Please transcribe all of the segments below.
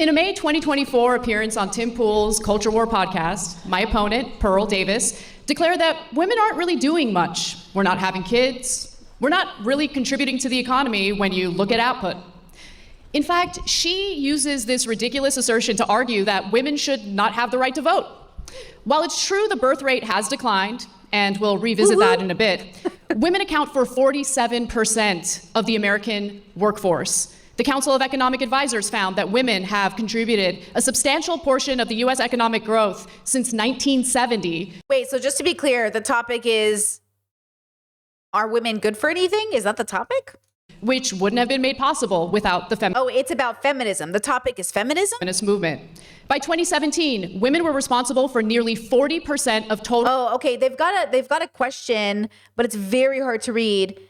In a May 2024 appearance on Tim Pool's Culture War podcast, my opponent, Pearl Davis, declared that women aren't really doing much. We're not having kids. We're not really contributing to the economy when you look at output. In fact, she uses this ridiculous assertion to argue that women should not have the right to vote. While it's true the birth rate has declined, and we'll revisit that in a bit, women account for 47% of the American workforce. The Council of Economic Advisors found that women have contributed a substantial portion of the US economic growth since 1970. Wait, so just to be clear, the topic is, are women good for anything? Is that the topic? Which wouldn't have been made possible without the Oh, it's about feminism. The topic is feminism? feminist movement. By 2017, women were responsible for nearly 40% of total. Oh, okay. They've got a question, but it's very hard to read.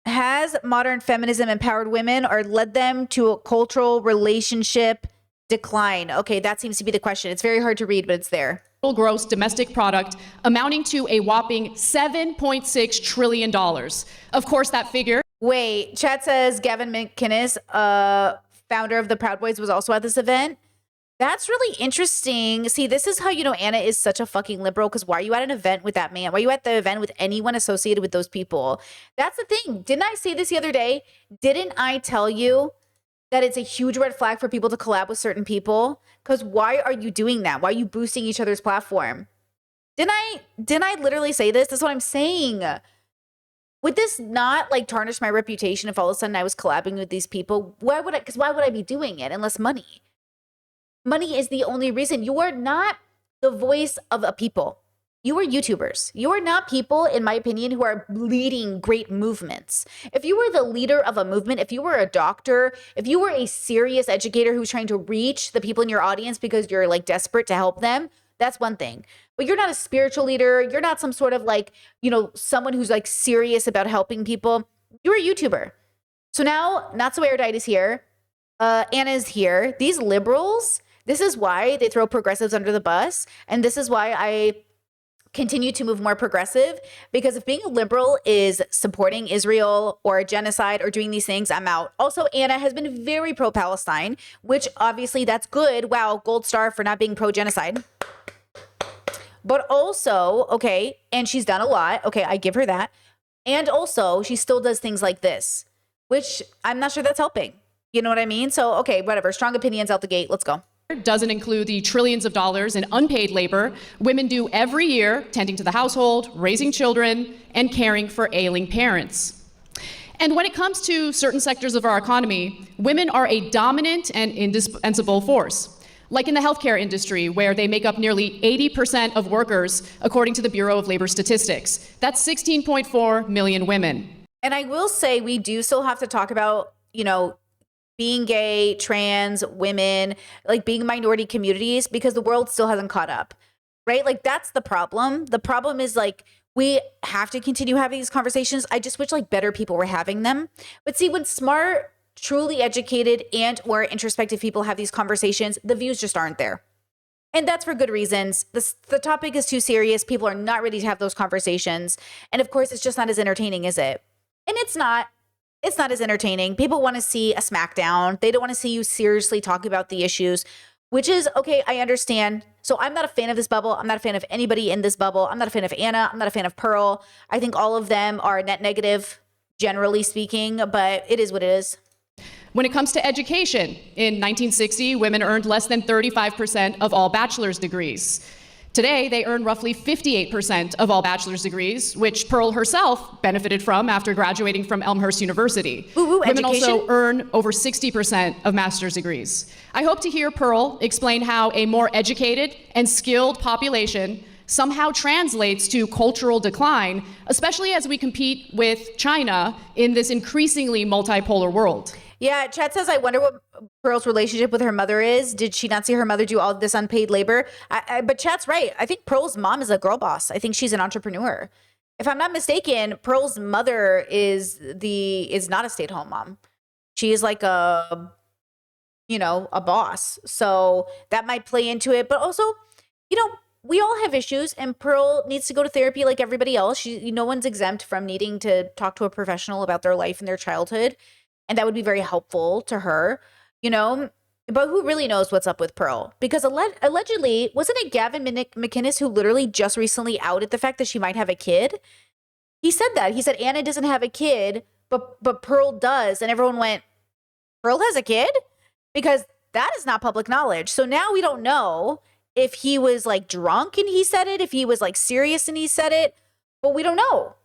Has modern feminism empowered women or led them to a cultural relationship decline? Okay, that seems to be the question. It's very hard to read, but it's there. Gross domestic product amounting to a whopping $7.6 trillion. Of course, that figure. Wait, chat says Gavin McInnes, founder of the Proud Boys, was also at this event. That's really interesting. See, this is how you know Anna is such a fucking liberal, because why are you at an event with that man? Why are you at the event with anyone associated with those people? That's the thing. Didn't I say this the other day? Didn't I tell you that it's a huge red flag for people to collab with certain people? Because why are you doing that? Why are you boosting each other's platform? Didn't I literally say this? That's what I'm saying. Would this not like tarnish my reputation if all of a sudden I was collabing with these people? Why would I be doing it unless money? Money is the only reason. You are not the voice of a people. You are YouTubers. You are not people, in my opinion, who are leading great movements. If you were the leader of a movement, if you were a doctor, if you were a serious educator who's trying to reach the people in your audience because you're like desperate to help them, that's one thing. But you're not a spiritual leader. You're not some sort of like, someone who's like serious about helping people. You're a YouTuber. So now Not So Erudite is here. Anna's here. These liberals, this is why they throw progressives under the bus. And this is why I continue to move more progressive, because if being a liberal is supporting Israel or a genocide or doing these things, I'm out. Also, Anna has been very pro-Palestine, which obviously that's good. Wow, gold star for not being pro-genocide. But also, okay, and she's done a lot. Okay, I give her that. And also, she still does things like this, which I'm not sure that's helping. You know what I mean? So, okay, whatever. Strong opinions out the gate. Let's go. Doesn't include the trillions of dollars in unpaid labor women do every year, tending to the household, raising children, and caring for ailing parents. And when it comes to certain sectors of our economy, women are a dominant and indispensable force, like in the healthcare industry, where they make up nearly 80% of workers, according to the Bureau of Labor Statistics. That's 16.4 million women. And I will say we do still have to talk about, being gay, trans, women, like being minority communities, because the world still hasn't caught up, right? Like that's the problem. The problem is like, we have to continue having these conversations. I just wish like better people were having them. But see, when smart, truly educated and or introspective people have these conversations, the views just aren't there. And that's for good reasons. The topic is too serious. People are not ready to have those conversations. And of course, it's just not as entertaining, is it? And it's not as entertaining. People want to see a smackdown. They don't want to see you seriously talk about the issues, which is okay. I understand. So I'm not a fan of this bubble. I'm not a fan of anybody in this bubble. I'm not a fan of Anna. I'm not a fan of Pearl. I think all of them are net negative, generally speaking, but it is what it is. When it comes to education, in 1960, women earned less than 35% of all bachelor's degrees. Today, they earn roughly 58% of all bachelor's degrees, which Pearl herself benefited from after graduating from Elmhurst University. Women also earn over 60% of master's degrees. I hope to hear Pearl explain how a more educated and skilled population somehow translates to cultural decline, especially as we compete with China in this increasingly multipolar world. Yeah, chat says, I wonder what Pearl's relationship with her mother is. Did she not see her mother do all of this unpaid labor? But chat's right. I think Pearl's mom is a girl boss. I think she's an entrepreneur. If I'm not mistaken, Pearl's mother is not a stay-at-home mom. She is like a boss. So that might play into it. But also, we all have issues, and Pearl needs to go to therapy like everybody else. No one's exempt from needing to talk to a professional about their life and their childhood. And that would be very helpful to her. But who really knows what's up with Pearl? Because allegedly, wasn't it Gavin McInnes who literally just recently outed the fact that she might have a kid? He said that. He said Anna doesn't have a kid, but Pearl does. And everyone went, Pearl has a kid? Because that is not public knowledge. So now we don't know if he was like drunk and he said it, if he was like serious and he said it, but we don't know.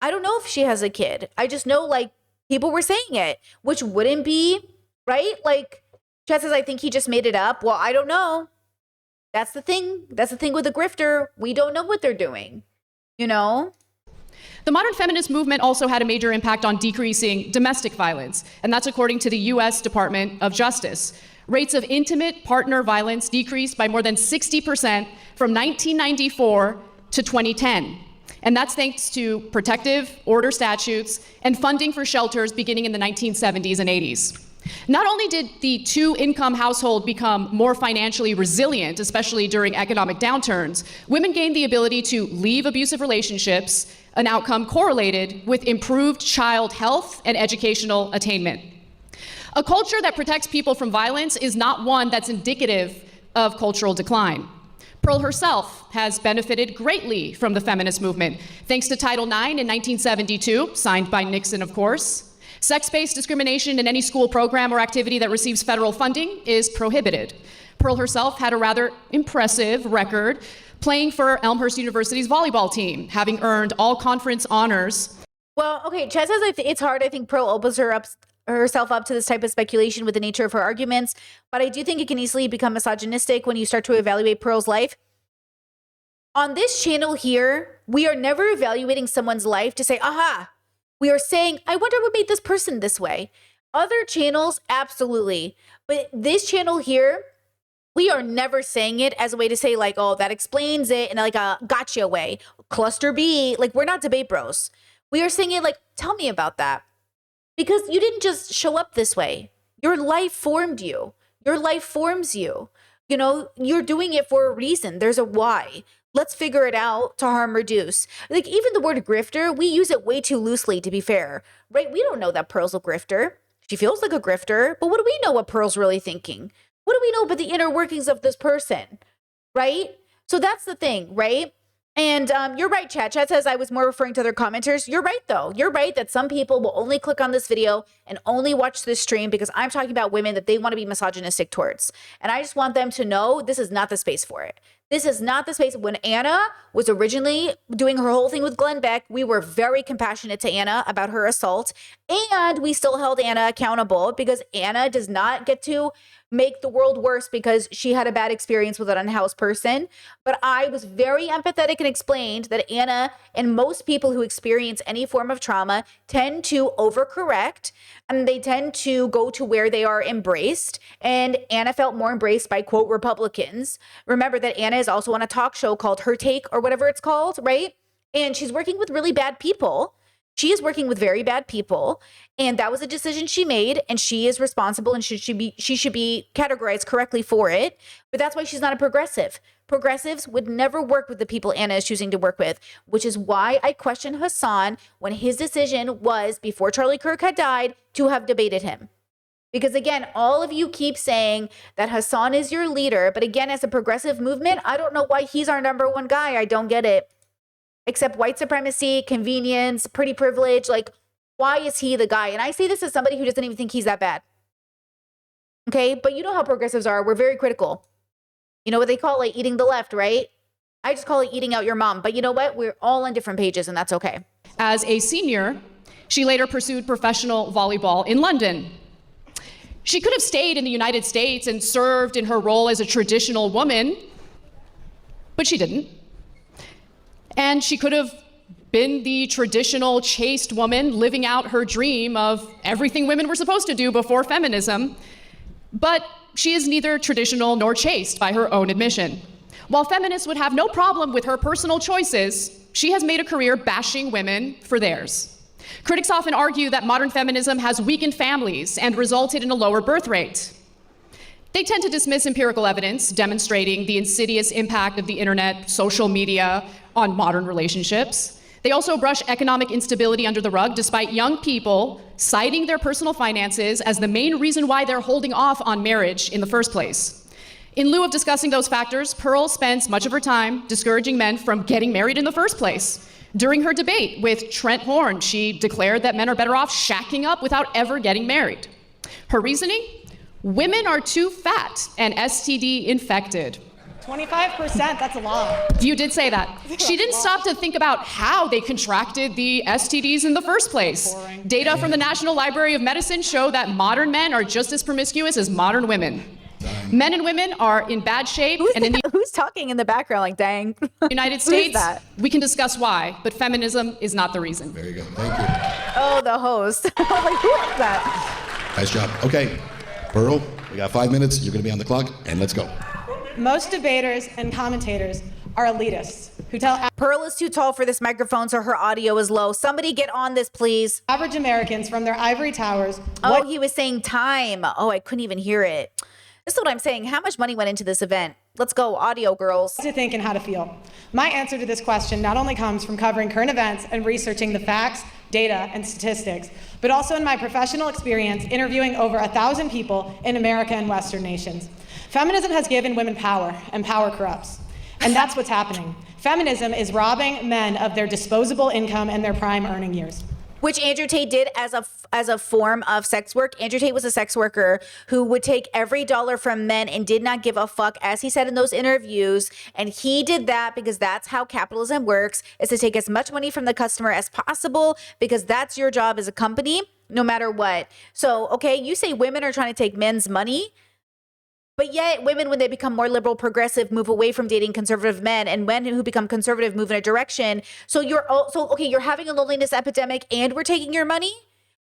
I don't know if she has a kid. I just know like people were saying it, which wouldn't be right. Like Chad says, I think he just made it up. Well, I don't know. That's the thing. That's the thing with a grifter. We don't know what they're doing, you know? The modern feminist movement also had a major impact on decreasing domestic violence, and that's according to the US Department of Justice. Rates of intimate partner violence decreased by more than 60% from 1994 to 2010. And that's thanks to protective order statutes and funding for shelters beginning in the 1970s and 80s. Not only did the two-income household become more financially resilient, especially during economic downturns, women gained the ability to leave abusive relationships, an outcome correlated with improved child health and educational attainment. A culture that protects people from violence is not one that's indicative of cultural decline. Pearl herself has benefited greatly from the feminist movement, thanks to Title IX in 1972, signed by Nixon, of course. Sex-based discrimination in any school program or activity that receives federal funding is prohibited. Pearl herself had a rather impressive record playing for Elmhurst University's volleyball team, having earned all conference honors. Well, okay, Chad says it's hard. I think Pearl opens herself up to this type of speculation with the nature of her arguments, but I do think it can easily become misogynistic when you start to evaluate Pearl's life. On this channel here, we are never evaluating someone's life to say, aha, we are saying, I wonder what made this person this way. Other channels, absolutely. But this channel here, we are never saying it as a way to say like, oh, that explains it in like a gotcha way. Cluster B, like we're not debate bros. We are saying it like, tell me about that. Because you didn't just show up this way. Your life formed you. Your life forms you. You know, you're doing it for a reason. There's a why. Let's figure it out to harm reduce. Like even the word grifter, we use it way too loosely to be fair, right? We don't know that Pearl's a grifter. She feels like a grifter, but what do we know what Pearl's really thinking? What do we know about the inner workings of this person, right? So that's the thing, right? And you're right, Chad. Chad says I was more referring to other commenters. You're right, though. You're right that some people will only click on this video and only watch this stream because I'm talking about women that they want to be misogynistic towards. And I just want them to know this is not the space for it. This is not the space. When Anna was originally doing her whole thing with Glenn Beck, we were very compassionate to Anna about her assault. And we still held Anna accountable because Anna does not get to make the world worse because she had a bad experience with an unhoused person. But I was very empathetic and explained that Anna and most people who experience any form of trauma tend to overcorrect and they tend to go to where they are embraced. And Anna felt more embraced by, quote, Republicans. Remember that Anna is also on a talk show called Her Take or whatever it's called, right? And she's working with really bad people. She is working with very bad people, and that was a decision she made, and she is responsible, and she should be categorized correctly for it. But that's why she's not a progressive. Progressives would never work with the people Anna is choosing to work with, which is why I question Hassan when his decision was, before Charlie Kirk had died, to have debated him. Because again, all of you keep saying that Hassan is your leader, but again, as a progressive movement, I don't know why he's our number one guy. I don't get it. Except white supremacy, convenience, pretty privilege. Like, why is he the guy? And I say this as somebody who doesn't even think he's that bad. Okay, but you know how progressives are. We're very critical. You know what they call it? Eating the left, right? I just call it eating out your mom. But you know what? We're all on different pages, and that's okay. As a senior, she later pursued professional volleyball in London. She could have stayed in the United States and served in her role as a traditional woman, but she didn't. And she could have been the traditional chaste woman living out her dream of everything women were supposed to do before feminism. But she is neither traditional nor chaste by her own admission. While feminists would have no problem with her personal choices, she has made a career bashing women for theirs. Critics often argue that modern feminism has weakened families and resulted in a lower birth rate. They tend to dismiss empirical evidence demonstrating the insidious impact of the internet, social media on modern relationships. They also brush economic instability under the rug, despite young people citing their personal finances as the main reason why they're holding off on marriage in the first place. In lieu of discussing those factors, Pearl spends much of her time discouraging men from getting married in the first place. During her debate with Trent Horn, she declared that men are better off shacking up without ever getting married. Her reasoning? Women are too fat and STD infected. 25%, that's a lot. You did say that. She didn't stop to think about how they contracted the STDs in the first place. Boring. Data from the National Library of Medicine show that modern men are just as promiscuous as modern women. Men and women are in bad shape, and in the Who's talking in the background like, dang? United Who's States, that? we can discuss why, but feminism is not the reason. Very good. Thank you. Oh, the host. I was like, who is that? Nice job. Okay, Pearl, we got 5 minutes. You're going to be on the clock, and let's go. Most debaters and commentators are elitists who tell Pearl is too tall for this microphone, so her audio is low. Somebody get on this, please. average Americans from their ivory towers Oh, what he was saying time. Oh, I couldn't even hear it. This is what I'm saying. How much money went into this event? Let's go, audio girls. to think and how to feel. My answer to this question not only comes from covering current events and researching the facts, data, and statistics, but also in my professional experience interviewing over 1,000 people in America and Western nations. Feminism has given women power, and power corrupts. And that's what's happening. Feminism is robbing men of their disposable income and their prime earning years. Which Andrew Tate did as a form of sex work. Andrew Tate was a sex worker who would take every dollar from men and did not give a fuck, as he said in those interviews. And he did that because that's how capitalism works, is to take as much money from the customer as possible, because that's your job as a company, no matter what. So, okay, you say women are trying to take men's money, but yet women, when they become more liberal, progressive, move away from dating conservative men, and men who become conservative move in a direction. So you're having a loneliness epidemic and we're taking your money.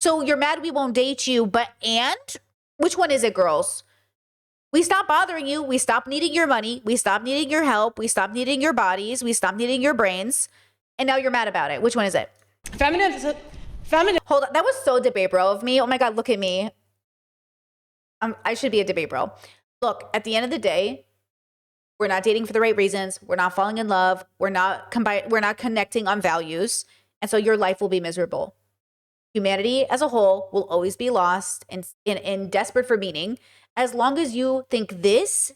So you're mad we won't date you, but which one is it, girls? We stop bothering you. We stop needing your money. We stop needing your help. We stop needing your bodies. We stop needing your brains. And now you're mad about it. Which one is it? Feminism. Hold on. That was so debate bro of me. Oh my God, look at me. I should be a debate bro. Look, at the end of the day, we're not dating for the right reasons. We're not falling in love. We're not connecting on values. And so your life will be miserable. Humanity as a whole will always be lost and desperate for meaning as long as you think this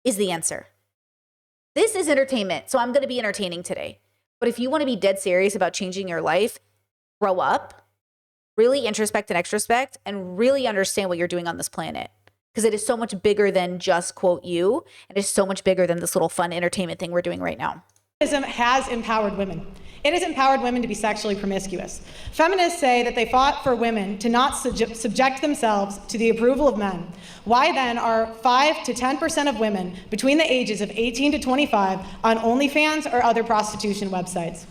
is the answer. This is entertainment, so I'm going to be entertaining today. But if you want to be dead serious about changing your life, grow up, really introspect and extrospect, and really understand what you're doing on this planet. Because it is so much bigger than just, quote, you. It is so much bigger than this little fun entertainment thing we're doing right now. Feminism has empowered women. It has empowered women to be sexually promiscuous. Feminists say that they fought for women to not subject themselves to the approval of men. Why then are 5 to 10% of women between the ages of 18 to 25 on OnlyFans or other prostitution websites?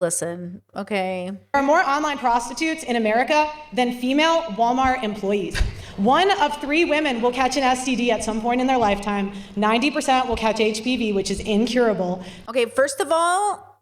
Listen, okay. There are more online prostitutes in America than female Walmart employees. 1 of 3 women will catch an STD at some point in their lifetime. 90% will catch HPV, which is incurable. Okay, first of all,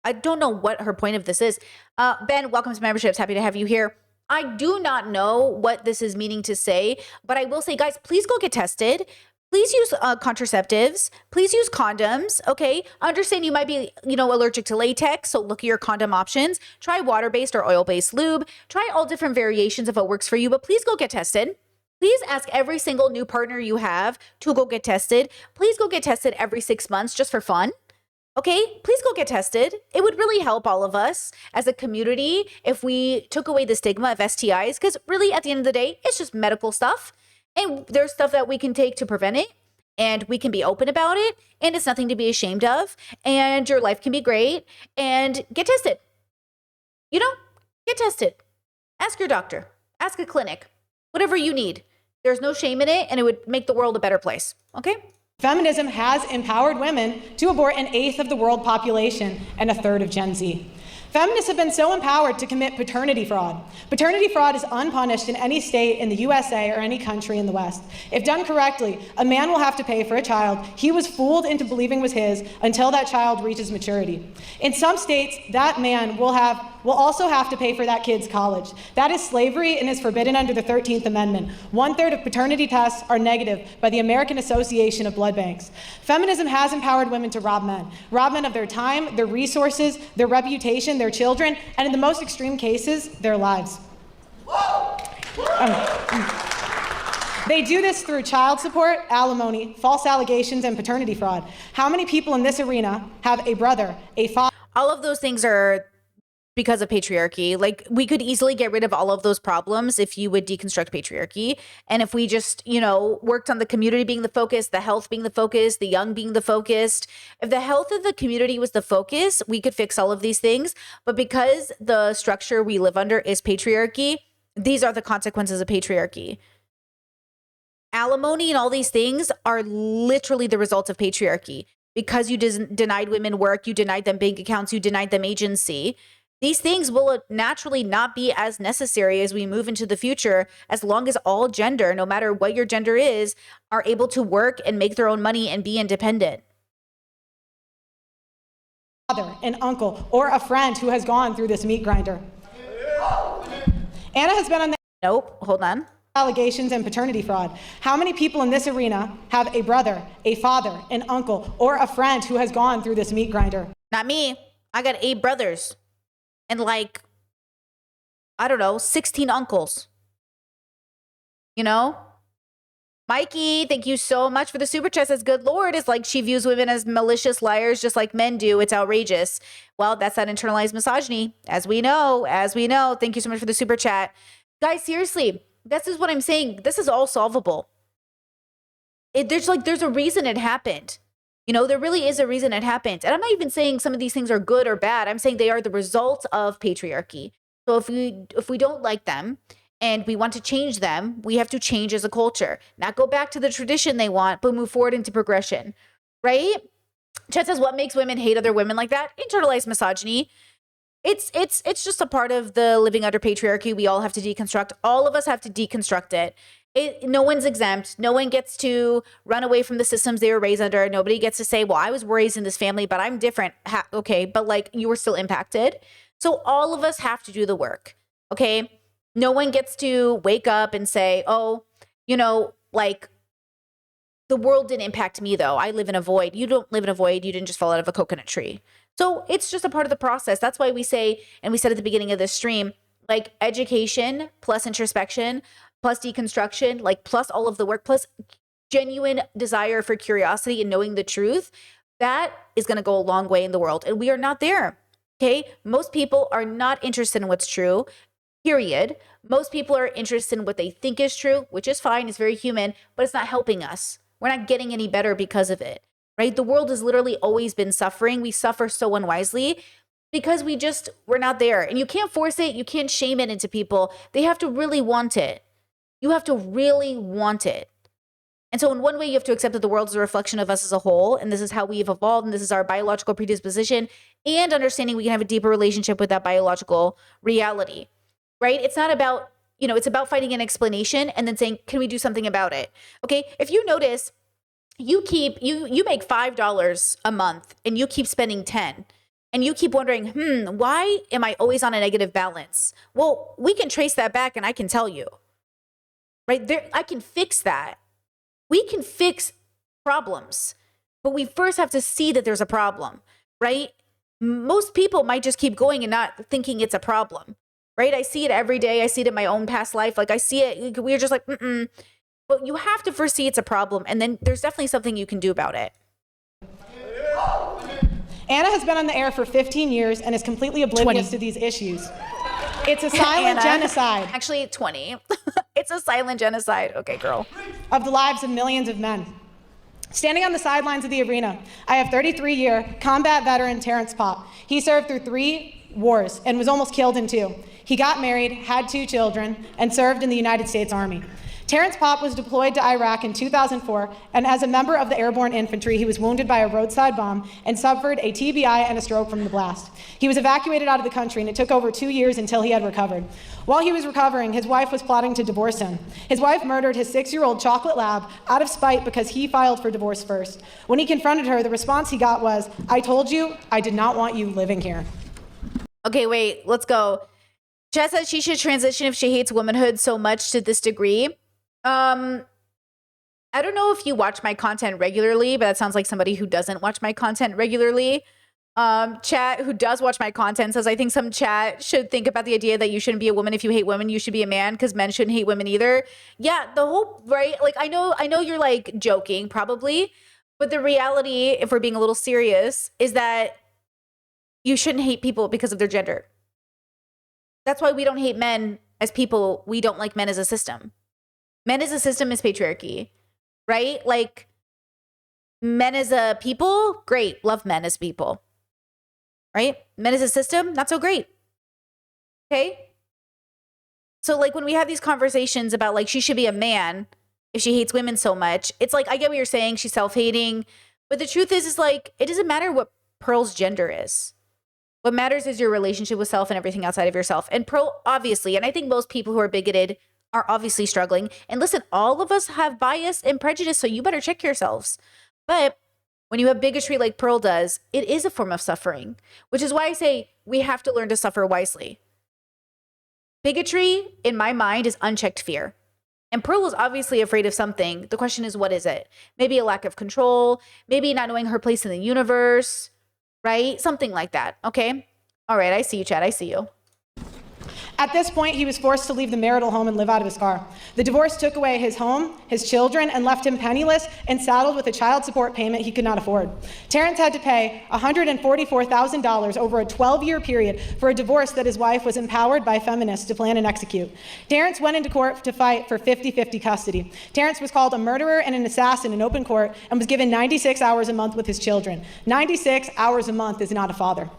I don't know what her point of this is. Ben, welcome to Memberships. Happy to have you here. I do not know what this is meaning to say, but I will say, guys, please go get tested. Please use contraceptives. Please use condoms, okay? Understand you might be, allergic to latex, so look at your condom options. Try water-based or oil-based lube. Try all different variations of what works for you, but please go get tested. Please ask every single new partner you have to go get tested. Please go get tested every 6 months just for fun. Okay, please go get tested. It would really help all of us as a community if we took away the stigma of STIs, because really at the end of the day, it's just medical stuff. And there's stuff that we can take to prevent it, and we can be open about it, and it's nothing to be ashamed of, and your life can be great, and get tested. Get tested. Ask your doctor. Ask a clinic. Whatever you need. There's no shame in it, and it would make the world a better place. Okay? Feminism has empowered women to abort 1/8 of the world population and 1/3 of Gen Z. Feminists have been so empowered to commit paternity fraud. Paternity fraud is unpunished in any state in the USA or any country in the West. If done correctly, a man will have to pay for a child he was fooled into believing was his until that child reaches maturity. In some states, that man will have will also have to pay for that kid's college. That is slavery and is forbidden under the 13th Amendment. 1/3 of paternity tests are negative by the American Association of Blood Banks. Feminism has empowered women to rob men of their time, their resources, their reputation, their children, and in the most extreme cases, their lives. They do this through child support, alimony, false allegations, and paternity fraud. How many people in this arena have a brother, a father? All of those things are because of patriarchy. Like, we could easily get rid of all of those problems if you would deconstruct patriarchy. And if we just, worked on the community being the focus, the health being the focus, the young being the focus. If the health of the community was the focus, we could fix all of these things. But because the structure we live under is patriarchy, these are the consequences of patriarchy. Alimony and all these things are literally the result of patriarchy. Because you denied women work, you denied them bank accounts, you denied them agency. These things will naturally not be as necessary as we move into the future, as long as all gender, no matter what your gender is, are able to work and make their own money and be independent. Father, an uncle, or a friend who has gone through this meat grinder. Anna has been on the Nope, hold on. allegations and paternity fraud. How many people in this arena have a brother, a father, an uncle, or a friend who has gone through this meat grinder? Not me. I got 8 brothers and 16 uncles. Mikey, thank you so much for the super chat. Says, good Lord, it's like she views women as malicious liars just like men do. It's outrageous. Well, that's that internalized misogyny, as we know. Thank you so much for the super chat. Guys, seriously, this is what I'm saying. This is all solvable. There's a reason it happened. There really is a reason it happened. And I'm not even saying some of these things are good or bad. I'm saying they are the result of patriarchy. So if we don't like them and we want to change them, we have to change as a culture. Not go back to the tradition they want, but move forward into progression. Right? Chet says, what makes women hate other women like that? Internalized misogyny. It's just a part of the living under patriarchy. We all have to deconstruct. All of us have to deconstruct it. No one's exempt. No one gets to run away from the systems they were raised under. Nobody gets to say, well, I was raised in this family, but I'm different. Okay, but you were still impacted. So all of us have to do the work. Okay? No one gets to wake up and say, oh, the world didn't impact me though. I live in a void. You don't live in a void. You didn't just fall out of a coconut tree. So it's just a part of the process. That's why we say, and we said at the beginning of this stream, education plus introspection plus deconstruction, plus all of the work, plus genuine desire for curiosity and knowing the truth, that is going to go a long way in the world. And we are not there. Okay. Most people are not interested in what's true, period. Most people are interested in what they think is true, which is fine. It's very human, but it's not helping us. We're not getting any better because of it. Right? The world has literally always been suffering. We suffer so unwisely because we're not there. And you can't force it. You can't shame it into people. They have to really want it. You have to really want it. And so in one way, you have to accept that the world is a reflection of us as a whole. And this is how we've evolved. And this is our biological predisposition, and understanding we can have a deeper relationship with that biological reality. Right? It's not about, it's about finding an explanation and then saying, can we do something about it? Okay. If you notice, you make $5 a month and you keep spending 10, and you keep wondering, why am I always on a negative balance? Well, we can trace that back and I can tell you, right there, I can fix that. We can fix problems, but we first have to see that there's a problem, right? Most people might just keep going and not thinking it's a problem, right? I see it every day. I see it in my own past life. I see it. We're just like, But you have to first see it's a problem, and then there's definitely something you can do about it. Anna has been on the air for 15 years and is completely oblivious to these issues. It's a silent genocide. Actually, 20. It's a silent genocide. Okay, girl. Of the lives of millions of men. Standing on the sidelines of the arena, I have 33-year combat veteran Terrence Popp. He served through 3 wars and was almost killed in 2. He got married, had 2 children, and served in the United States Army. Terrence Popp was deployed to Iraq in 2004, and as a member of the airborne infantry, he was wounded by a roadside bomb and suffered a TBI and a stroke from the blast. He was evacuated out of the country, and it took over 2 years until he had recovered. While he was recovering, his wife was plotting to divorce him. His wife murdered his 6-year-old chocolate lab out of spite because he filed for divorce first. When he confronted her, the response he got was, "I told you I did not want you living here." Okay, wait, let's go. Chad says she should transition if she hates womanhood so much to this degree. I don't know if you watch my content regularly, but that sounds like somebody who doesn't watch my content regularly. Chat who does watch my content says, I think some chat should think about the idea that you shouldn't be a woman. If you hate women, you should be a man, because men shouldn't hate women either. Yeah, the whole, right? Like, I know you're like joking probably, but the reality, if we're being a little serious, is that you shouldn't hate people because of their gender. That's why we don't hate men as people. We don't like men as a system. Men as a system is patriarchy, right? Like, men as a people, great. Love men as people, right? Men as a system, not so great. Okay? So, like, when we have these conversations about, like, she should be a man if she hates women so much, it's like, I get what you're saying. She's self-hating. But the truth is like, it doesn't matter what Pearl's gender is. What matters is your relationship with self and everything outside of yourself. And Pearl, obviously, and I think most people who are bigoted are obviously struggling. And listen, all of us have bias and prejudice, so you better check yourselves. But when you have bigotry like Pearl does, it is a form of suffering, which is why I say we have to learn to suffer wisely. Bigotry, in my mind, is unchecked fear. And Pearl is obviously afraid of something. The question is, what is it? Maybe a lack of control, maybe not knowing her place in the universe, right? Something like that, okay? All right, I see you, Chad, I see you. At this point, he was forced to leave the marital home and live out of his car. The divorce took away his home, his children, and left him penniless and saddled with a child support payment he could not afford. Terrence had to pay $144,000 over a 12-year period for a divorce that his wife was empowered by feminists to plan and execute. Terrence went into court to fight for 50-50 custody. Terrence was called a murderer and an assassin in open court and was given 96 hours a month with his children. 96 hours a month is not a father.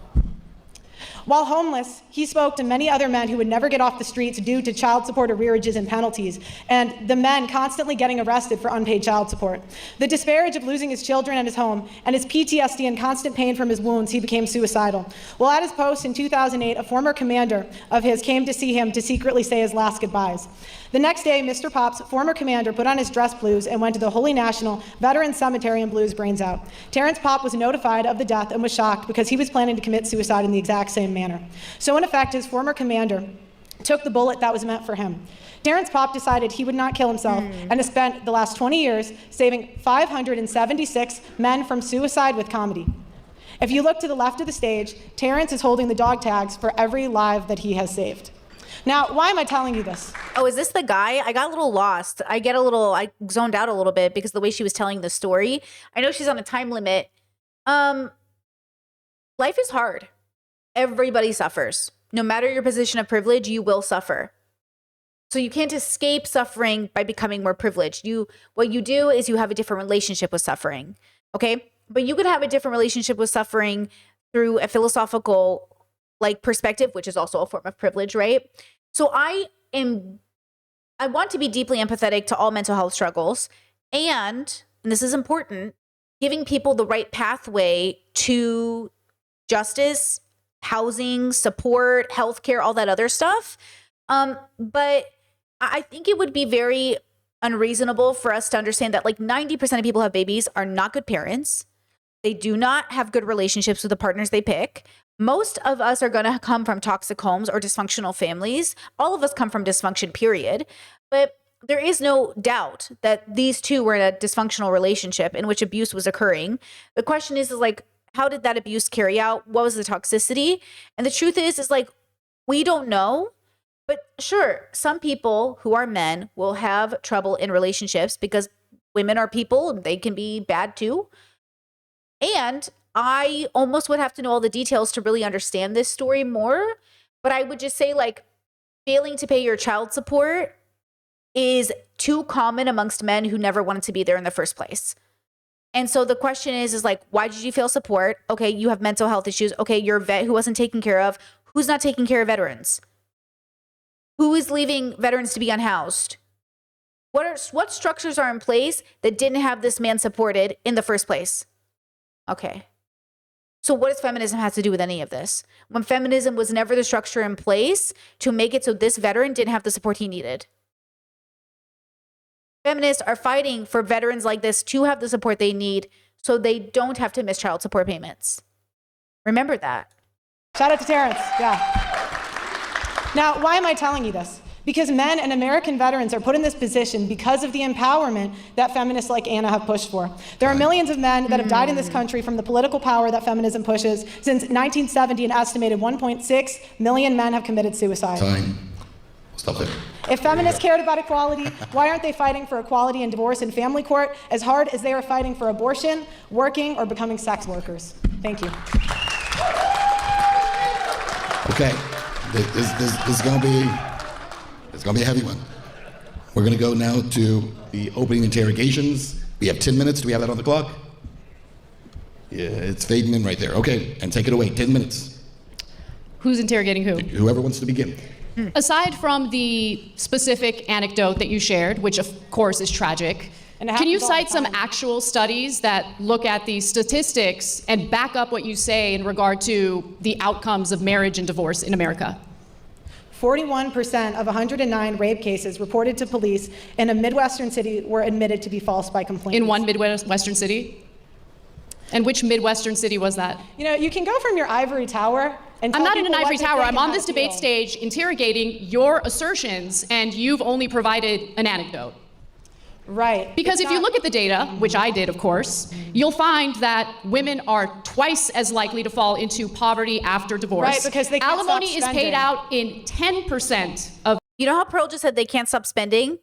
While homeless, he spoke to many other men who would never get off the streets due to child support arrearages and penalties, and the men constantly getting arrested for unpaid child support. The disparage of losing his children and his home, and his PTSD and constant pain from his wounds, he became suicidal. While at his post in 2008, a former commander of his came to see him to secretly say his last goodbyes. The next day, Mr. Pop's former commander put on his dress blues and went to the Holy National Veterans Cemetery and blew his brains out. Terrence Pop was notified of the death and was shocked because he was planning to commit suicide in the exact same manner. So in effect, his former commander took the bullet that was meant for him. Terrence Pop decided he would not kill himself and has spent the last 20 years saving 576 men from suicide with comedy. If you look to the left of the stage, Terrence is holding the dog tags for every life that he has saved. Now, why am I telling you this? Oh, is this the guy? I got a little lost. I zoned out a little bit because the way she was telling the story. I know she's on a time limit. Life is hard. Everybody suffers. No matter your position of privilege, you will suffer. So you can't escape suffering by becoming more privileged. What you do is you have a different relationship with suffering, okay? But you could have a different relationship with suffering through a philosophical perspective, which is also a form of privilege, right? So I want to be deeply empathetic to all mental health struggles, and this is important, giving people the right pathway to justice, housing, support, healthcare, all that other stuff. But I think it would be very unreasonable for us to understand that 90% of people who have babies are not good parents. They do not have good relationships with the partners they pick. Most of us are going to come from toxic homes or dysfunctional families. All of us come from dysfunction, period. But there is no doubt that these two were in a dysfunctional relationship in which abuse was occurring. The question is how did that abuse carry out? What was the toxicity? And the truth is we don't know. But sure, some people who are men will have trouble in relationships because women are people and they can be bad too. And I almost would have to know all the details to really understand this story more. But I would just say failing to pay your child support is too common amongst men who never wanted to be there in the first place. And so the question is why did you fail support? Okay, you have mental health issues. Okay, you're a vet who wasn't taken care of. Who's not taking care of veterans? Who is leaving veterans to be unhoused? What structures are in place that didn't have this man supported in the first place? Okay. So what does feminism have to do with any of this? When feminism was never the structure in place to make it so this veteran didn't have the support he needed. Feminists are fighting for veterans like this to have the support they need so they don't have to miss child support payments. Remember that. Shout out to Terrence, yeah. Now, why am I telling you this? Because men and American veterans are put in this position because of the empowerment that feminists like Anna have pushed for. There are millions of men that have died in this country from the political power that feminism pushes. Since 1970, an estimated 1.6 million men have committed suicide. Time. Stop there. If feminists cared about equality, why aren't they fighting for equality in divorce and family court as hard as they are fighting for abortion, working, or becoming sex workers? Thank you. Okay. This is going to be... It's going to be a heavy one. We're going to go now to the opening interrogations. We have 10 minutes. Do we have that on the clock? Yeah, it's fading in right there. Okay, and take it away. 10 minutes. Who's interrogating who? Whoever wants to begin. Aside from the specific anecdote that you shared, which of course is tragic, And it can you happens all the cite some time. actual studies that look at the statistics and back up what you say in regard to the outcomes of marriage and divorce in America? 41% of 109 rape cases reported to police in a Midwestern city were admitted to be false by complainants. In one Midwestern city? And which Midwestern city was that? You know, you can go from your ivory tower and I'm tell not in an people what ivory to tower. think I'm and on how this to debate feel. stage interrogating your assertions, and you've only provided an anecdote. Right. Because It's if you not- look at the data, which I did, of course, you'll find that women are twice as likely to fall into poverty after divorce. Right, because they can't stop Alimony is paid spending. out in 10% of You know how Pearl just said they can't stop spending?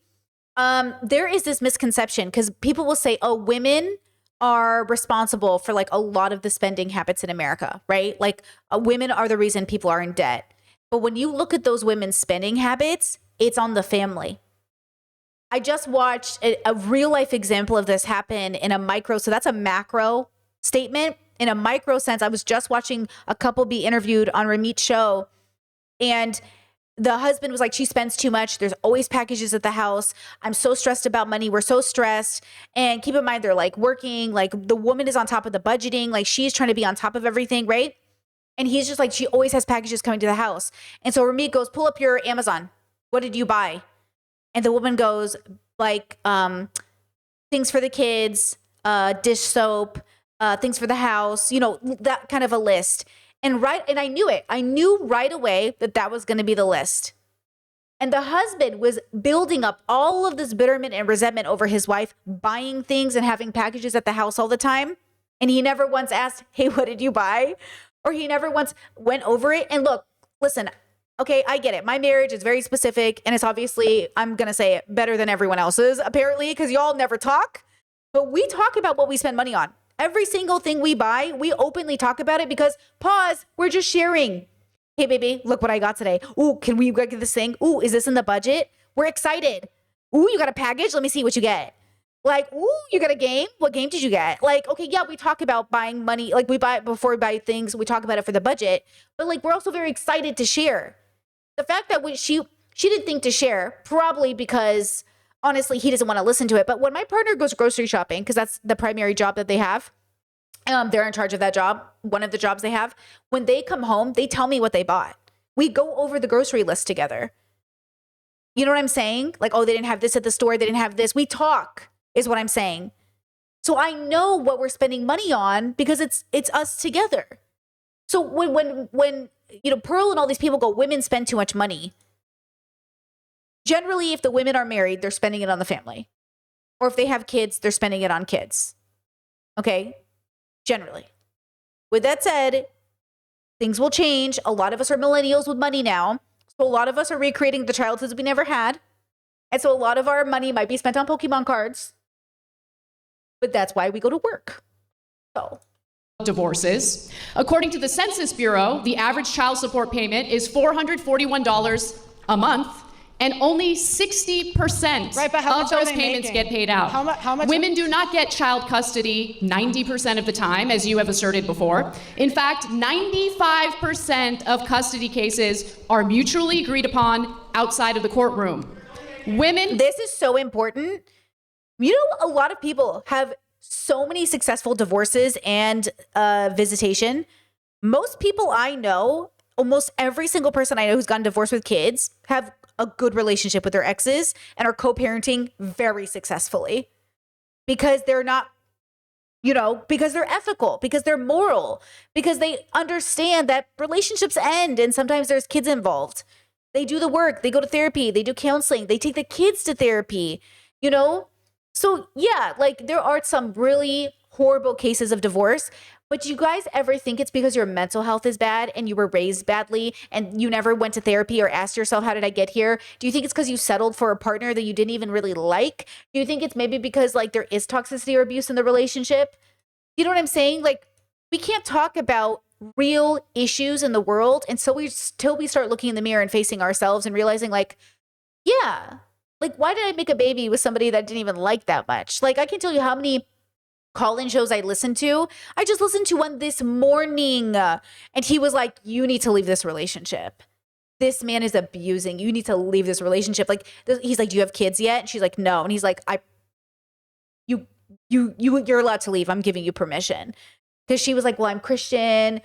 There is this misconception because people will say, oh, women are responsible for like a lot of the spending habits in America, right? Like women are the reason people are in debt. But when you look at those women's spending habits, it's on the family. I just watched a real life example of this happen in a micro. So that's a macro statement. In a micro sense, I was just watching a couple be interviewed on Ramit's show, and the husband was like, she spends too much. There's always packages at the house. I'm so stressed about money. We're so stressed. And keep in mind, they're like working, like the woman is on top of the budgeting. Like she's trying to be on top of everything, right? And he's just like, she always has packages coming to the house. And so Ramit goes, pull up your Amazon. What did you buy? And the woman goes like, things for the kids, dish soap, things for the house, you know, that kind of a list. And I knew it. I knew right away that that was going to be the list. And the husband was building up all of this bitterment and resentment over his wife buying things and having packages at the house all the time. And he never once asked, hey, what did you buy? Or he never once went over it. And look, listen, okay, I get it. My marriage is very specific, and it's obviously, I'm going to say it, better than everyone else's, apparently, because y'all never talk. But we talk about what we spend money on. Every single thing we buy, we openly talk about it because, pause, we're just sharing. Hey, baby, look what I got today. Ooh, can we get this thing? Ooh, is this in the budget? We're excited. Ooh, you got a package? Let me see what you get. Like, ooh, you got a game? What game did you get? Like, okay, yeah, we talk about buying money. Like, we buy it before we buy things. We talk about it for the budget. But, like, we're also very excited to share. The fact that she didn't think to share, probably because, honestly, he doesn't want to listen to it. But when my partner goes grocery shopping, because that's the primary job that they have, they're in charge of that job, one of the jobs they have. When they come home, they tell me what they bought. We go over the grocery list together. You know what I'm saying? Like, oh, they didn't have this at the store. They didn't have this. We talk, is what I'm saying. So I know what we're spending money on because it's us together. So when you know, Pearl and all these people go, women spend too much money. Generally, if the women are married, they're spending it on the family. Or if they have kids, they're spending it on kids. Okay? Generally. With that said, things will change. A lot of us are millennials with money now. So a lot of us are recreating the childhoods we never had. And so a lot of our money might be spent on Pokemon cards. But that's why we go to work. So divorces. According to the Census Bureau, the average child support payment is $441 a month, and only 60% Right, but how of much are those they payments making? get paid out. How much? Women do not get child custody 90% of the time, as you have asserted before. In fact, 95% of custody cases are mutually agreed upon outside of the courtroom. Women this is so important. You know, a lot of people have so many successful divorces and visitation. Most people I know, almost every single person I know who's gotten divorced with kids, have a good relationship with their exes and are co-parenting very successfully because they're not you know, because they're ethical, because they're moral, because they understand that relationships end and sometimes there's kids involved. They do the work, they go to therapy, they do counseling, they take the kids to therapy, you know? So yeah, like there are some really horrible cases of divorce, but do you guys ever think it's because your mental health is bad and you were raised badly and you never went to therapy or asked yourself, how did I get here? Do you think it's because you settled for a partner that you didn't even really like? Do you think it's maybe because like there is toxicity or abuse in the relationship? You know what I'm saying? Like we can't talk about real issues in the world until we start looking in the mirror and facing ourselves and realizing like, yeah, like why did I make a baby with somebody that I didn't even like that much? Like I can't tell you how many call-in shows I listened to. I just listened to one this morning and he was like, you need to leave this relationship. This man is abusing. You need to leave this relationship. Like he's like, do you have kids yet? And she's like, no. And he's like, you're allowed to leave. I'm giving you permission. Because she was like, well, I'm Christian.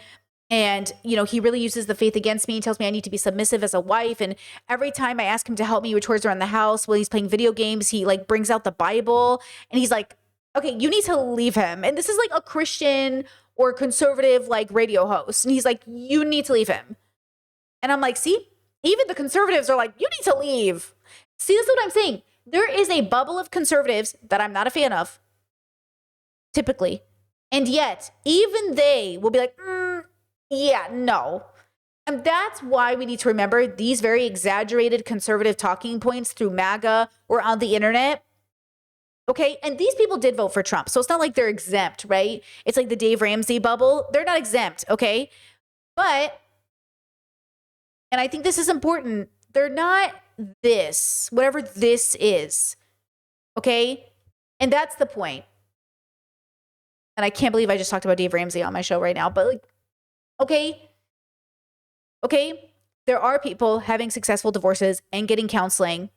And, you know, he really uses the faith against me and tells me I need to be submissive as a wife. And every time I ask him to help me with chores around the house while he's playing video games, he like brings out the Bible and he's like, okay, you need to leave him. And this is like a Christian or conservative like radio host. And he's like, you need to leave him. And I'm like, see, even the conservatives are like, you need to leave. See, that's what I'm saying. There is a bubble of conservatives that I'm not a fan of, typically. And yet, even they will be like, yeah, no. And that's why we need to remember these very exaggerated conservative talking points through MAGA or on the internet. Okay, and these people did vote for Trump. So it's not like they're exempt, right? It's like the Dave Ramsey bubble. They're not exempt, okay? But, and I think this is important, they're not this, whatever this is, okay? And that's the point. And I can't believe I just talked about Dave Ramsey on my show right now, but like, okay, there are people having successful divorces and getting counseling,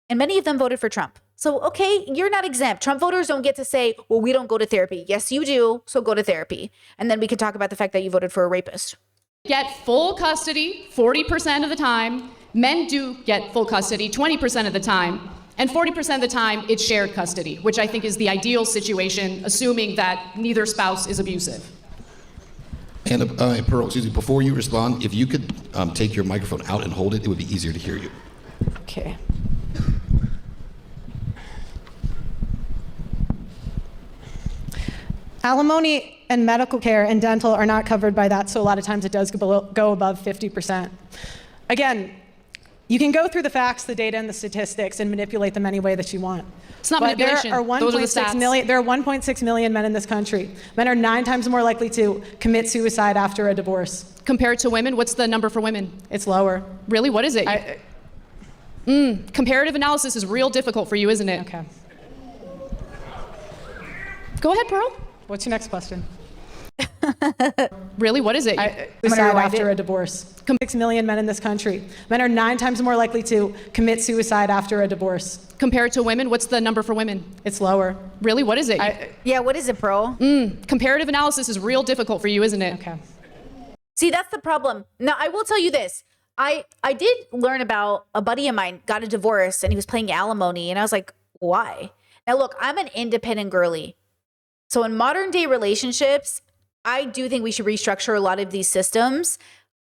and many of them voted for Trump. So, okay, you're not exempt. Trump voters don't get to say, well, we don't go to therapy. Yes, you do. So go to therapy. And then we can talk about the fact that you voted for a rapist. Get full custody 40% of the time. Men do get full custody 20% of the time. And 40% of the time, it's shared custody, which I think is the ideal situation, assuming that neither spouse is abusive. And Pearl, excuse me, before you respond, if you could take your microphone out and hold it, it would be easier to hear you. Okay. Alimony and medical care and dental are not covered by that, so a lot of times it does go above 50%. Again, you can go through the facts, the data, and the statistics and manipulate them any way that you want. It's not But manipulation. there are Those are the stats. there are 1.6 million men in this country. Men are 9 times more likely to commit suicide after a divorce. Compared to women, what's the number for women? It's lower. Really, what is it? Comparative analysis is real difficult for you, isn't it? Okay. Go ahead, Pearl. What's your next question? Really, what is it? Suicide rewind after it. a divorce. 6 million men in this country. Men are 9 times more likely to commit suicide after a divorce. Compared to women, what's the number for women? It's lower. Really, what is it? Yeah, what is it, Pearl? Comparative analysis is real difficult for you, isn't it? Okay. See, that's the problem. Now, I will tell you this. I did learn about a buddy of mine got a divorce and he was paying alimony. And I was like, why? Now, look, I'm an independent girly. So in modern day relationships, I do think we should restructure a lot of these systems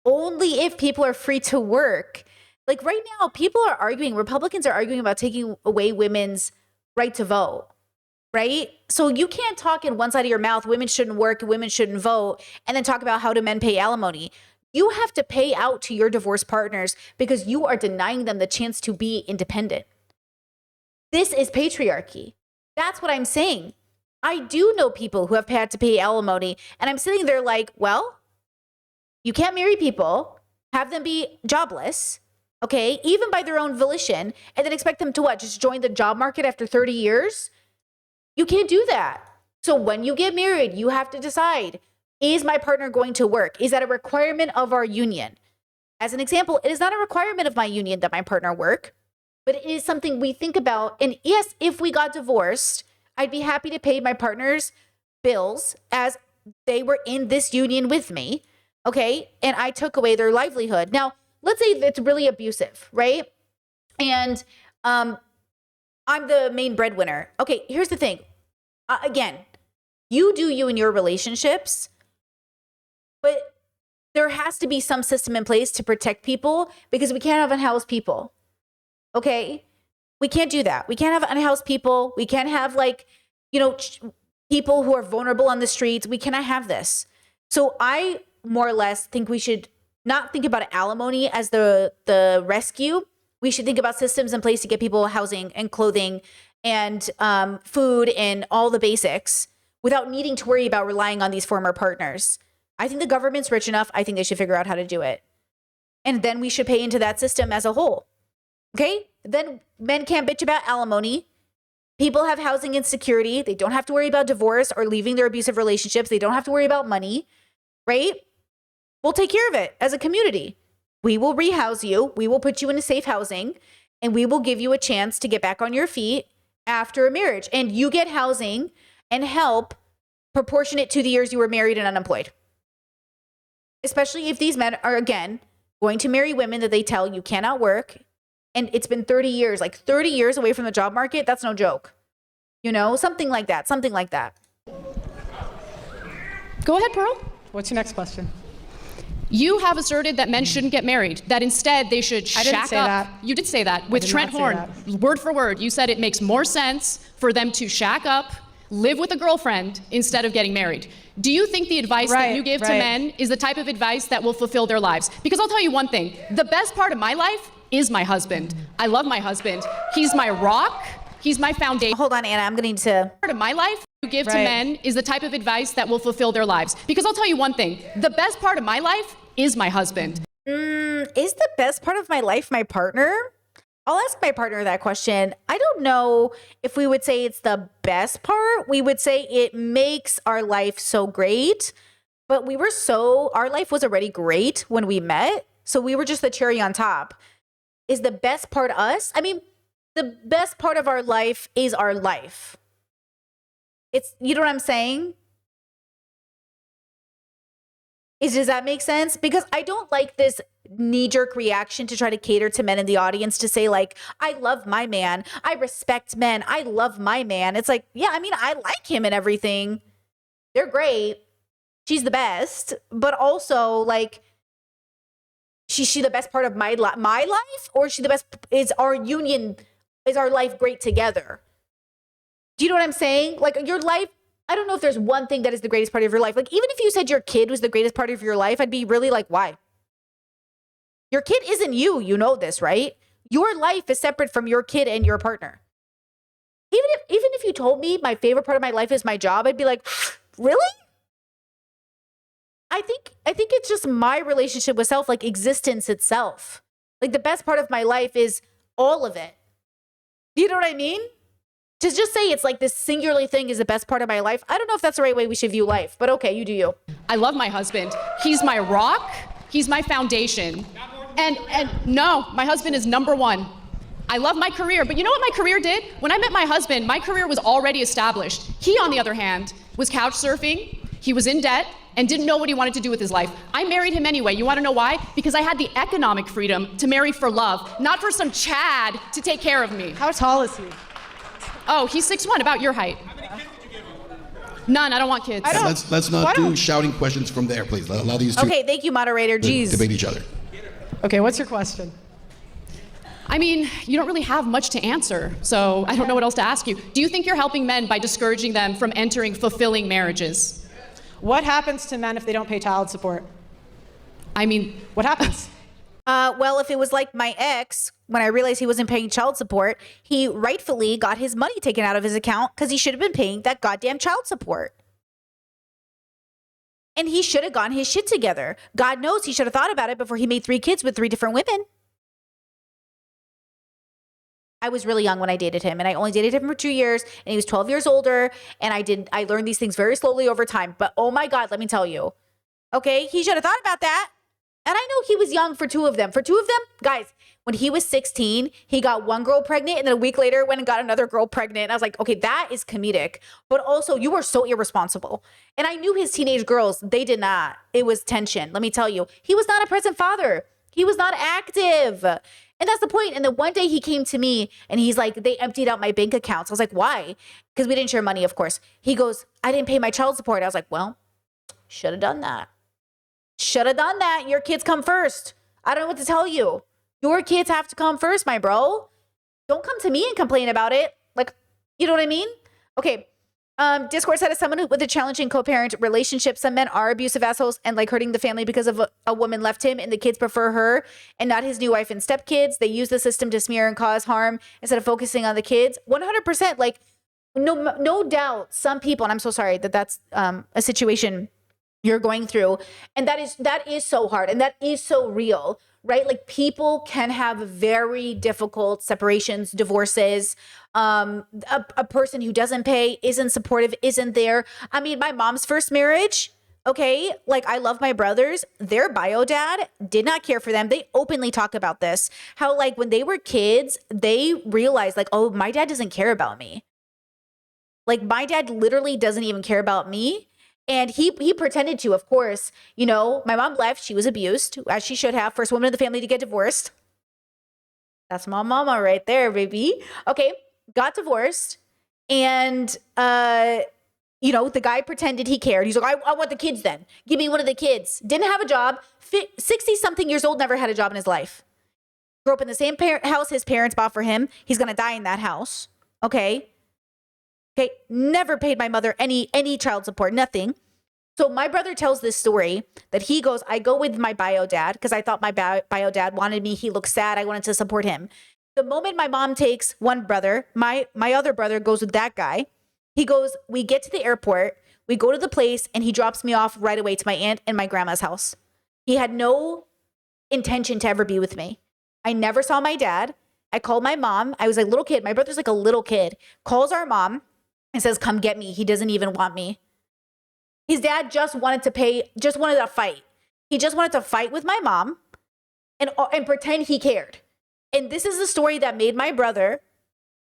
only if people are free to work. Like right now, people are arguing, Republicans are arguing about taking away women's right to vote, right? So you can't talk in one side of your mouth, women shouldn't work, women shouldn't vote, and then talk about how do men pay alimony. You have to pay out to your divorce partners because you are denying them the chance to be independent. This is patriarchy. That's what I'm saying. I do know people who have had to pay alimony, and I'm sitting there like, well, you can't marry people, have them be jobless, okay, even by their own volition, and then expect them to what, just join the job market after 30 years? You can't do that. So when you get married, you have to decide, is my partner going to work? Is that a requirement of our union? As an example, it is not a requirement of my union that my partner work, but it is something we think about. And yes, if we got divorced, I'd be happy to pay my partner's bills as they were in this union with me, okay? And I took away their livelihood. Now, let's say it's really abusive, right? And I'm the main breadwinner. Okay, here's the thing. Again, You do you in your relationships, but there has to be some system in place to protect people because we can't have unhoused people. Okay? We can't do that. We can't have unhoused people. We can't have people who are vulnerable on the streets. We cannot have this. So I more or less think we should not think about alimony as the rescue. We should think about systems in place to get people housing and clothing and food and all the basics without needing to worry about relying on these former partners. I think the government's rich enough. I think they should figure out how to do it. And then we should pay into that system as a whole. Okay? Then men can't bitch about alimony. People have housing insecurity. They don't have to worry about divorce or leaving their abusive relationships. They don't have to worry about money, right? We'll take care of it as a community. We will rehouse you. We will put you into safe housing, and we will give you a chance to get back on your feet after a marriage. And you get housing and help proportionate to the years you were married and unemployed. Especially if these men are, again, going to marry women that they tell you cannot work. And it's been 30 years, like 30 years away from the job market. That's no joke. Something like that. Go ahead, Pearl. What's your next question? You have asserted that men shouldn't get married, that instead they should I didn't shack say up. that. You did say that with did Trent not say Horn. Word for word, you said it makes more sense for them to shack up, live with a girlfriend instead of getting married. Do you think the advice that you give to men is the type of advice that will fulfill their lives? Because I'll tell you one thing, the best part of my life is my husband. I love my husband. He's my rock. He's my foundation. Hold on, Anna. I'm going to need to. Part of my life you give to men is the type of advice that will fulfill their lives. Because I'll tell you one thing, the best part of my life is my husband. Is the best part of my life my partner? I'll ask my partner that question. I don't know if we would say it's the best part. We would say it makes our life so great. But our life was already great when we met. So we were just the cherry on top. Is the best part us? I mean, the best part of our life is our life. You know what I'm saying? Does that make sense? Because I don't like this knee-jerk reaction to try to cater to men in the audience to say like, I love my man. I respect men. I love my man. It's like, yeah, I mean, I like him and everything. They're great. She's the best. But also like, is she the best part of my life? Or is she the best? Is our life great together? Do you know what I'm saying? Like your life, I don't know if there's one thing that is the greatest part of your life. Like even if you said your kid was the greatest part of your life, I'd be really like, why? Your kid isn't you. You know this, right? Your life is separate from your kid and your partner. Even if you told me my favorite part of my life is my job, I'd be like, really? I think it's just my relationship with self, like existence itself. Like the best part of my life is all of it. You know what I mean? To just say it's like this singular thing is the best part of my life. I don't know if that's the right way we should view life, but okay, you do you. I love my husband. He's my rock. He's my foundation. And no, my husband is number one. I love my career, but you know what my career did? When I met my husband, my career was already established. He, on the other hand, was couch surfing. He was in debt and didn't know what he wanted to do with his life. I married him anyway. You want to know why? Because I had the economic freedom to marry for love, not for some Chad to take care of me. How tall is he? Oh, he's 6'1", about your height. How many kids did you give him? None, I don't want kids. Let's not do shouting questions from there, please. Allow these two Okay, thank you, moderator. Jeez. debate each other. Okay, what's your question? I mean, you don't really have much to answer, so I don't know what else to ask you. Do you think you're helping men by discouraging them from entering fulfilling marriages? What happens to men if they don't pay child support? I mean, What happens? Well, if it was like my ex, when I realized he wasn't paying child support, he rightfully got his money taken out of his account because he should have been paying that goddamn child support. And he should have gotten his shit together. God knows he should have thought about it before he made 3 kids with 3 different women. I was really young when I dated him, and I only dated him for 2 years, and he was 12 years older, and I learned these things very slowly over time. But oh my God, let me tell you. Okay, he should have thought about that. And I know he was young for 2 of them. For 2 of them, guys, when he was 16, he got one girl pregnant, and then a week later went and got another girl pregnant. And I was like, okay, that is comedic. But also, you were so irresponsible. And I knew his teenage girls, they did not. It was tension. Let me tell you, he was not a present father. He was not active. And that's the point. And then one day he came to me and he's like, they emptied out my bank accounts. I was like, why? Because we didn't share money, of course. He goes, I didn't pay my child support. I was like, well, should have done that. Should have done that. Your kids come first. I don't know what to tell you. Your kids have to come first, my bro. Don't come to me and complain about it. Like, you know what I mean? Okay. Discord said, as someone with a challenging co-parent relationship, some men are abusive assholes and like hurting the family because of a woman left him and the kids prefer her and not his new wife and stepkids. They use the system to smear and cause harm instead of focusing on the kids. 100%. Like, no doubt some people, and I'm so sorry that that's a situation you're going through. And that is so hard. And that is so real, right? Like, people can have very difficult separations, divorces. A person who doesn't pay, isn't supportive, isn't there. I mean, my mom's first marriage, okay, like, I love my brothers. Their bio dad did not care for them. They openly talk about this. How, like, when they were kids, they realized, like, oh, my dad doesn't care about me. Like, my dad literally doesn't even care about me. And he pretended to, of course. You know, my mom left. She was abused, as she should have. First woman in the family to get divorced. That's my mama right there, baby. Okay, got divorced. And, you know, the guy pretended he cared. He's like, I want the kids then. Give me one of the kids. Didn't have a job. 60-something years old, never had a job in his life. Grew up in the same house his parents bought for him. He's going to die in that house. Okay. Okay, never paid my mother any child support, nothing. So my brother tells this story that he goes, I go with my bio dad because I thought my bio dad wanted me. He looked sad. I wanted to support him. The moment my mom takes one brother, my other brother goes with that guy. He goes, we get to the airport, we go to the place, and he drops me off right away to my aunt and my grandma's house. He had no intention to ever be with me. I never saw my dad. I called my mom. I was a little kid. My brother's like a little kid. Calls our mom and says, come get me. He doesn't even want me. His dad just wanted to fight. He just wanted to fight with my mom and pretend he cared. And this is the story that made my brother,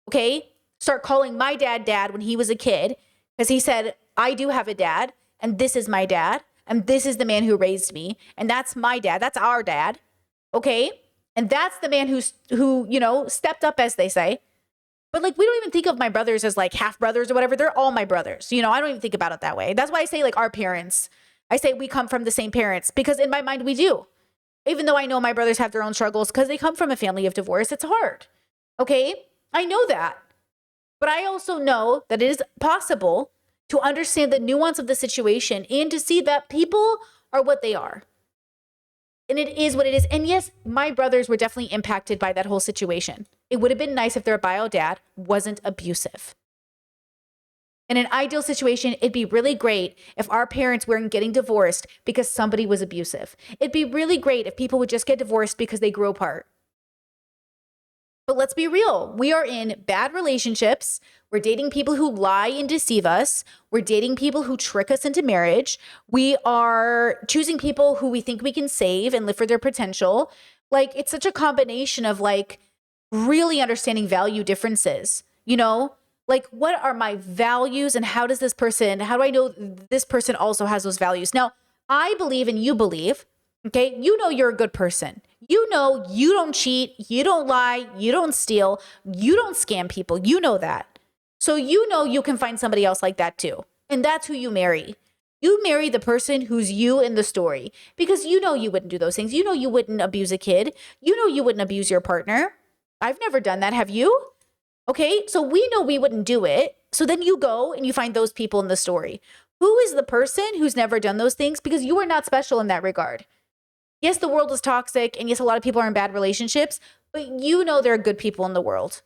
okay, start calling my dad when he was a kid, because he said, I do have a dad, and this is my dad, and this is the man who raised me, and that's my dad. That's our dad, okay? And that's the man who, you know, stepped up, as they say. But, like, we don't even think of my brothers as, like, half brothers or whatever. They're all my brothers. You know, I don't even think about it that way. That's why I say, like, our parents. I say we come from the same parents, because in my mind we do. Even though I know my brothers have their own struggles because they come from a family of divorce. It's hard. Okay? I know that. But I also know that it is possible to understand the nuance of the situation and to see that people are what they are. And it is what it is. And yes, my brothers were definitely impacted by that whole situation. It would have been nice if their bio dad wasn't abusive. In an ideal situation, it'd be really great if our parents weren't getting divorced because somebody was abusive. It'd be really great if people would just get divorced because they grew apart. But let's be real. We are in bad relationships. We're dating people who lie and deceive us. We're dating people who trick us into marriage. We are choosing people who we think we can save and live for their potential. Like, it's such a combination of, like, really understanding value differences, you know? Like, what are my values and how do I know this person also has those values? Now, I believe and you believe, okay? You know you're a good person. You know you don't cheat, you don't lie, you don't steal, you don't scam people. You know that. So you know you can find somebody else like that too. And that's who you marry. You marry the person who's you in the story because you know you wouldn't do those things. You know you wouldn't abuse a kid. You know you wouldn't abuse your partner. I've never done that. Have you? Okay, so we know we wouldn't do it. So then you go and you find those people in the story. Who is the person who's never done those things? Because you are not special in that regard. Yes, the world is toxic, and yes, a lot of people are in bad relationships, but you know there are good people in the world.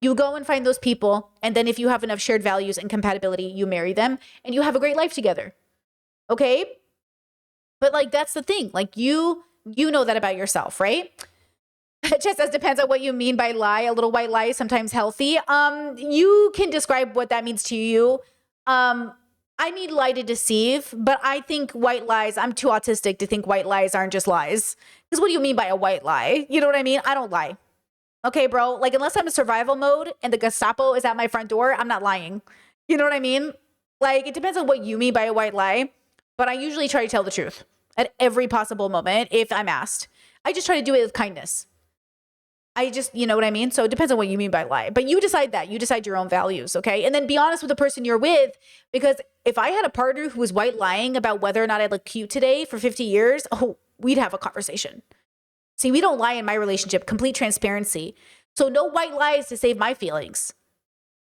You go and find those people, and then if you have enough shared values and compatibility, you marry them, and you have a great life together. Okay? But, like, that's the thing. Like, you know that about yourself, right? It just says depends on what you mean by lie. A little white lie is sometimes healthy. You can describe what that means to you. I need lie to deceive, but I think white lies, I'm too autistic to think white lies aren't just lies. Because what do you mean by a white lie? You know what I mean? I don't lie. Okay, bro? Like, unless I'm in survival mode and the Gestapo is at my front door, I'm not lying. You know what I mean? Like, it depends on what you mean by a white lie, but I usually try to tell the truth at every possible moment if I'm asked. I just try to do it with kindness. I just, you know what I mean? So it depends on what you mean by lie. But you decide that. You decide your own values, okay? And then be honest with the person you're with, because if I had a partner who was white lying about whether or not I look cute today for 50 years, oh, we'd have a conversation. See, we don't lie in my relationship, complete transparency. So no white lies to save my feelings.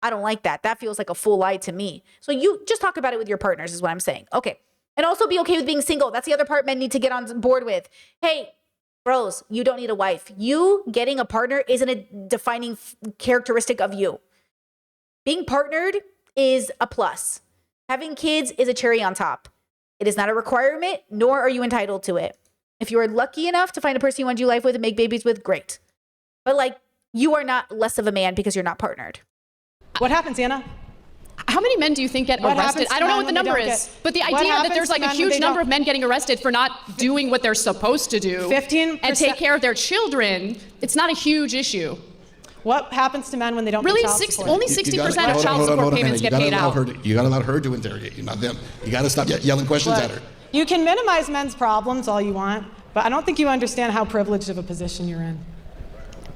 I don't like that. That feels like a full lie to me. So you just talk about it with your partners is what I'm saying. Okay. And also be okay with being single. That's the other part men need to get on board with. Hey, bros, you don't need a wife. You getting a partner isn't a defining characteristic of you. Being partnered is a plus. Having kids is a cherry on top. It is not a requirement, nor are you entitled to it. If you are lucky enough to find a person you want to do life with and make babies with, great. But like, you are not less of a man because you're not partnered. What happens, Anna? How many men do you think get What arrested? happens to I don't know men what the when they number don't is, get- but the What idea that happens there's to like a men when huge they number don't- of men getting arrested for not doing what they're supposed to do 15%. and take care of their children, it's not a huge issue. What happens to men when they don't Really, pay child support? only You 60% gotta- of hold on, child hold on, support hold on, payments Hannah. get paid out. You gotta allow her to interrogate you, not them. You gotta stop yelling questions at her. You can minimize men's problems all you want, but I don't think you understand how privileged of a position you're in.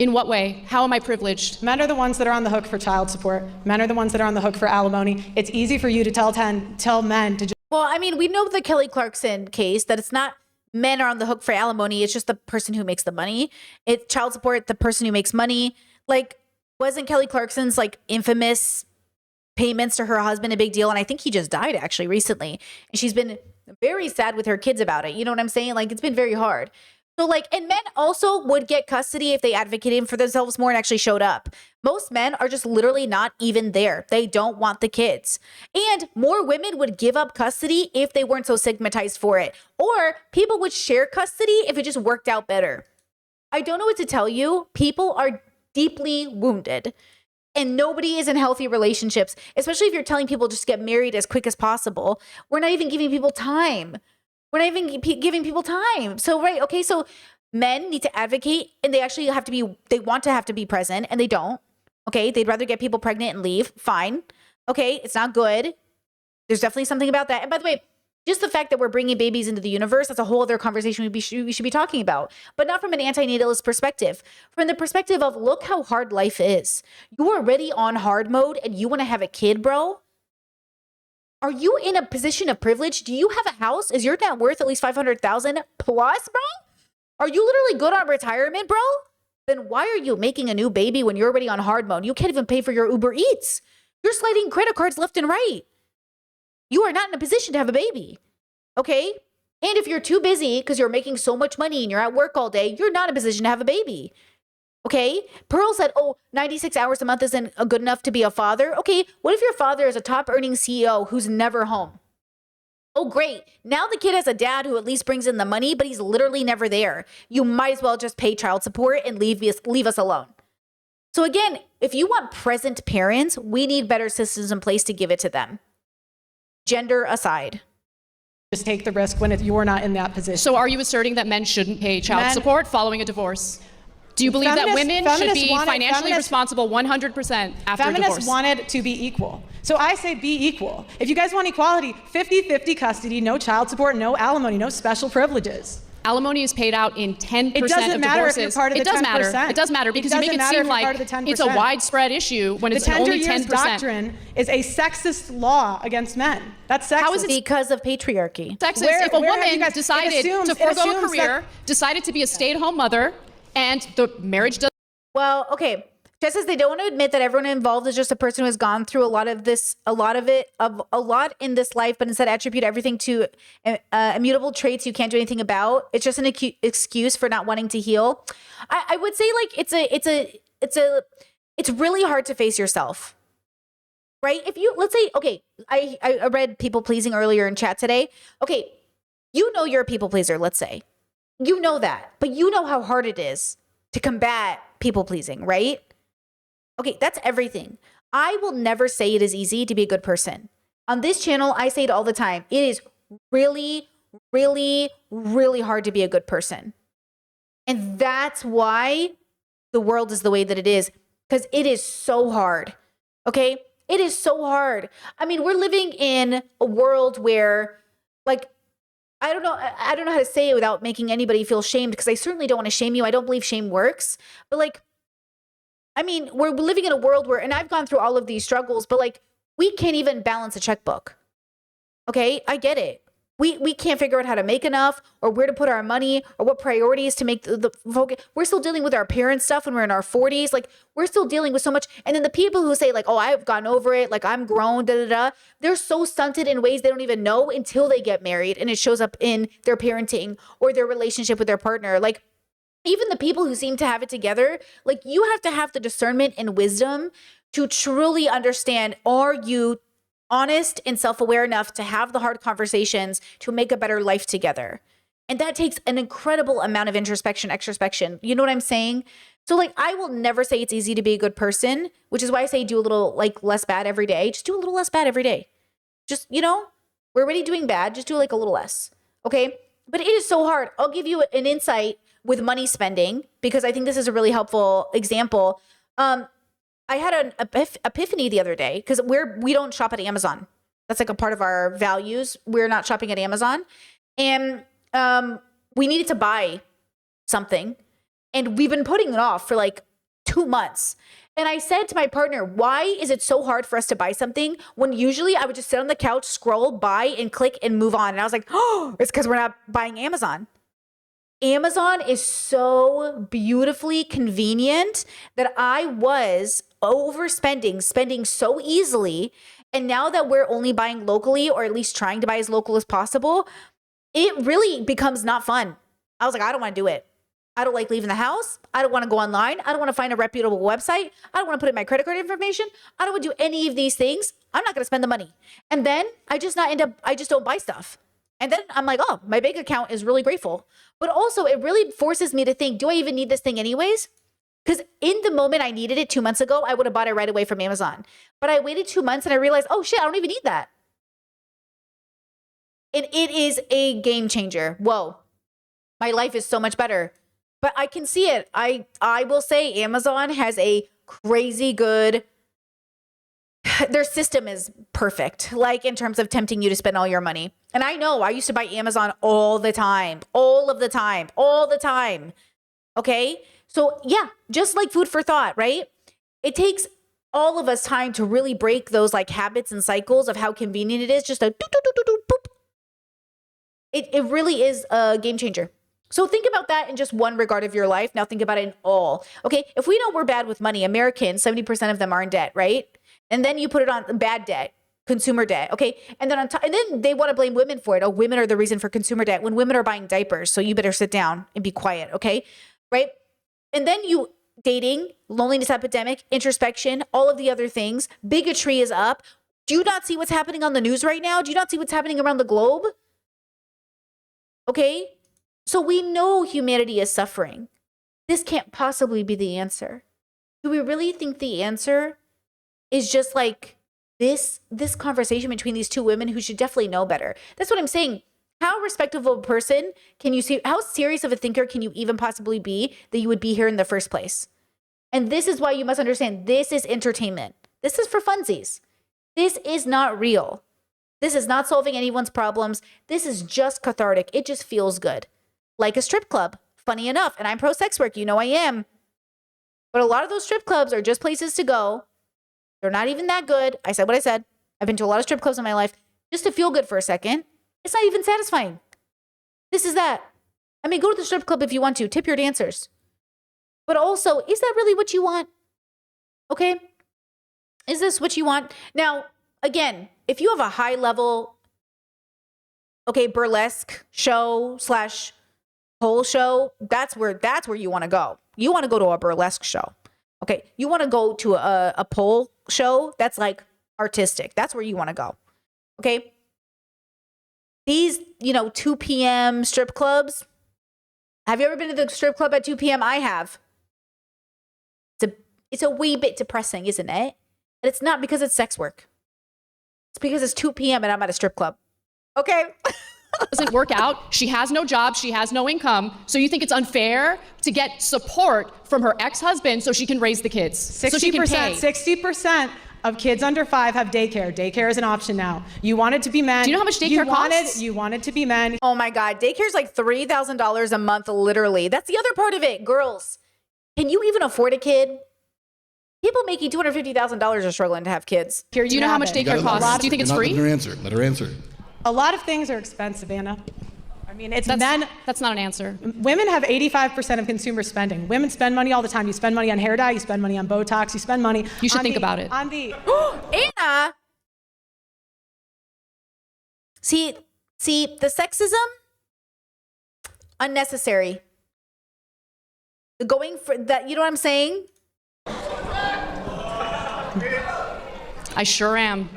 In what way? How am I privileged? Men are the ones that are on the hook for child support. Men are the ones that are on the hook for alimony. It's easy for you to tell men to just Well, I mean, we know the Kelly Clarkson case that it's not men are on the hook for alimony. It's just the person who makes the money. It's child support, the person who makes money. Like, wasn't Kelly Clarkson's like infamous payments to her husband a big deal? And I think he just died actually recently. And she's been very sad with her kids about it. You know what I'm saying? Like, it's been very hard. So like, and men also would get custody if they advocated for themselves more and actually showed up. Most men are just literally not even there. They don't want the kids. And more women would give up custody if they weren't so stigmatized for it. Or people would share custody if it just worked out better. I don't know what to tell you. People are deeply wounded. And nobody is in healthy relationships, especially if you're telling people just get married as quick as possible. We're not even giving people time. We're not even giving people time. So, right, okay, so men need to advocate and they actually have to be, they want to have to be present and they don't. Okay, they'd rather get people pregnant and leave. Fine. Okay, it's not good. There's definitely something about that. And by the way, just the fact that we're bringing babies into the universe, that's a whole other conversation we should be talking about. But not from an antinatalist perspective. From the perspective of, look how hard life is. You are already on hard mode and you want to have a kid, bro? Are you in a position of privilege? Do you have a house? Is your net worth at least $500,000 plus, bro? Are you literally good on retirement, bro? Then why are you making a new baby when you're already on hard mode? You can't even pay for your Uber Eats. You're sliding credit cards left and right. You are not in a position to have a baby, okay? And if you're too busy because you're making so much money and you're at work all day, you're not in a position to have a baby. Okay, Pearl said, 96 hours a month isn't good enough to be a father. Okay, what if your father is a top earning CEO who's never home? Oh, great. Now the kid has a dad who at least brings in the money, but he's literally never there. You might as well just pay child support and leave us alone. So again, if you want present parents, we need better systems in place to give it to them. Gender aside. just take the risk when you're not in that position. So are you asserting that men shouldn't pay child Men- support following a divorce? Do you believe that women should feminists be wanted- financially feminists- responsible 100% after a Feminists divorce? wanted to be equal. So I say be equal. If you guys want equality, 50-50 custody, no child support, no alimony, no special privileges. Alimony is paid out in 10% It doesn't of matter if divorces. you're part of the it does matter. 10%. It does matter because It you make doesn't it matter seem if you're like part of the 10%. it's a widespread issue when The it's 10 only years 10%. doctrine is a sexist law against men. That's sexist. How is it Because of patriarchy. Sexist Where- if a where have you woman guys- it decided assumes- to it forego a assumes career, decided to be a stay-at-home mother, and the marriage does Well, okay. Just as they don't want to admit that everyone involved is just a person who has gone through a lot in this life, but instead attribute everything to immutable traits you can't do anything about. It's just an excuse for not wanting to heal. I would say like it's really hard to face yourself, right? If you let's say okay, I read people pleasing earlier in chat today. Okay, you know you're a people pleaser. Let's say you know that, but you know how hard it is to combat people pleasing, right? Okay, that's everything. I will never say it is easy to be a good person. On this channel, I say it all the time. It is really, really, really hard to be a good person. And that's why the world is the way that it is, because it is so hard. Okay? It is so hard. I mean, we're living in a world where, like, I don't know how to say it without making anybody feel shamed, because I certainly don't want to shame you. I don't believe shame works. But like, I mean, we're living in a world where, and I've gone through all of these struggles, but like we can't even balance a checkbook. Okay, I get it. We can't figure out how to make enough or where to put our money or what priorities to make the focus. We're still dealing with our parents' stuff when we're in our 40s. Like we're still dealing with so much. And then the people who say like, oh, I've gotten over it. Like I'm grown, da, da, da. They're so stunted in ways they don't even know until they get married. And it shows up in their parenting or their relationship with their partner. Like even the people who seem to have it together, like you have to have the discernment and wisdom to truly understand, are you honest and self-aware enough to have the hard conversations to make a better life together? And that takes an incredible amount of introspection, extrospection. You know what I'm saying? So like, I will never say it's easy to be a good person, which is why I say do a little like less bad every day. Just do a little less bad every day. Just, you know, we're already doing bad. Just do like a little less. Okay. But it is so hard. I'll give you an insight with money spending because I think this is a really helpful example. I had an epiphany the other day because we don't shop at Amazon. That's like a part of our values. We're not shopping at Amazon. And we needed to buy something. And we've been putting it off for like 2 months. And I said to my partner, why is it so hard for us to buy something when usually I would just sit on the couch, scroll, buy, and click and move on? And I was like, oh, it's because we're not buying Amazon. Amazon is so beautifully convenient that I was overspending, spending so easily. And now that we're only buying locally, or at least trying to buy as local as possible, it really becomes not fun. I was like, I don't want to do it. I don't like leaving the house. I don't want to go online. I don't want to find a reputable website. I don't want to put in my credit card information. I don't want to do any of these things. I'm not going to spend the money. And then I just don't buy stuff. And then I'm like, oh, my bank account is really grateful. But also it really forces me to think, do I even need this thing anyways? Because in the moment I needed it 2 months ago, I would have bought it right away from Amazon. But I waited 2 months and I realized, oh shit, I don't even need that. And it is a game changer. Whoa, my life is so much better. But I can see it. I will say Amazon has a crazy good, their system is perfect, like in terms of tempting you to spend all your money. And I know I used to buy Amazon all the time. Okay. So yeah, just like food for thought, right? It takes all of us time to really break those like habits and cycles of how convenient it is. Just a boop. It really is a game changer. So think about that in just one regard of your life. Now think about it in all. Okay. If we know we're bad with money, Americans, 70% of them are in debt, right? And then you put it on bad debt, consumer debt. Okay. And then on top, and then they want to blame women for it. Oh, women are the reason for consumer debt when women are buying diapers. So you better sit down and be quiet. Okay. Right. And then you dating, loneliness epidemic, introspection, all of the other things. Bigotry is up. Do you not see what's happening on the news right now? Do you not see what's happening around the globe? Okay. So we know humanity is suffering. This can't possibly be the answer. Do we really think the answer is just like this conversation between these two women who should definitely know better? That's what I'm saying. How respectable a person can you see? How serious of a thinker can you even possibly be that you would be here in the first place? And this is why you must understand this is entertainment. This is for funsies. This is not real. This is not solving anyone's problems. This is just cathartic. It just feels good. Like a strip club, funny enough. And I'm pro sex work, you know I am. But a lot of those strip clubs are just places to go. They're not even that good. I said what I said. I've been to a lot of strip clubs in my life just to feel good for a second. It's not even satisfying. This is that. I mean, go to the strip club if you want to. Tip your dancers. But also, is that really what you want? Okay? Is this what you want? Now, again, if you have a high level, burlesque show / pole show, that's where you want to go. You want to go to a burlesque show. Okay. You want to go to a pole show that's like artistic. That's where you want to go. Okay. These, 2 p.m. strip clubs. Have you ever been to the strip club at 2 p.m.? I have. It's a wee bit depressing, isn't it? And it's not because it's sex work. It's because it's 2 p.m. and I'm at a strip club. Okay. Doesn't work out. She has no job. She has no income. So you think it's unfair to get support from her ex-husband so she can raise the kids? 60%, so she can pay. 60% of kids under 5 have daycare. Daycare is an option now. You wanted to be men. Do you know how much daycare costs? You wanted to be men. Oh my God. Daycare is like $3,000 a month, literally. That's the other part of it. Girls, can you even afford a kid? People making $250,000 are struggling to have kids. Here Do you know how have much it. daycare costs? Do you think it's free? Let her answer. Let her answer. A lot of things are expensive, Anna. I mean, it's That's, men. that's not an answer. Women have 85% of consumer spending. Women spend money all the time. You spend money on hair dye, you spend money on Botox, you spend money. You should on think the- about it. On the Anna! See, the sexism, unnecessary. Going for that, you know what I'm saying? I sure am.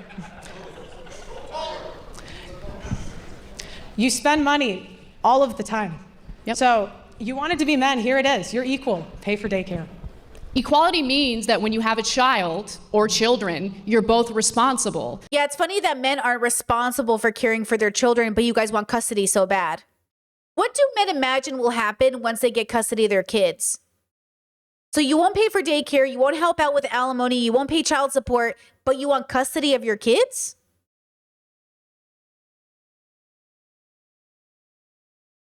You spend money all of the time. Yep. So you wanted to be men, here it is. You're equal. Pay for daycare. Equality means that when you have a child or children, you're both responsible. Yeah, it's funny that men aren't responsible for caring for their children, but you guys want custody so bad. What do men imagine will happen once they get custody of their kids? So you won't pay for daycare, you won't help out with alimony, you won't pay child support, but you want custody of your kids?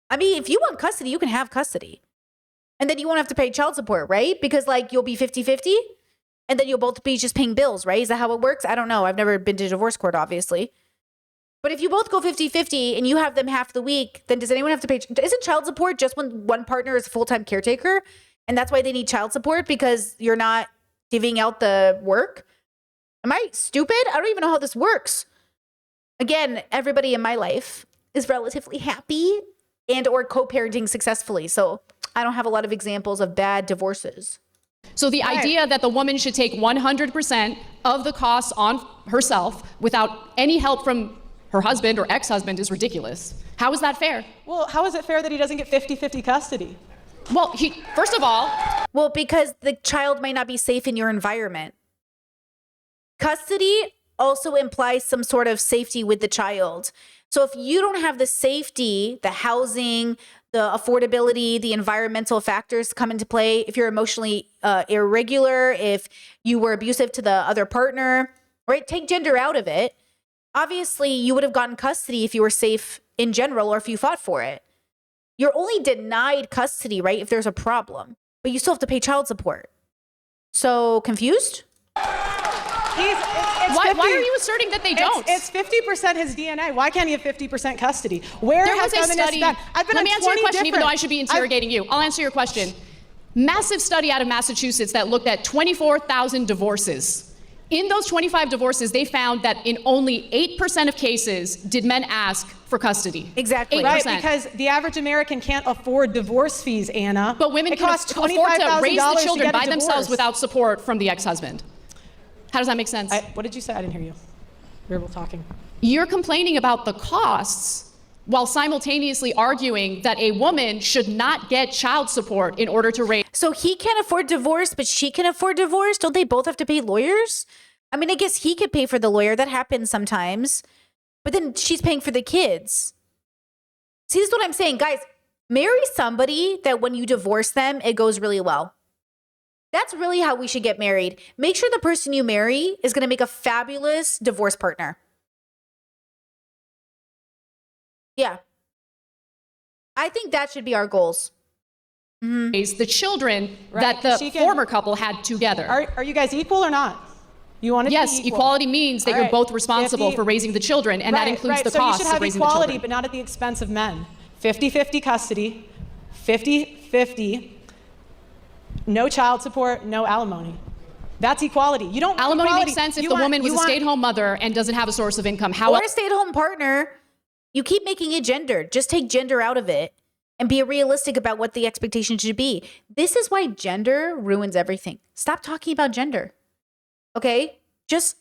I mean, if you want custody, you can have custody. And then you won't have to pay child support, right? Because like you'll be 50-50 and then you'll both be just paying bills, right? Is that how it works? I don't know. I've never been to divorce court, obviously. But if you both go 50-50 and you have them half the week, then does anyone have to pay? Isn't child support just when one partner is a full-time caretaker? And that's why they need child support because you're not divvying out the work? Am I stupid? I don't even know how this works. Again, everybody in my life is relatively happy and or co-parenting successfully. So I don't have a lot of examples of bad divorces. So the Right. idea that the woman should take 100% of the costs on herself without any help from her husband or ex-husband is ridiculous. How is that fair? Well, how is it fair that he doesn't get 50-50 custody? Well, first of all, Well, because the child might not be safe in your environment. Custody also implies some sort of safety with the child. So if you don't have the safety, the housing, the affordability, the environmental factors come into play, if you're emotionally irregular, if you were abusive to the other partner, right? Take gender out of it. Obviously, you would have gotten custody if you were safe in general or if you fought for it. You're only denied custody, right, if there's a problem, but you still have to pay child support. So confused? It's why 50 are you asserting that they don't? It's 50% his DNA. Why can't he have 50% custody? Where There has was a feminists study. done? I've been Let on me answer your 20 question, even though I different- should be interrogating you. I'll answer your question. Massive study out of Massachusetts that looked at 24,000 divorces. In those 25 divorces, they found that in only 8% of cases did men ask for custody. Exactly. 8%. Right, because the average American can't afford divorce fees, Anna. But women it can costs afford to raise the $25,000 children to get by a themselves divorce. without support from the ex-husband. How does that make sense? What did you say? I didn't hear you. We were both talking. You're complaining about the costs while simultaneously arguing that a woman should not get child support in order to raise. So he can't afford divorce, but she can afford divorce? Don't they both have to pay lawyers? I mean, I guess he could pay for the lawyer. That happens sometimes. But then she's paying for the kids. See, this is what I'm saying. Guys, marry somebody that when you divorce them, it goes really well. That's really how we should get married. Make sure the person you marry is going to make a fabulous divorce partner. Yeah. I think that should be our goals. the children Right, that the she can- former couple had together. Are you guys equal or not? You want to Yes, be equal. equality means that All you're right, both responsible 50 for raising the children, and that Right, includes right. the So costs you should have of raising the equality, children. but not at the expense of men. 50-50 custody, 50-50, no child support, no alimony. That's equality. You don't want Alimony equality. makes sense if You the want- woman was you a want- stay-at-home mother and doesn't have a source of income. Or However, a stay-at-home partner. You keep making it gendered. Just take gender out of it and be realistic about what the expectation should be. This is why gender ruins everything. Stop talking about gender. Okay? Just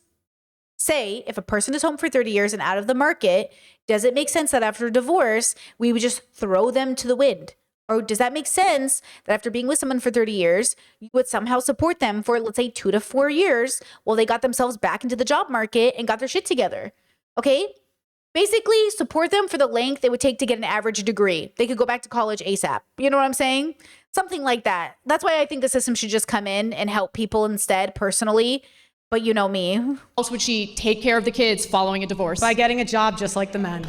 say if a person is home for 30 years and out of the market, does it make sense that after divorce, we would just throw them to the wind? Or does that make sense that after being with someone for 30 years, you would somehow support them for, let's say, 2 to 4 years while they got themselves back into the job market and got their shit together? Okay? Basically, support them for the length it would take to get an average degree. They could go back to college ASAP. You know what I'm saying? Something like that. That's why I think the system should just come in and help people instead, personally. But you know me. else would she take care of the kids following a divorce? By getting a job just like the men.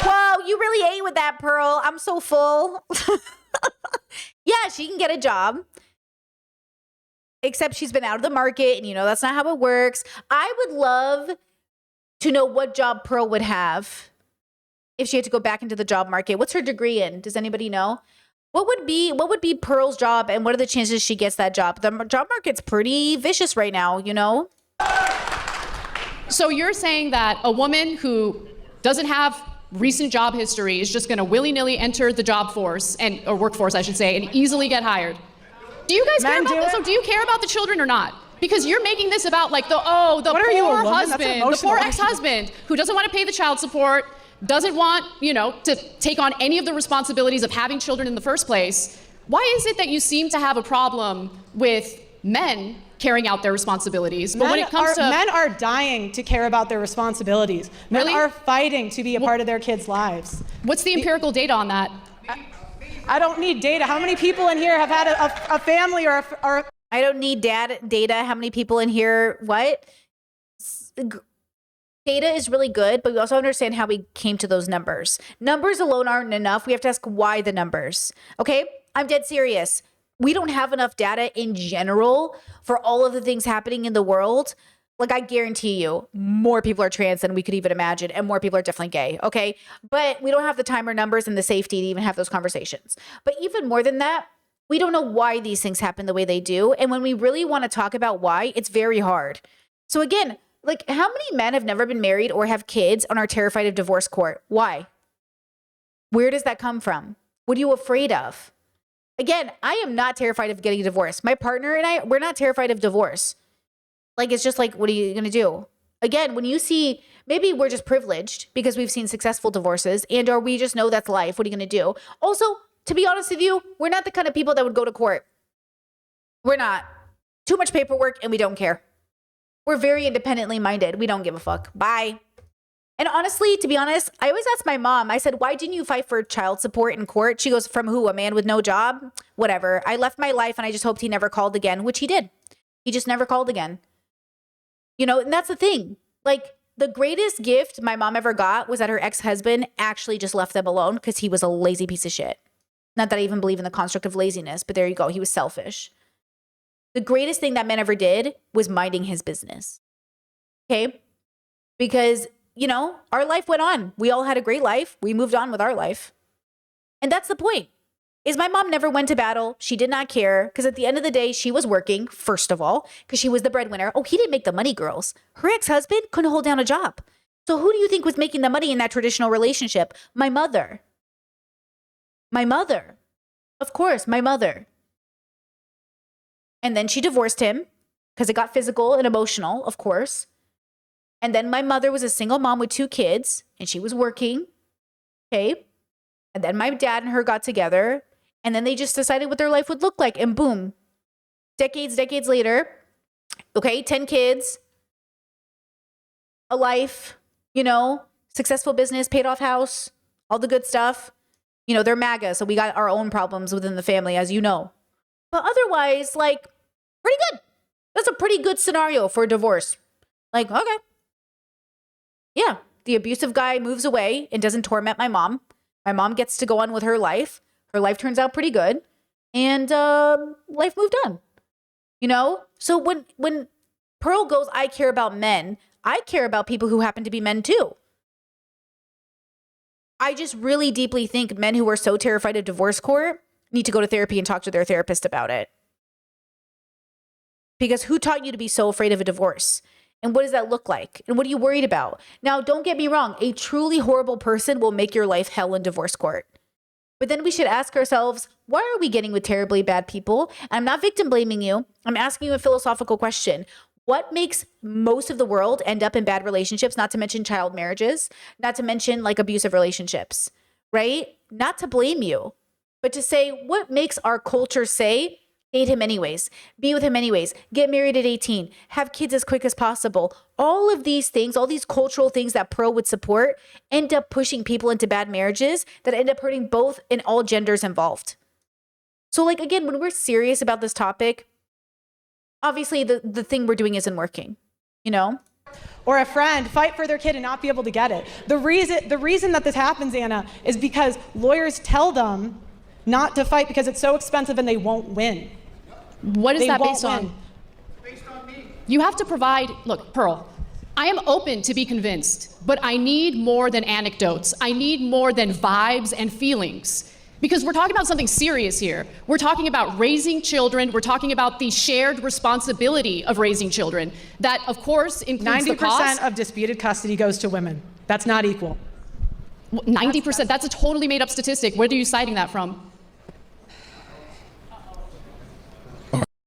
Whoa, you really ate with that, Pearl. I'm so full. Yeah, she can get a job. except she's been out of the market, and that's not how it works. I would love to know what job Pearl would have if she had to go back into the job market. What's her degree in? Does anybody know? What would be Pearl's job, and what are the chances she gets that job? The job market's pretty vicious right now, So you're saying that a woman who doesn't have recent job history is just going to willy-nilly enter the job force or workforce, I should say, and easily get hired. Do you guys care about this? So do you care about the children or not? Because you're making this about like the poor husband, the poor ex-husband who doesn't want to pay the child support, doesn't want, to take on any of the responsibilities of having children in the first place. Why is it that you seem to have a problem with men carrying out their responsibilities? But when it comes to men are dying to care about their responsibilities. Men Really? are fighting to be a part of their kids' lives. what's the empirical data on that? I don't need data. How many people in here have had a family or I don't need data. How many people in here? What? Data is really good, but we also understand how we came to those numbers. Numbers alone aren't enough. We have to ask why the numbers. Okay? I'm dead serious. We don't have enough data in general for all of the things happening in the world. Like, I guarantee you, more people are trans than we could even imagine, and more people are definitely gay, okay? But we don't have the time or numbers and the safety to even have those conversations. But even more than that, we don't know why these things happen the way they do. And when we really want to talk about why, it's very hard. So again, like, how many men have never been married or have kids and are terrified of divorce court? Why? Where does that come from? What are you afraid of? Again, I am not terrified of getting a divorce. My partner and I, we're not terrified of divorce. Like, it's just like, what are you going to do? Again, when you see, maybe we're just privileged because we've seen successful divorces, or we just know that's life. What are you going to do? Also, to be honest with you, we're not the kind of people that would go to court. We're not. Too much paperwork, and we don't care. We're very independently minded. We don't give a fuck. Bye. And honestly, to be honest, I always ask my mom, I said, why didn't you fight for child support in court? She goes, from who? A man with no job? Whatever. I left my life and I just hoped he never called again, which he did. He just never called again. And that's the thing. Like, the greatest gift my mom ever got was that her ex-husband actually just left them alone because he was a lazy piece of shit. Not that I even believe in the construct of laziness, but there you go. He was selfish. The greatest thing that man ever did was minding his business. Okay? Because, our life went on. We all had a great life. We moved on with our life. And that's the point. Is my mom never went to battle. She did not care. Because at the end of the day, she was working, first of all, because she was the breadwinner. Oh, he didn't make the money, girls. Her ex-husband couldn't hold down a job. So who do you think was making the money in that traditional relationship? My mother. My mother. Of course, my mother. And then she divorced him because it got physical and emotional, of course. And then my mother was a single mom with 2 kids, and she was working. Okay. And then my dad and her got together, and then they just decided what their life would look like. And boom, decades later, okay, 10 kids, a life, successful business, paid off house, all the good stuff. They're MAGA, so we got our own problems within the family, as you know. But otherwise, like, pretty good. That's a pretty good scenario for a divorce. Like, okay. Yeah, the abusive guy moves away and doesn't torment my mom. My mom gets to go on with her life. Her life turns out pretty good. And life moved on. So when Pearl goes, I care about men, I care about people who happen to be men too. I just really deeply think men who are so terrified of divorce court need to go to therapy and talk to their therapist about it. Because who taught you to be so afraid of a divorce? And what does that look like? And what are you worried about? Now, don't get me wrong. A truly horrible person will make your life hell in divorce court. But then we should ask ourselves, why are we getting with terribly bad people? And I'm not victim blaming you. I'm asking you a philosophical question. What makes most of the world end up in bad relationships, not to mention child marriages, not to mention like abusive relationships, right? Not to blame you, but to say what makes our culture say, date him anyways, be with him anyways, get married at 18, have kids as quick as possible. All of these things, all these cultural things that Pearl would support end up pushing people into bad marriages that end up hurting both and all genders involved. So like, again, when we're serious about this topic, obviously the thing we're doing isn't working, or a friend fight for their kid and not be able to get it. The reason that this happens, Anna, is because lawyers tell them not to fight because it's so expensive and they won't win. What is that based on? You have to provide, look, Pearl, I am open to be convinced, but I need more than anecdotes. I need more than vibes and feelings. Because we're talking about something serious here. We're talking about raising children. We're talking about the shared responsibility of raising children. That, of course, includes the cost. 90% of disputed custody goes to women. That's not equal. 90%, that's a totally made up statistic. Where are you citing that from?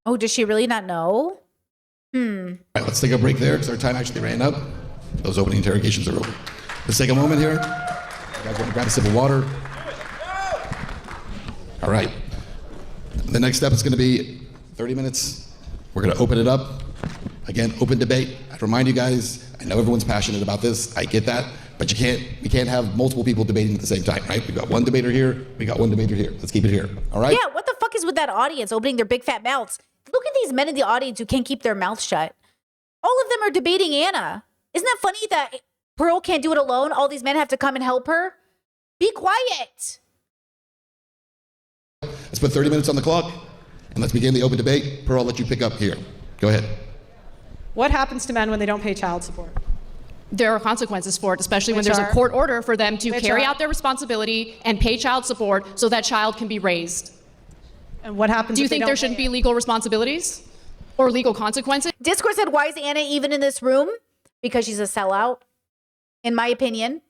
Oh, does she really not know? All right, let's take a break there because our time actually ran up. Those opening interrogations are over. Let's take a moment here. You guys want to grab a sip of water? All right. The next step is going to be 30 minutes. We're going to open it up. Again, open debate. I'd remind you guys, I know everyone's passionate about this. I get that. But we can't have multiple people debating at the same time, right? We've got one debater here. We got one debater here. Let's keep it here. All right? Yeah, what the fuck is with that audience opening their big fat mouths? Look at these men in the audience who can't keep their mouths shut. All of them are debating Anna. Isn't that funny that Pearl can't do it alone? All these men have to come and help her? Be quiet. Let's put 30 minutes on the clock and let's begin the open debate. Pearl, I'll let you pick up here. Go ahead. What happens to men when they don't pay child support? There are consequences for it, especially when Which there's a are? court order for them to Which carry are? out their responsibility and pay child support so that child can be raised. And what happens Do you if they think don't there pay shouldn't it? be legal responsibilities or legal consequences? Discord said, why is Anna even in this room? Because she's a sellout. In my opinion,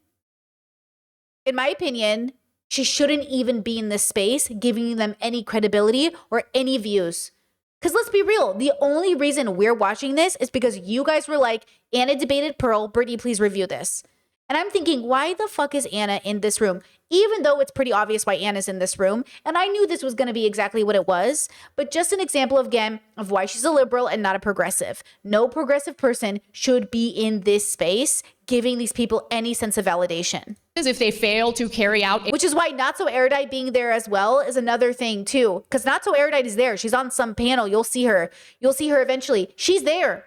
she shouldn't even be in this space, giving them any credibility or any views. Because let's be real, the only reason we're watching this is because you guys were like, Anna debated Pearl, Brittany, please review this. And I'm thinking, why the fuck is Anna in this room? Even though it's pretty obvious why Anna's in this room. And I knew this was going to be exactly what it was. But just an example, again, of why she's a liberal and not a progressive. No progressive person should be in this space giving these people any sense of validation. If they fail to carry out Which is why Not So Erudite being there as well is another thing too. Because Not So Erudite is there. She's on some panel. You'll see her. You'll see her eventually. She's there.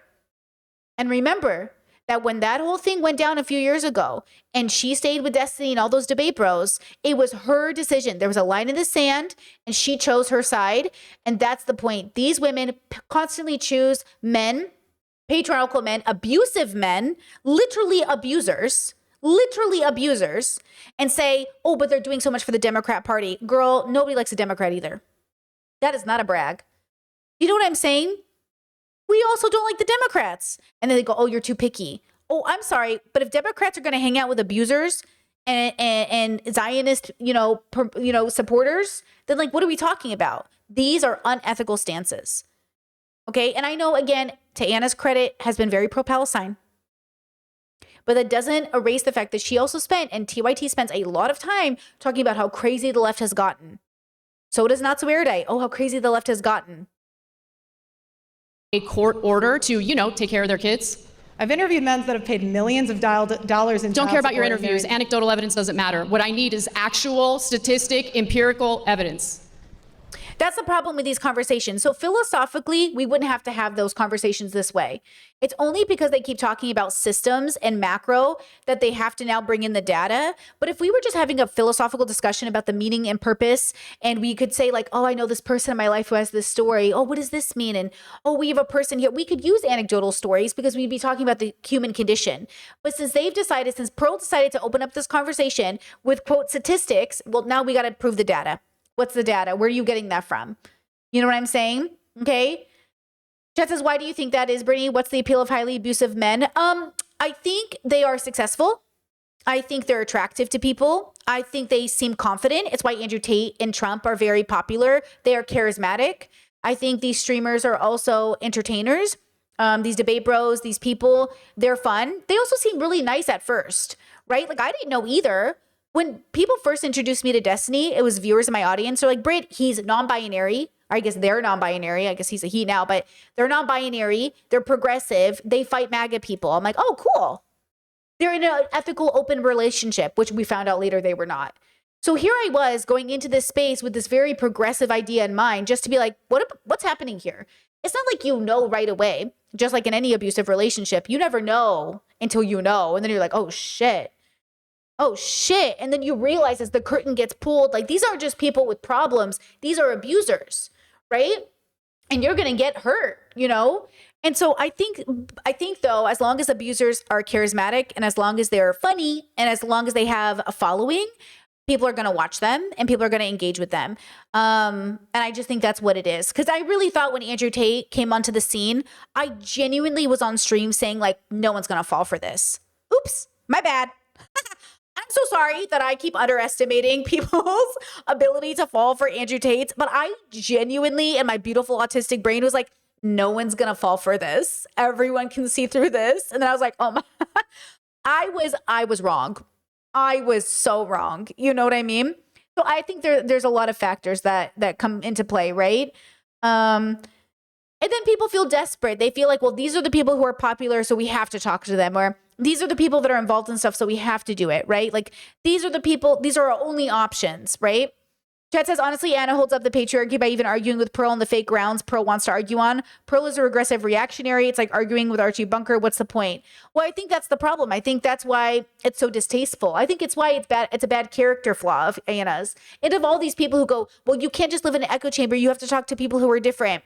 And remember that when that whole thing went down a few years ago and she stayed with Destiny and all those debate bros, it was her decision. There was a line in the sand and she chose her side. And that's the point. These women constantly choose men, patriarchal men, abusive men, literally abusers, and say, oh, but they're doing so much for the Democrat Party. Girl, nobody likes a Democrat either. That is not a brag. You know what I'm saying? We also don't like the Democrats. And then they go, oh, you're too picky. Oh, I'm sorry, but if Democrats are going to hang out with abusers and Zionist, supporters, then like, what are we talking about? These are unethical stances. Okay, and I know, again, to Anna's credit, has been very pro-Palestine. But that doesn't erase the fact that she also spent, and TYT spends a lot of time talking about how crazy the left has gotten. So does Not So Erudite. Oh, how crazy the left has gotten. a court order to, take care of their kids. I've interviewed men that have paid millions of dollars in Don't child care about your support and interviews. married- Anecdotal evidence doesn't matter. What I need is actual statistic, empirical evidence. That's the problem with these conversations. So philosophically, we wouldn't have to have those conversations this way. It's only because they keep talking about systems and macro that they have to now bring in the data. But if we were just having a philosophical discussion about the meaning and purpose, and we could say like, oh, I know this person in my life who has this story. Oh, what does this mean? And oh, we have a person here. We could use anecdotal stories because we'd be talking about the human condition. But since Pearl decided to open up this conversation with quote statistics, well, now we got to prove the data. What's the data? Where are you getting that from? You know what I'm saying? Okay. Chet says, why do you think that is, Brittany? What's the appeal of highly abusive men? I think they are successful. I think they're attractive to people. I think they seem confident. It's why Andrew Tate and Trump are very popular. They are charismatic. I think these streamers are also entertainers. These debate bros, these people, they're fun. They also seem really nice at first, right? Like I didn't know either. When people first introduced me to Destiny, it was viewers in my audience. They're like, Britt, he's non-binary. Or I guess they're non-binary. I guess he's a he now, but they're non-binary. They're progressive. They fight MAGA people. I'm like, oh, cool. They're in an ethical, open relationship, which we found out later they were not. So here I was going into this space with this very progressive idea in mind, just to be like, what's happening here? It's not like you know right away. Just like in any abusive relationship, you never know until you know. And then you're like, oh, shit. Oh, shit. And then you realize as the curtain gets pulled, like these aren't just people with problems. These are abusers, right? And you're going to get hurt, And so I think though, as long as abusers are charismatic and as long as they're funny and as long as they have a following, people are going to watch them and people are going to engage with them. And I just think that's what it is. Because I really thought when Andrew Tate came onto the scene, I genuinely was on stream saying like, no one's going to fall for this. Oops, my bad. I'm so sorry that I keep underestimating people's ability to fall for Andrew Tate, but I genuinely, in my beautiful autistic brain, was like, no one's gonna fall for this. Everyone can see through this. And then I was like, oh my, I was wrong. I was so wrong. You know what I mean? So I think there's a lot of factors that come into play, right? And then people feel desperate. They feel like, well, these are the people who are popular, so we have to talk to them. Or these are the people that are involved in stuff, so we have to do it, right? Like these are the people, these are our only options, right? Chad says, honestly, Anna holds up the patriarchy by even arguing with Pearl on the fake grounds Pearl wants to argue on. Pearl is a regressive reactionary. It's like arguing with Archie Bunker. What's the point? Well, I think that's the problem. I think that's why it's so distasteful. I think it's why it's bad. It's a bad character flaw of Anna's. And of all these people who go, well, you can't just live in an echo chamber. You have to talk to people who are different.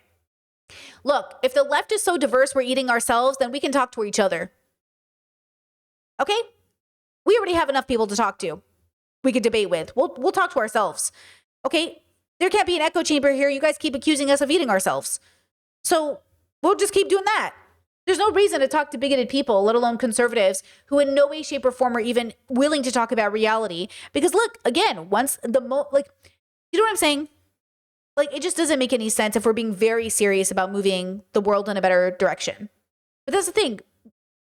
Look, if the left is so diverse, we're eating ourselves, then we can talk to each other. Okay? We already have enough people to talk to. We could debate with. We'll talk to ourselves. Okay, there can't be an echo chamber here. You guys keep accusing us of eating ourselves. So we'll just keep doing that. There's no reason to talk to bigoted people, let alone conservatives, who in no way, shape, or form are even willing to talk about reality. Because look, again, once you know what I'm saying? Like, it just doesn't make any sense if we're being very serious about moving the world in a better direction. But that's the thing.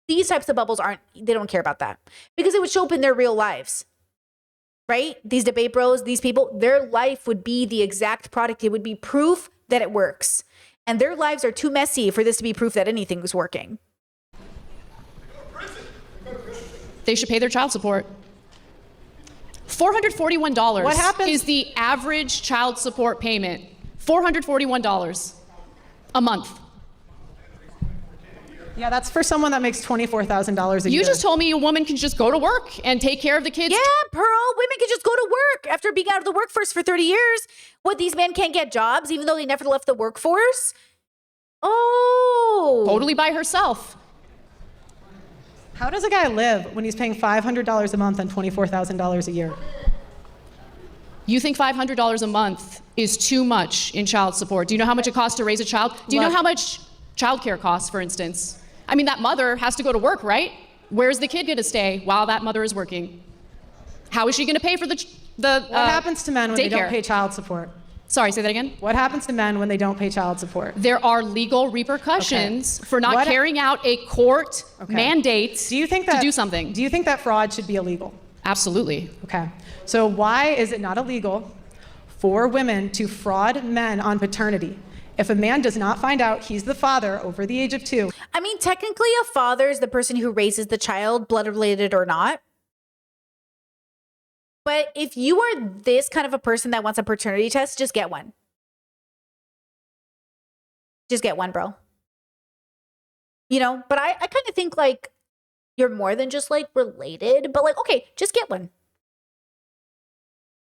These types of bubbles they don't care about that. Because it would show up in their real lives. Right? These debate bros, these people, their life would be the exact product. It would be proof that it works. And their lives are too messy for this to be proof that anything was working. They should pay their child support. $441 What happens? is the average child support payment. $441 a month. Yeah, that's for someone that makes $24,000 a year. You just told me a woman can just go to work and take care of the kids. Yeah, Pearl, women can just go to work after being out of the workforce for 30 years. What, these men can't get jobs even though they never left the workforce? Oh. Totally by herself. How does a guy live when he's paying $500 a month and $24,000 a year? You think $500 a month is too much in child support? Do you know how much it costs to raise a child? Do you know how much childcare costs, for instance? I mean, that mother has to go to work, right? Where's the kid going to stay while that mother is working? How is she going to pay for the What happens to men when they don't daycare? pay child support? Sorry, say that again? What happens to men when they don't pay child support? There are legal repercussions for not What- carrying out a court Okay. mandate Do you think that to do something. Do you think that fraud should be illegal? Absolutely. Okay. So why is it not illegal for women to fraud men on paternity? If a man does not find out he's the father over the age of 2, I mean, technically, a father is the person who raises the child, blood related or not. But if you are this kind of a person that wants a paternity test, just get one. Just get one, bro. You know, but I kind of think like you're more than just like related, but like, okay, just get one.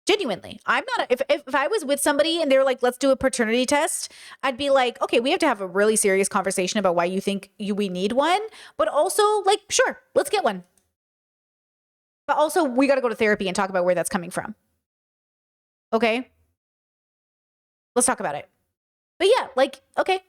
Genuinely, I'm not. If I was with somebody and they were like, "Let's do a paternity test," I'd be like, "Okay, we have to have a really serious conversation about why you think we need one, but also like, sure, let's get one. But also, we got to go to therapy and talk about where that's coming from. Okay, let's talk about it. But yeah, like, okay,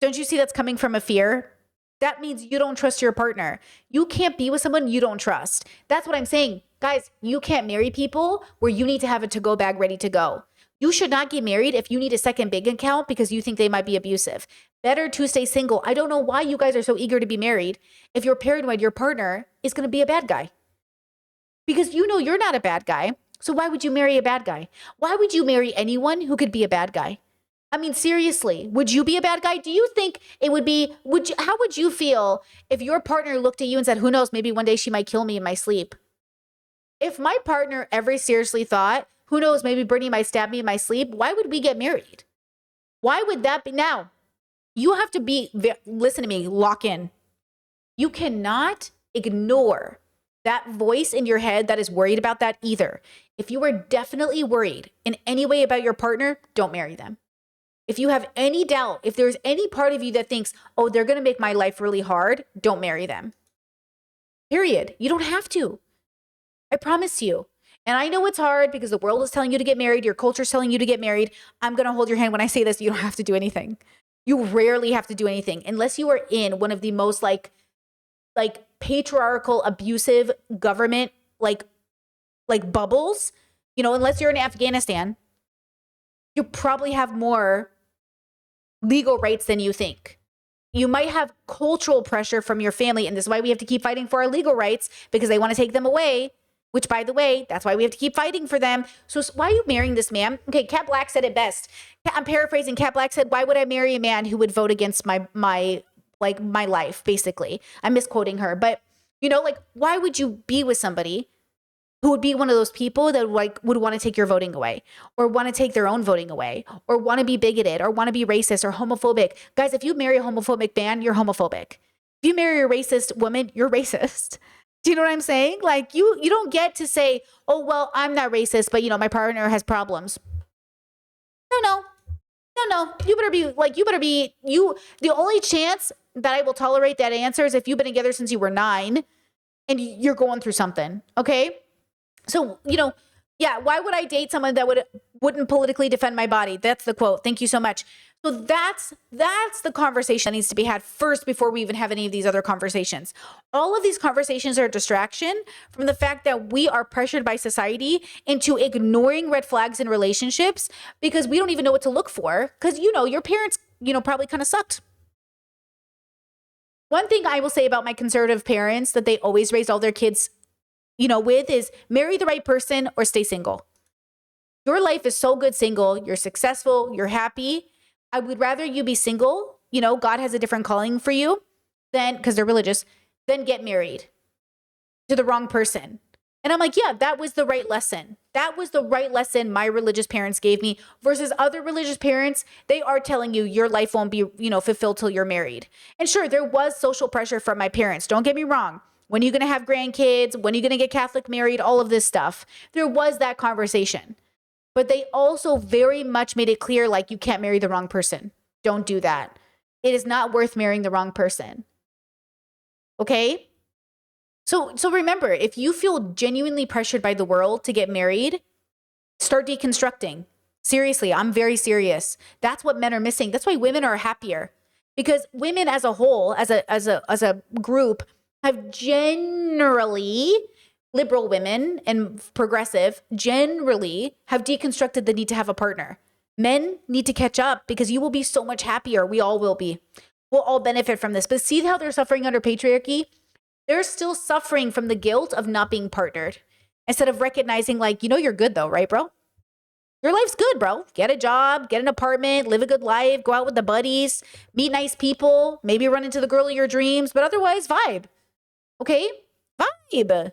don't you see that's coming from a fear? That means you don't trust your partner. You can't be with someone you don't trust. That's what I'm saying. Guys, you can't marry people where you need to have a to-go bag ready to go. You should not get married if you need a second bank account because you think they might be abusive. Better to stay single. I don't know why you guys are so eager to be married if you're paranoid your partner is going to be a bad guy. Because you know you're not a bad guy. So why would you marry a bad guy? Why would you marry anyone who could be a bad guy? I mean, seriously, would you be a bad guy? Do you think it would be, how would you feel if your partner looked at you and said, who knows, maybe one day she might kill me in my sleep? If my partner ever seriously thought, who knows, maybe Brittany might stab me in my sleep, why would we get married? Why would that be? Now, you have to listen to me, lock in. You cannot ignore that voice in your head that is worried about that either. If you are definitely worried in any way about your partner, don't marry them. If you have any doubt, if there's any part of you that thinks, oh, they're going to make my life really hard, don't marry them. Period. You don't have to. I promise you. And I know it's hard because the world is telling you to get married. Your culture's telling you to get married. I'm going to hold your hand when I say this. You don't have to do anything. You rarely have to do anything unless you are in one of the most like patriarchal, abusive government, like bubbles, unless you're in Afghanistan, you probably have more legal rights than you think. You might have cultural pressure from your family. And this is why we have to keep fighting for our legal rights, because they want to take them away, which, by the way, that's why we have to keep fighting for them. So why are you marrying this man? Okay, Kat Black said it best. I'm paraphrasing. Kat Black said, why would I marry a man who would vote against my life, basically? I'm misquoting her. But, why would you be with somebody who would be one of those people that would want to take your voting away, or want to take their own voting away, or want to be bigoted, or want to be racist or homophobic? Guys, if you marry a homophobic man, you're homophobic. If you marry a racist woman, you're racist. Do you know what I'm saying? Like you don't get to say, oh, well, I'm not racist, but my partner has problems. No. The only chance that I will tolerate that answer is if you've been together since you were 9 and you're going through something. Okay. So, why would I date someone that wouldn't politically defend my body? That's the quote. Thank you so much. So that's the conversation that needs to be had first before we even have any of these other conversations. All of these conversations are a distraction from the fact that we are pressured by society into ignoring red flags in relationships because we don't even know what to look for because, your parents, probably kind of sucked. One thing I will say about my conservative parents that they always raised all their kids with is marry the right person or stay single. Your life is so good single. You're successful. You're happy. I would rather you be single. God has a different calling for you because they're religious, than get married to the wrong person. And I'm like, yeah, that was the right lesson. That was the right lesson my religious parents gave me versus other religious parents. They are telling you your life won't be, fulfilled till you're married. And sure, there was social pressure from my parents. Don't get me wrong. When are you going to have grandkids? When are you going to get Catholic married? All of this stuff. There was that conversation. But they also very much made it clear, like, you can't marry the wrong person. Don't do that. It is not worth marrying the wrong person. Okay? So remember, if you feel genuinely pressured by the world to get married, start deconstructing. Seriously, I'm very serious. That's what men are missing. That's why women are happier. Because women as a whole, as a group, have generally, liberal women and progressive generally have deconstructed the need to have a partner. Men need to catch up because you will be so much happier. We all will be. We'll all benefit from this. But see how they're suffering under patriarchy? They're still suffering from the guilt of not being partnered instead of recognizing you're good though, right, bro? Your life's good, bro. Get a job, get an apartment, live a good life, go out with the buddies, meet nice people, maybe run into the girl of your dreams, but otherwise vibe. Okay? Vibe.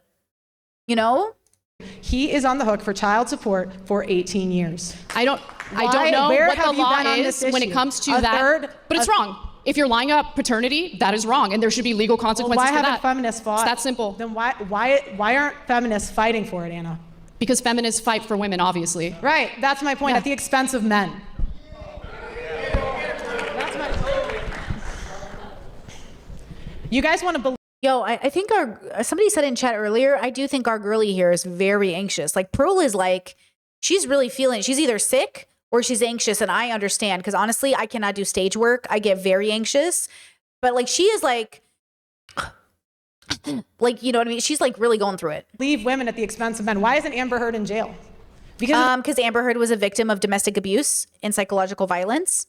He is on the hook for child support for 18 years. I don't know Where what the have you law been on is this when it issue? comes to A that. third- But it's wrong. If you're lying about paternity, that is wrong, and there should be legal consequences Why for haven't that. feminists fought? It's that simple. Then why aren't feminists fighting for it, Anna? Because feminists fight for women, obviously. Right, that's my point. Yeah. At the expense of men. That's my point. You guys want to believe? Yo, I think somebody said in chat earlier, I do think our girlie here is very anxious. Like Pearl is she's really feeling, she's either sick or she's anxious. And I understand because honestly, I cannot do stage work. I get very anxious, but she is you know what I mean? She's really going through it. Leave women at the expense of men. Why isn't Amber Heard in jail? Because Amber Heard was a victim of domestic abuse and psychological violence.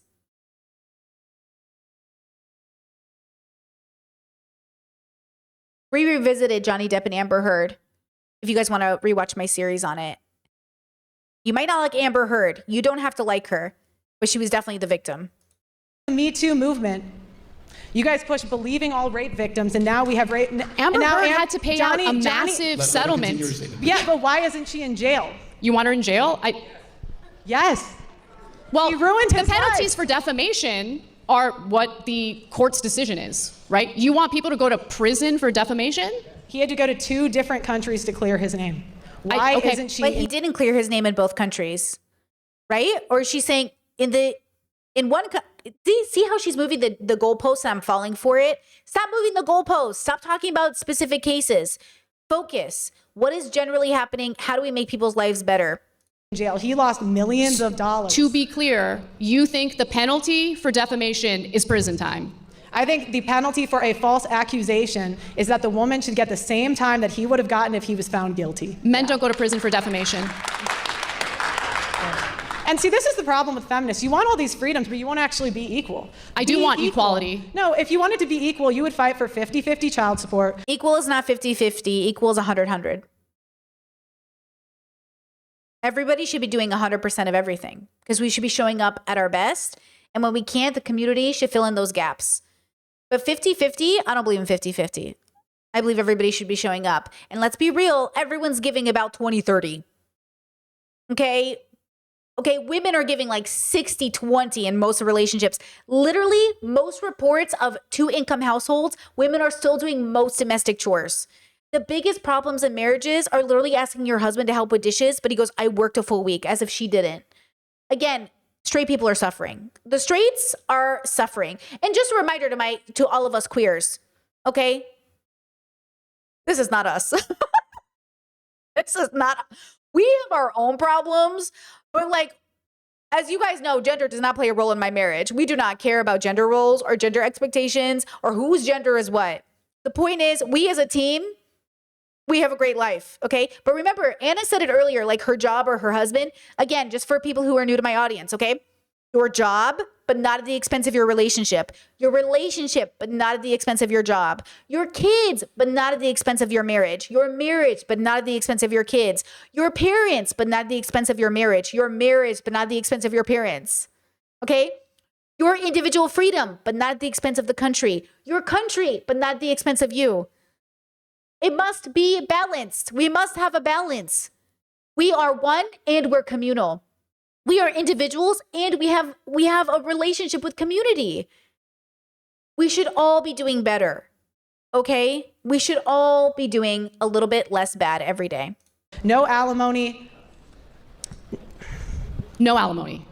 We revisited Johnny Depp and Amber Heard. If you guys want to rewatch my series on it. You might not like Amber Heard. You don't have to like her, but she was definitely the victim. the Me Too movement, you guys pushed believing all rape victims, and now we have rape. Amber Heard had to pay out a massive settlement. Yeah, but why isn't she in jail? You want her in jail? Yes. Well, He ruined his the penalties life. for defamation are what the court's decision is, right? You want people to go to prison for defamation? He had to go to 2 different countries to clear his name. Why okay, isn't she? But he didn't clear his name in both countries, right? Or is she saying see how she's moving the goalposts and I'm falling for it? Stop moving the goalposts. Stop talking about specific cases. Focus. What is generally happening? How do we make people's lives better? jail. He lost millions of dollars. To be clear, you think the penalty for defamation is prison time? I think the penalty for a false accusation is that the woman should get the same time that he would have gotten if he was found guilty. Men don't go to prison for defamation. And see, this is the problem with feminists. You want all these freedoms, but you won't actually be equal. I do want equality. No, if you wanted to be equal, you would fight for 50-50 child support. Equal is not 50-50. Equal is 100-100. Everybody should be doing 100% of everything because we should be showing up at our best. And when we can't, the community should fill in those gaps. But 50-50, I don't believe in 50-50. I believe everybody should be showing up. And let's be real, everyone's giving about 20-30. Okay? Okay, women are giving like 60-20 in most relationships. Literally, most reports of 2-income households, women are still doing most domestic chores. The biggest problems in marriages are literally asking your husband to help with dishes, but he goes, I worked a full week, as if she didn't. Again, straight people are suffering. The straights are suffering. And just a reminder to all of us queers, okay? This is not us. This is not, we have our own problems, but like, as you guys know, gender does not play a role in my marriage. We do not care about gender roles or gender expectations or whose gender is what. The point is, we as a team, we have a great life, okay? But remember, Anna said it earlier, like her job or her husband. Again, just for people who are new to my audience, okay? Your job, but not at the expense of your relationship. Your relationship, but not at the expense of your job. Your kids, but not at the expense of your marriage. Your marriage, but not at the expense of your kids. Your parents, but not at the expense of your marriage. Your marriage, but not at the expense of your parents, okay? Your individual freedom, but not at the expense of the country. Your country, but not at the expense of you. It must be balanced. We must have a balance. We are one and we're communal. We are individuals and we have a relationship with community. We should all be doing better. Okay? We should all be doing a little bit less bad every day. No alimony. No alimony.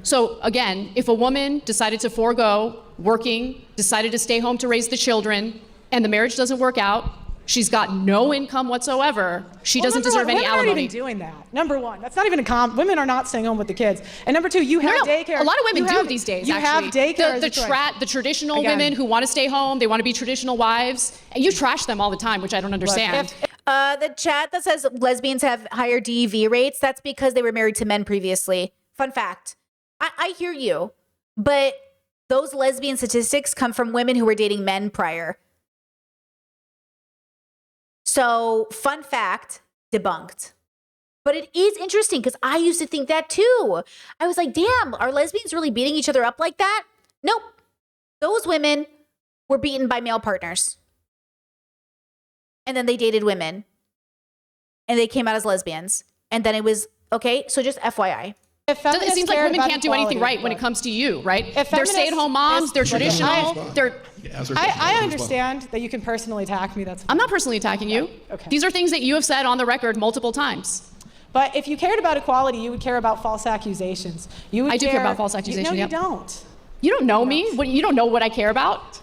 So again, if a woman decided to forego working, decided to stay home to raise the children, and the marriage doesn't work out, she's got no income whatsoever, she doesn't deserve any alimony. alimony. Women aren't even doing that. Number one, that's not even women are not staying home with the kids. And number two, you have daycare. A lot of women do these days, you actually. have daycare as a choice. The traditional Again. women who want to stay home, they want to be traditional wives, and you trash them all the time, which I don't understand. The chat that says lesbians have higher DEV rates, that's because they were married to men previously. Fun fact. I hear you, but those lesbian statistics come from women who were dating men prior. So, fun fact, debunked. But it is interesting because I used to think that too. I was like, damn, are lesbians really beating each other up like that? Nope. Those women were beaten by male partners. And then they dated women. And they came out as lesbians. And then it was, okay, so just FYI. It seems like women can't do anything right when it comes to you, right? They're stay-at-home moms, they're traditional, I understand that you can personally attack me. I'm not personally attacking you. Okay. These are things that you have said on the record multiple times. But if you cared about equality, you would care about false accusations. I do care about false accusations. No, you yep. don't. You don't know me. You don't know what I care about.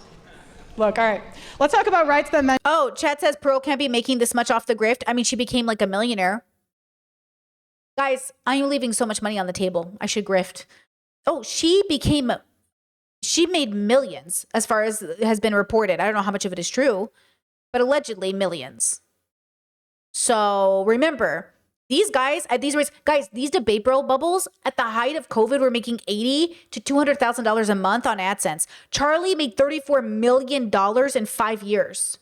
Look, all right. Let's talk about rights that men. Oh, chat says Pearl can't be making this much off the grift. I mean, she became like a millionaire. Guys, I am leaving so much money on the table. I should grift. Oh, she made millions as far as has been reported. I don't know how much of it is true, but allegedly millions. So remember, these guys at these rates, guys, these debate bubbles at the height of COVID were making $80,000 to $200,000 a month on AdSense. Charlie made $34 million in 5 years.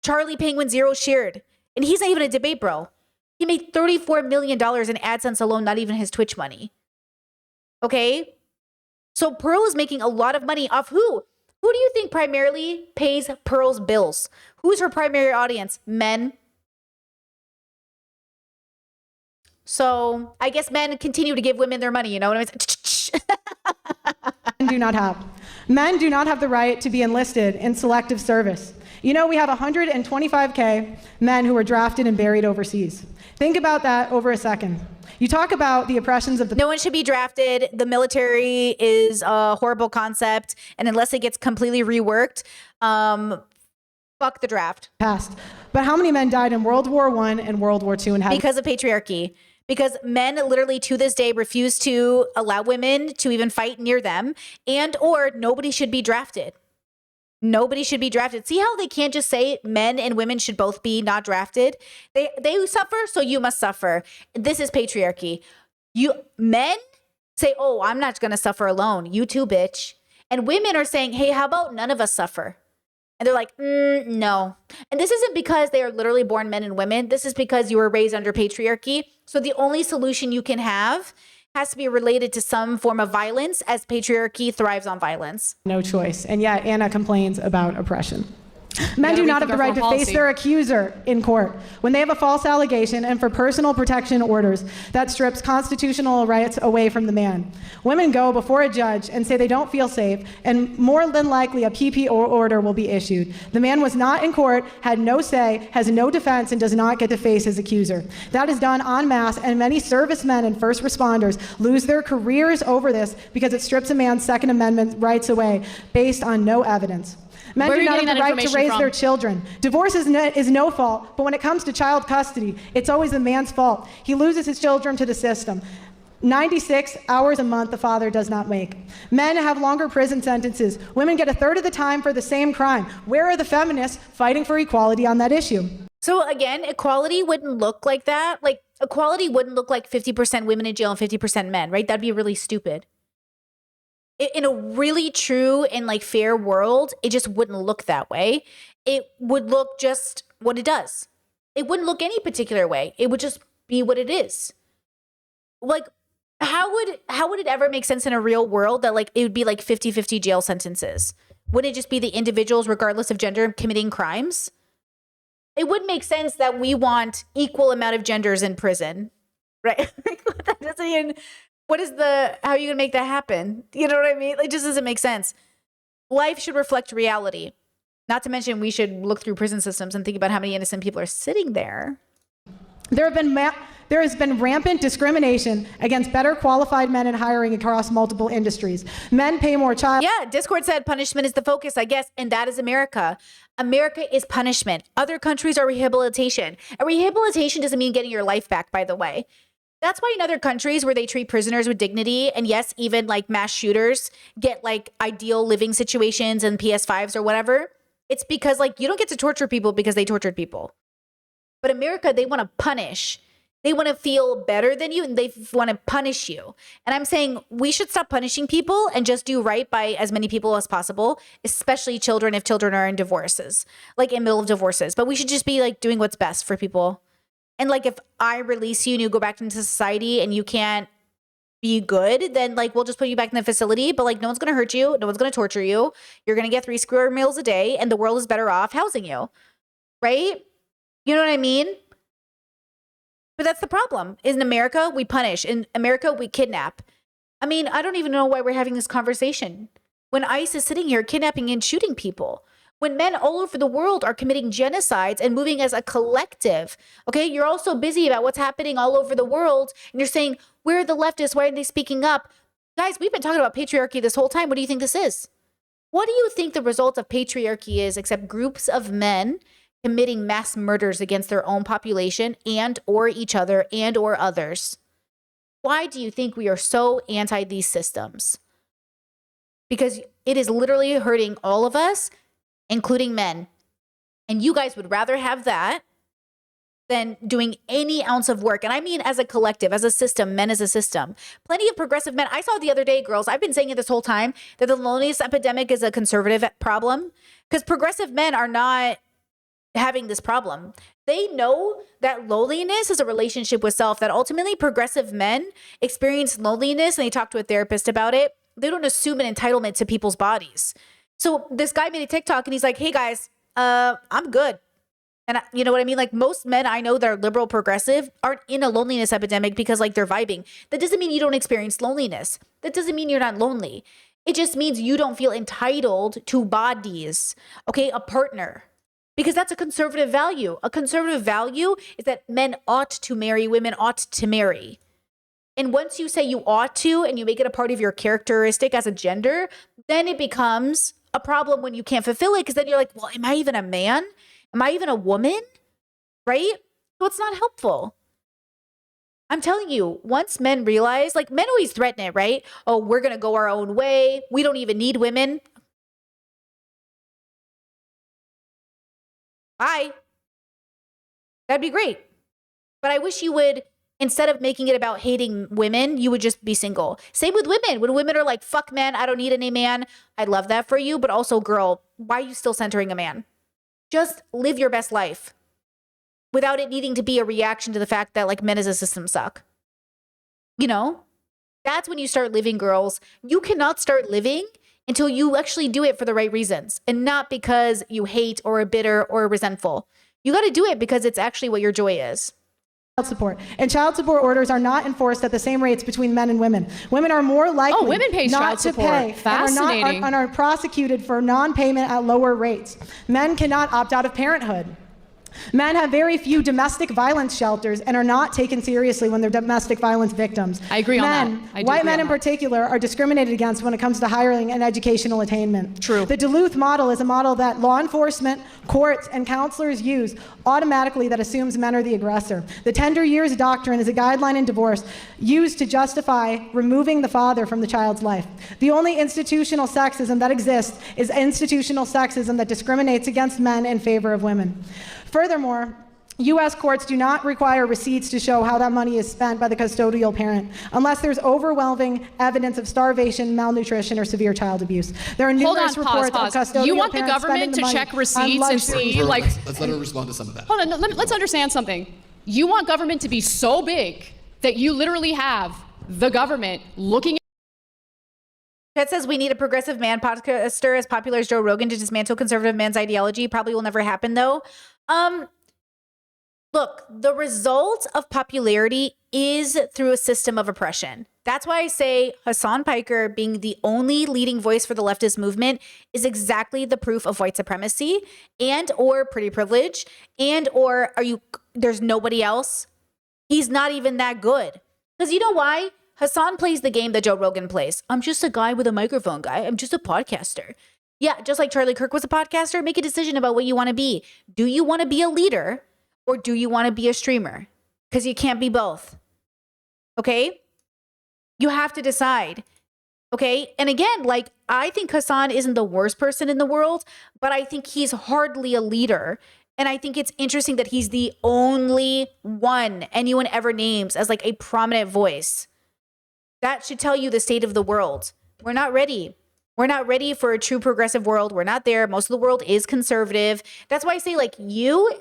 Charlie Penguin Zero shared, and he's not even a debate bro. He made $34 million in AdSense alone, not even his Twitch money. Okay? So Pearl is making a lot of money off who? Who do you think primarily pays Pearl's bills? Who's her primary audience? Men. So I guess men continue to give women their money, you know what I mean? Men do not have the right to be enlisted in selective service. You know, we have 125K men who were drafted and buried overseas. Think about that over a second. You talk about the oppressions of the No one should be drafted. The military is a horrible concept. And unless it gets completely reworked, fuck the draft. past. But how many men died in World War I and World War II and had Because of patriarchy. Because men literally to this day refuse to allow women to even fight near them, and or nobody should be drafted. Nobody should be drafted. See how they can't just say men and women should both be not drafted? They suffer, so you must suffer. This is patriarchy. You men say, "Oh, I'm not going to suffer alone. You too, bitch." And women are saying, "Hey, how about none of us suffer?" And they're like, no. And this isn't because they are literally born men and women. This is because you were raised under patriarchy. So the only solution you can have has to be related to some form of violence, as patriarchy thrives on violence. no choice. And yet Anna complains about oppression. Men gotta do not have rethink the our right to foreign face policy. their accuser in court when they have a false allegation and for personal protection orders that strips constitutional rights away from the man. Women go before a judge and say they don't feel safe, and more than likely a PP order will be issued. The man was not in court, had no say, has no defense, and does not get to face his accuser. That is done en masse, and many servicemen and first responders lose their careers over this because it strips a man's Second Amendment rights away based on no evidence. Men Where are do you not have getting the that right to information raise from? their children. Divorce is no fault, but when it comes to child custody, it's always the man's fault. He loses his children to the system. 96 hours a month the father does not make. Men have longer prison sentences. Women get a third of the time for the same crime. Where are the feminists fighting for equality on that issue? So again, equality wouldn't look like that. Like equality wouldn't look like 50% women in jail and 50% men, right? That'd be really stupid. In a really true and like fair world, it just wouldn't look that way. It would look just what it does. It wouldn't look any particular way. It would just be what it is. Like, how would it ever make sense in a real world that like it would be like 50-50 jail sentences? Wouldn't it just be the individuals, regardless of gender, committing crimes? It would make sense that we want equal amount of genders in prison, right? That doesn't even. How are you gonna make that happen? You know what I mean? It just doesn't make sense. Life should reflect reality. Not to mention, we should look through prison systems and think about how many innocent people are sitting there. There has been rampant discrimination against better qualified men in hiring across multiple industries. Men pay more child. Yeah, Discord said punishment is the focus, I guess, and that is America. America is punishment. Other countries are rehabilitation. And rehabilitation doesn't mean getting your life back, by the way. That's why in other countries where they treat prisoners with dignity, and yes, even like mass shooters get like ideal living situations and PS5s or whatever, it's because like you don't get to torture people because they tortured people. But America, they want to punish. They want to feel better than you, and they want to punish you. And I'm saying we should stop punishing people and just do right by as many people as possible, especially children if children are in divorces, like in the middle of divorces. But we should just be like doing what's best for people. And like if I release you and you go back into society and you can't be good, then like we'll just put you back in the facility. But like no one's gonna hurt you, no one's gonna torture you. You're gonna get 3 square meals a day, and the world is better off housing you, right? You know what I mean? But that's the problem. In America, we punish. In America, we kidnap. I mean, I don't even know why we're having this conversation when ICE is sitting here kidnapping and shooting people. When men all over the world are committing genocides and moving as a collective, okay? You're all so busy about what's happening all over the world, and you're saying, where are the leftists? Why aren't they speaking up? Guys, we've been talking about patriarchy this whole time. What do you think this is? What do you think the result of patriarchy is except groups of men committing mass murders against their own population and or each other and or others? Why do you think we are so anti these systems? Because it is literally hurting all of us, including men. And you guys would rather have that than doing any ounce of work. And I mean as a collective, as a system, men as a system. Plenty of progressive men. I saw the other day, girls, I've been saying it this whole time, that the loneliness epidemic is a conservative problem because progressive men are not having this problem. They know that loneliness is a relationship with self, that ultimately progressive men experience loneliness and they talk to a therapist about it. They don't assume an entitlement to people's bodies. So this guy made a TikTok and he's like, hey guys, I'm good. And you know what I mean? Like most men I know that are liberal progressive aren't in a loneliness epidemic because like they're vibing. That doesn't mean you don't experience loneliness. That doesn't mean you're not lonely. It just means you don't feel entitled to bodies. Okay, a partner. because that's a conservative value. A conservative value is that men ought to marry, women ought to marry. And once you say you ought to and you make it a part of your characteristic as a gender, then it becomes a problem when you can't fulfill it, because then you're like, well, am I even a man? Am I even a woman? Right? So it's not helpful. I'm telling you, once men realize, like, men always threaten it, right? Oh, we're going to go our own way. We don't even need women. Bye. That'd be great. But I wish you would, instead of making it about hating women, you would just be single. Same with women. When women are like, fuck man, I don't need any man. I love that for you. But also, girl, why are you still centering a man? Just live your best life without it needing to be a reaction to the fact that like men as a system suck. You know, that's when you start living, girls. You cannot start living until you actually do it for the right reasons and not because you hate or are bitter or are resentful. You got to do it because it's actually what your joy is. Child support. And child support orders are not enforced at the same rates between men and women. Women are more likely women pay not child to support. pay Fascinating. and are prosecuted for non-payment at lower rates. Men cannot opt out of parenthood. Men have very few domestic violence shelters and are not taken seriously when they're domestic violence victims. I agree on that. I do White agree men on in that. particular are discriminated against when it comes to hiring and educational attainment. True. The Duluth model is a model that law enforcement, courts, and counselors use automatically that assumes men are the aggressor. The tender years doctrine is a guideline in divorce used to justify removing the father from the child's life. The only institutional sexism that exists is institutional sexism that discriminates against men in favor of women. Furthermore, U.S. courts do not require receipts to show how that money is spent by the custodial parent, unless there's overwhelming evidence of starvation, malnutrition, or severe child abuse. There are Hold numerous on, reports pause. of custodial You want the parents government spending the to money check on receipts and luxury. see, like, Let's let her respond to some of that. hold on, let's understand something. You want government to be so big that you literally have the government looking at Chet says we need a progressive man podcaster as popular as Joe Rogan to dismantle conservative man's ideology. Probably will never happen though. Look, the result of popularity is through a system of oppression. That's why I say Hassan Piker being the only leading voice for the leftist movement is exactly the proof of white supremacy and or pretty privilege and or there's nobody else. He's not even that good. Because you know why? Hassan plays the game that Joe Rogan plays. I'm just a guy with a microphone, guy. I'm just a podcaster. Yeah, just like Charlie Kirk was a podcaster, make a decision about what you want to be. Do you want to be a leader or do you want to be a streamer? Because you can't be both. Okay? You have to decide. Okay? And again, like, I think Hassan isn't the worst person in the world, but I think he's hardly a leader. And I think it's interesting that he's the only one anyone ever names as like a prominent voice. That should tell you the state of the world. We're not ready. We're not ready for a true progressive world. We're not there. Most of the world is conservative. That's why I say, like,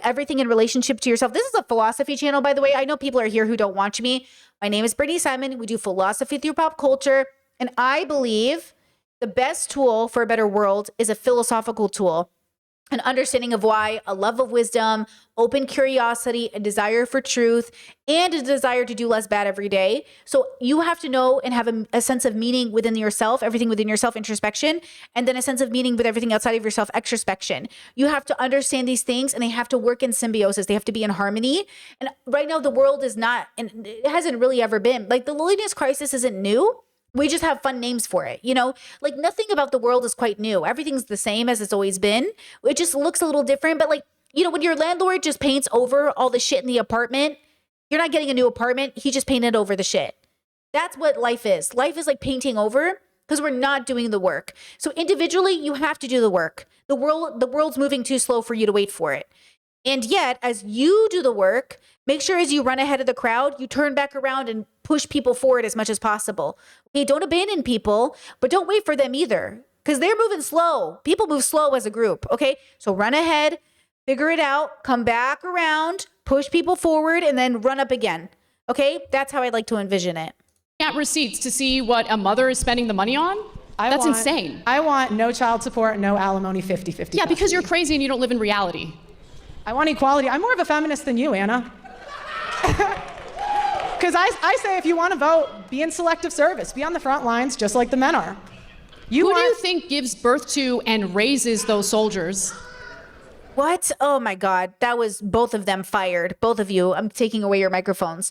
everything in relationship to yourself. This is a philosophy channel, by the way. I know people are here who don't watch me. My name is Brittany Simon. We do philosophy through pop culture. And I believe the best tool for a better world is a philosophical tool. An understanding of why, a love of wisdom, open curiosity, a desire for truth, and a desire to do less bad every day. So you have to know and have a sense of meaning within yourself, everything within yourself, introspection, and then a sense of meaning with everything outside of yourself, extrospection. You have to understand these things and they have to work in symbiosis. They have to be in harmony. And right now the world is not, and it hasn't really ever been. Like, the loneliness crisis isn't new. We just have fun names for it, you know? Like, nothing about the world is quite new. Everything's the same as it's always been. It just looks a little different. But, like, you know, when your landlord just paints over all the shit in the apartment, you're not getting a new apartment. He just painted over the shit. That's what life is. Life is like painting over because we're not doing the work. So individually, you have to do the work. The world's moving too slow for you to wait for it. And yet, as you do the work, make sure as you run ahead of the crowd, you turn back around and push people forward as much as possible. Okay, don't abandon people, but don't wait for them either, because they're moving slow. People move slow as a group, okay? So run ahead, figure it out, come back around, push people forward, and then run up again, okay? That's how I'd like to envision it. at receipts to see what a mother is spending the money on? That's insane. I want no child support, no alimony, 50-50. Yeah, because you're crazy and you don't live in reality. I want equality. I'm more of a feminist than you, Anna. Because I say if you want to vote, be in selective service. Be on the front lines just like the men are. Who do you think gives birth to and raises those soldiers? What? Oh my God. That was both of them fired. Both of you. I'm taking away your microphones.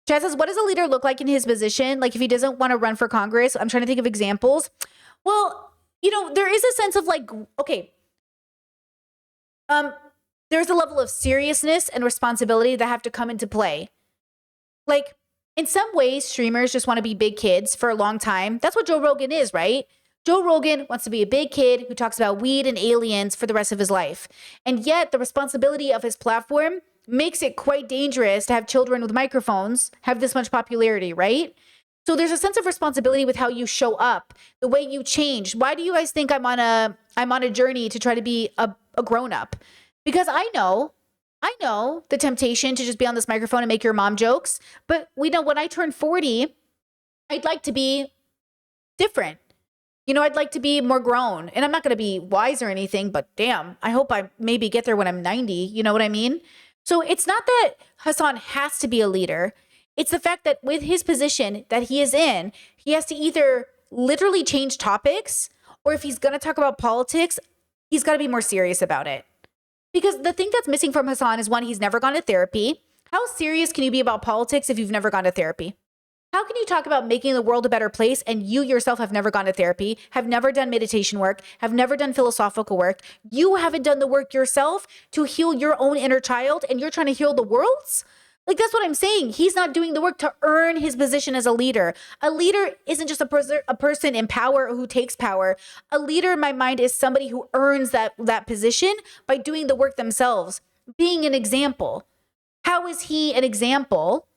Chad says, what does a leader look like in his position? Like if he doesn't want to run for Congress, I'm trying to think of examples. Well, there is a sense of like, okay, there's a level of seriousness and responsibility that have to come into play. Like in some ways, streamers just want to be big kids for a long time. That's what Joe Rogan is, right? Joe Rogan wants to be a big kid who talks about weed and aliens for the rest of his life. And yet the responsibility of his platform makes it quite dangerous to have children with microphones have this much popularity, right? So there's a sense of responsibility with how you show up, the way you change. Why do you guys think I'm on a journey to try to be a grown up? Because I know the temptation to just be on this microphone and make your mom jokes. But we know when I turn 40, I'd like to be different. I'd like to be more grown, and I'm not going to be wise or anything, but damn, I hope I maybe get there when I'm 90. You know what I mean? So it's not that Hasan has to be a leader. It's the fact that with his position that he is in, he has to either literally change topics, or if he's going to talk about politics, he's got to be more serious about it. Because the thing that's missing from Hasan is, one, he's never gone to therapy. How serious can you be about politics if you've never gone to therapy? How can you talk about making the world a better place and you yourself have never gone to therapy, have never done meditation work, have never done philosophical work? You haven't done the work yourself to heal your own inner child, and you're trying to heal the world's? Like, that's what I'm saying. He's not doing the work to earn his position as a leader. A leader isn't just a person in power or who takes power. A leader, in my mind, is somebody who earns that position by doing the work themselves, being an example. How is he an example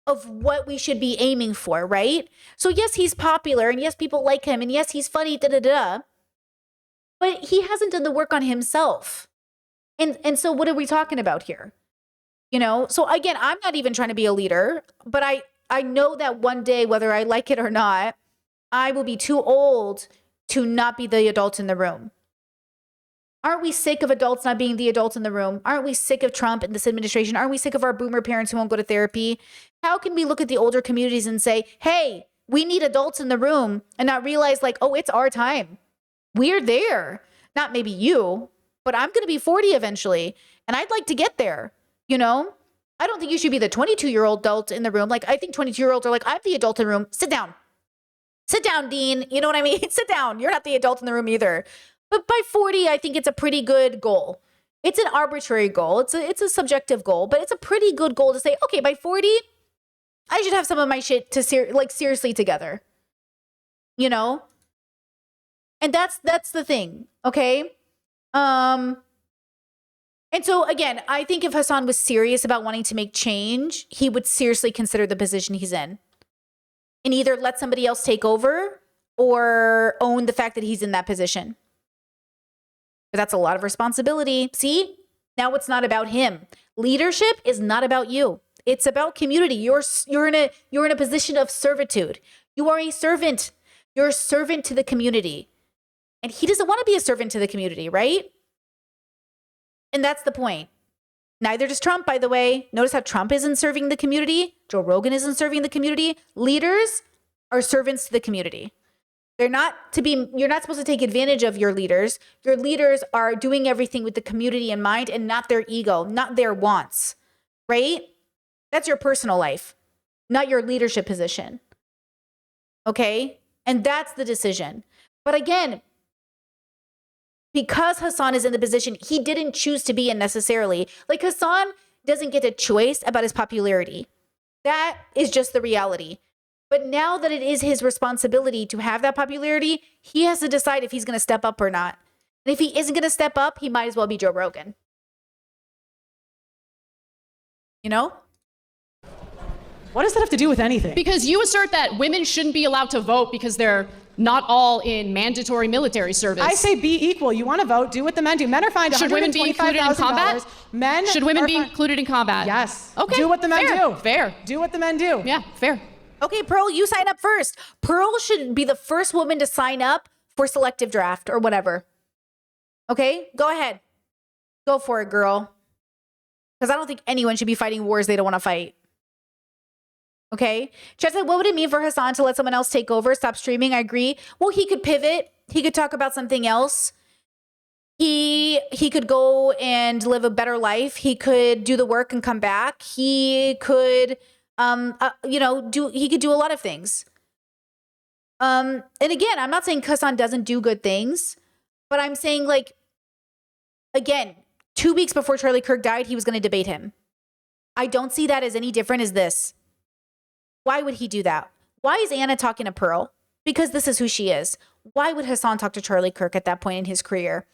of what we should be aiming for, right? So yes, he's popular, and yes, people like him, and yes, he's funny, but he hasn't done the work on himself. And so what are we talking about here? So again, I'm not even trying to be a leader, but I know that one day, whether I like it or not, I will be too old to not be the adult in the room. Aren't we sick of adults not being the adults in the room? Aren't we sick of Trump and this administration? Aren't we sick of our boomer parents who won't go to therapy? How can we look at the older communities and say, hey, we need adults in the room, and not realize like, oh, it's our time. We're there. Not maybe you, but I'm going to be 40 eventually, and I'd like to get there. I don't think you should be the 22-year-old adult in the room. Like, I think 22-year-olds are like, I'm the adult in the room. Sit down. Sit down, Dean. You know what I mean? Sit down. You're not the adult in the room either. But by 40, I think it's a pretty good goal. It's an arbitrary goal. It's a subjective goal, but it's a pretty good goal to say, okay, by 40, I should have some of my shit to seriously together. And that's the thing, okay? And so again, I think if Hasan was serious about wanting to make change, he would seriously consider the position he's in and either let somebody else take over or own the fact that he's in that position. But that's a lot of responsibility. See, now it's not about him. Leadership is not about you. It's about community. You're in a position of servitude. You are a servant. You're a servant to the community. And he doesn't want to be a servant to the community, right? And that's the point. Neither does Trump, by the way. Notice how Trump isn't serving the community. Joe Rogan isn't serving the community. Leaders are servants to the community. You're not supposed to take advantage of your leaders. Your leaders are doing everything with the community in mind and not their ego, not their wants, right? That's your personal life, not your leadership position. Okay? And that's the decision. But again, because Hasan is in the position he didn't choose to be in necessarily, like Hasan doesn't get a choice about his popularity. That is just the reality. But now that it is his responsibility to have that popularity, he has to decide if he's going to step up or not. And if he isn't going to step up, he might as well be Joe Rogan. What does that have to do with anything? Because you assert that women shouldn't be allowed to vote because they're not all in mandatory military service. I say be equal. You want to vote, do what the men do. Men are fined Should women be included in combat? Should women be included in combat? Yes. Okay. Do what the men do. Fair. Do what the men do. Yeah, fair. Okay, Pearl, you sign up first. Pearl should be the first woman to sign up for selective draft or whatever. Okay, go ahead. Go for it, girl. Because I don't think anyone should be fighting wars they don't want to fight. Okay? Chad said, what would it mean for Hasan to let someone else take over, stop streaming? I agree. Well, he could pivot. He could talk about something else. He could go and live a better life. He could do the work and come back. He could, he could do a lot of things. And again, I'm not saying Hassan doesn't do good things, but I'm saying, like, again, 2 weeks before Charlie Kirk died, he was going to debate him. I don't see that as any different as this. Why would he do that? Why is Anna talking to Pearl? Because this is who she is. Why would Hassan talk to Charlie Kirk at that point in his career?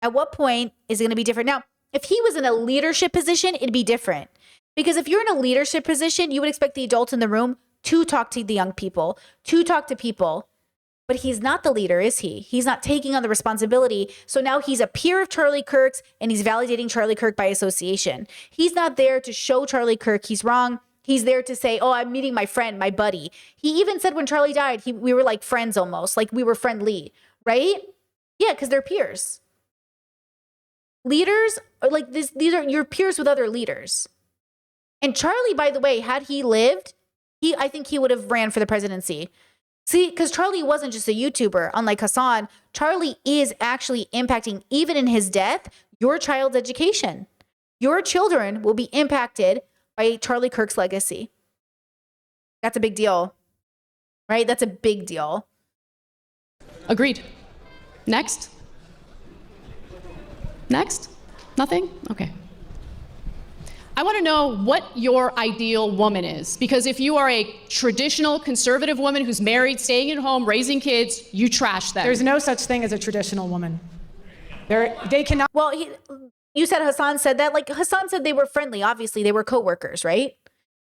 At what point is it going to be different? Now, if he was in a leadership position, it'd be different. Because if you're in a leadership position, you would expect the adult in the room to talk to the young people, to talk to people. But he's not the leader, is he? He's not taking on the responsibility. So now he's a peer of Charlie Kirk's and he's validating Charlie Kirk by association. He's not there to show Charlie Kirk he's wrong. He's there to say, oh, I'm meeting my friend, my buddy. He even said when Charlie died, we were like friends almost, like we were friendly, right? Yeah, because they're peers. Leaders are like this, these are your peers with other leaders. And Charlie, by the way, had he lived, I think he would have ran for the presidency. See, because Charlie wasn't just a YouTuber, unlike Hassan. Charlie is actually impacting, even in his death, your child's education. Your children will be impacted by Charlie Kirk's legacy. That's a big deal, right? That's a big deal. Agreed. Next? Next? Nothing? Okay. I want to know what your ideal woman is, because if you are a traditional conservative woman who's married, staying at home, raising kids, you trash them. There's no such thing as a traditional woman. They cannot. Well, you said Hassan said that. Like, Hassan said they were friendly. Obviously, they were coworkers, right?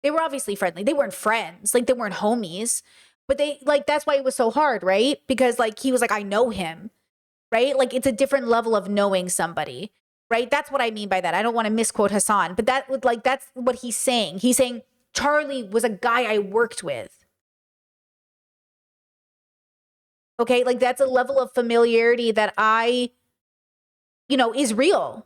They were obviously friendly. They weren't friends. Like, they weren't homies. But that's why it was so hard, right? Because, like, he was like, I know him, right? Like, it's a different level of knowing somebody. Right? That's what I mean by that. I don't want to misquote Hassan, but that's what he's saying. He's saying Charlie was a guy I worked with. Okay? Like, that's a level of familiarity that is real.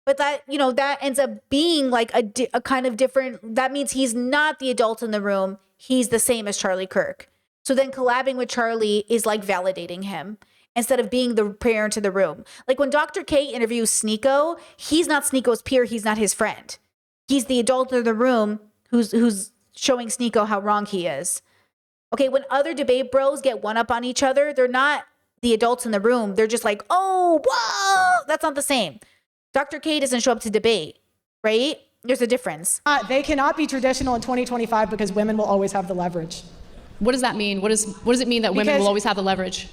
But that ends up being like a kind of different, that means he's not the adult in the room. He's the same as Charlie Kirk. So then collabing with Charlie is like validating him, instead of being the parent in the room. Like when Dr. K interviews Sneeko, he's not Sneeko's peer. He's not his friend. He's the adult in the room who's showing Sneeko how wrong he is. Okay, when other debate bros get one up on each other, they're not the adults in the room. They're just like, oh, whoa, that's not the same. Dr. K doesn't show up to debate, right? There's a difference. They cannot be traditional in 2025 because women will always have the leverage. What does that mean? What does it mean that women will always have the leverage?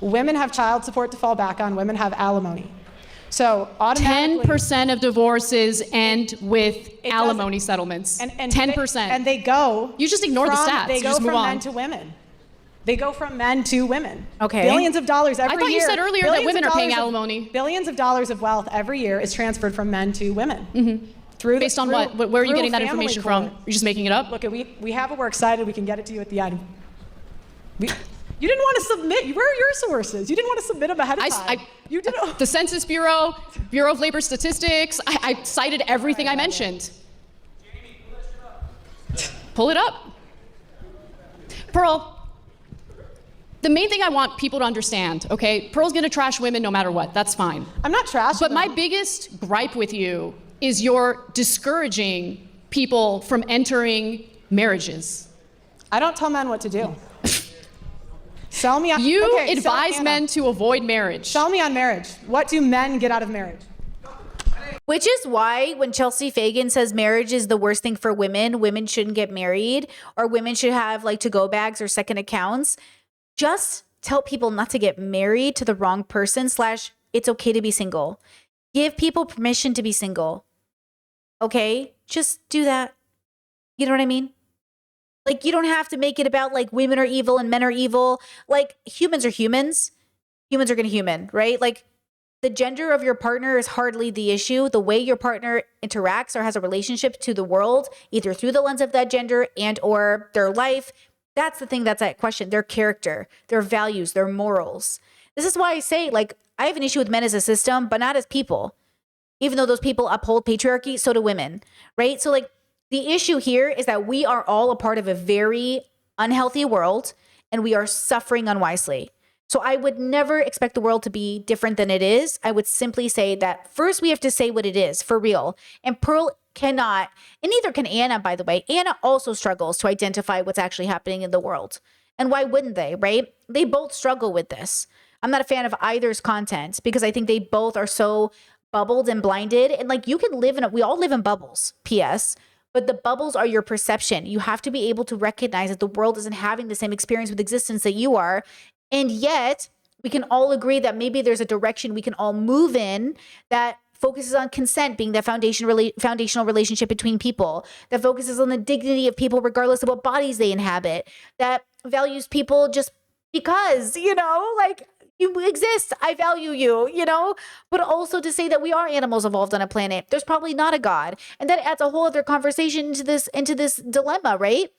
Women have child support to fall back on. Women have alimony. So automatically, 10% of divorces end with alimony settlements. And 10%. And they go. You just ignore the stats. They You go just move from on. men to women. They go from men to women. Okay. Billions of dollars every year. I thought you said earlier that billions women of are paying dollars alimony. Billions of dollars of wealth every year is transferred from men to women. Mm-hmm. Based on what? Where are you getting that information from? You're just making it up? Look, we have it. We're excited. We can get it to you at the end. You didn't want to submit. Where are your sources? You didn't want to submit them ahead of time. You didn't. The Census Bureau, Bureau of Labor Statistics, I cited everything I mentioned. Pull it up. Pearl, the main thing I want people to understand, okay? Pearl's gonna trash women no matter what. That's fine. I'm not trashing But them. my biggest gripe with you is you're discouraging people from entering marriages. I don't tell men what to do. Sell me on. You okay, so advise Anna, men to avoid marriage. Sell me on marriage. What do men get out of marriage? Which is why when Chelsea Fagan says marriage is the worst thing for women, women shouldn't get married, or women should have like to-go bags or second accounts, just tell people not to get married to the wrong person / it's okay to be single. Give people permission to be single. Okay? Just do that. You know what I mean? Like, you don't have to make it about like women are evil and men are evil. Like, humans are humans. Humans are gonna human, right? Like, the gender of your partner is hardly the issue. The way your partner interacts or has a relationship to the world, either through the lens of that gender and or their life, that's the thing that's at question. Their character, their values, their morals. This is why I say, like, I have an issue with men as a system, but not as people. Even though those people uphold patriarchy, so do women, right? So, like, the issue here is that we are all a part of a very unhealthy world, and we are suffering unwisely. So I would never expect the world to be different than it is. I would simply say that first we have to say what it is for real. And Pearl cannot, and neither can Anna, by the way. Anna also struggles to identify what's actually happening in the world. And why wouldn't they, right? They both struggle with this. I'm not a fan of either's content because I think they both are so bubbled and blinded. And like you can live we all live in bubbles, PS. But the bubbles are your perception. You have to be able to recognize that the world isn't having the same experience with existence that you are. And yet, we can all agree that maybe there's a direction we can all move in that focuses on consent being the foundational relationship between people, that focuses on the dignity of people regardless of what bodies they inhabit, that values people just because, like you exist, I value you, but also to say that we are animals evolved on a planet. There's probably not a God. And that adds a whole other conversation into this dilemma, right?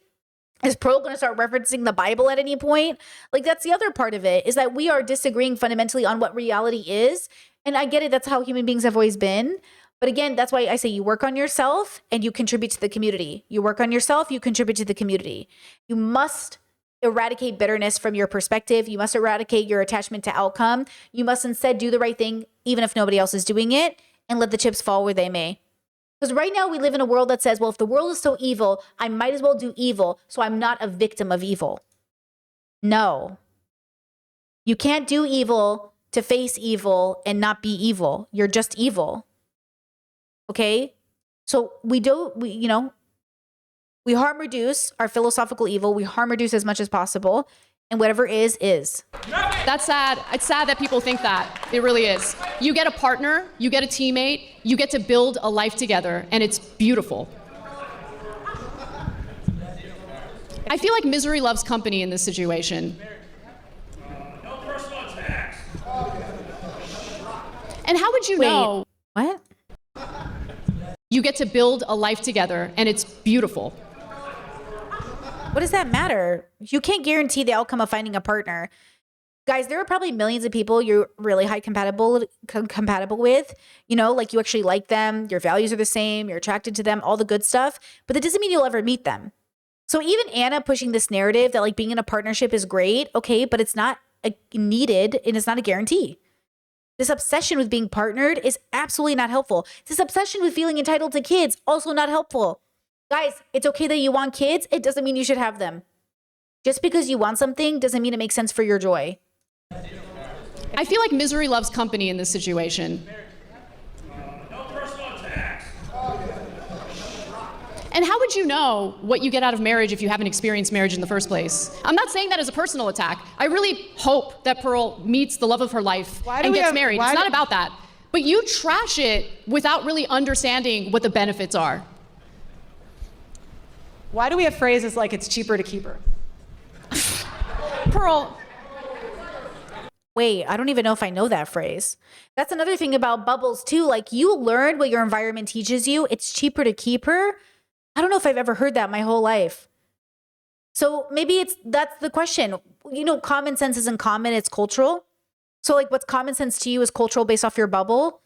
Is Pearl going to start referencing the Bible at any point? Like that's the other part of it, is that we are disagreeing fundamentally on what reality is. And I get it. That's how human beings have always been. But again, that's why I say you work on yourself and you contribute to the community. You work on yourself, you contribute to the community. You must eradicate bitterness from your perspective. You must eradicate your attachment to outcome. You must instead do the right thing, even if nobody else is doing it, and let the chips fall where they may. Because right now we live in a world that says, well, if the world is so evil, I might as well do evil so I'm not a victim of evil. No. You can't do evil to face evil and not be evil. You're just evil. Okay? So we harm reduce our philosophical evil. We harm reduce as much as possible. And whatever is. That's sad. It's sad that people think that. It really is. You get a partner, you get a teammate, you get to build a life together, and it's beautiful. I feel like misery loves company in this situation. No personal attacks. And how would you know What? you get to build a life together, and it's beautiful? What does that matter? You can't guarantee the outcome of finding a partner. Guys, there are probably millions of people you're really high compatible with, like you actually like them, your values are the same, you're attracted to them, all the good stuff, but that doesn't mean you'll ever meet them. So even Anna pushing this narrative that like being in a partnership is great, okay, but it's not needed and it's not a guarantee. This obsession with being partnered is absolutely not helpful. This obsession with feeling entitled to kids, also not helpful. Guys, it's okay that you want kids. It doesn't mean you should have them. Just because you want something doesn't mean it makes sense for your joy. I feel like misery loves company in this situation. No personal attacks. And how would you know what you get out of marriage if you haven't experienced marriage in the first place? I'm not saying that as a personal attack. I really hope that Pearl meets the love of her life and gets married. It's not about that. But you trash it without really understanding what the benefits are. Why do we have phrases like it's cheaper to keep her? Pearl, Wait, I don't even know if I know that phrase. That's another thing about bubbles too. Like you learn what your environment teaches you. It's cheaper to keep her. I don't know if I've ever heard that my whole life. So maybe that's the question. Common sense isn't common, it's cultural. So like what's common sense to you is cultural based off your bubble.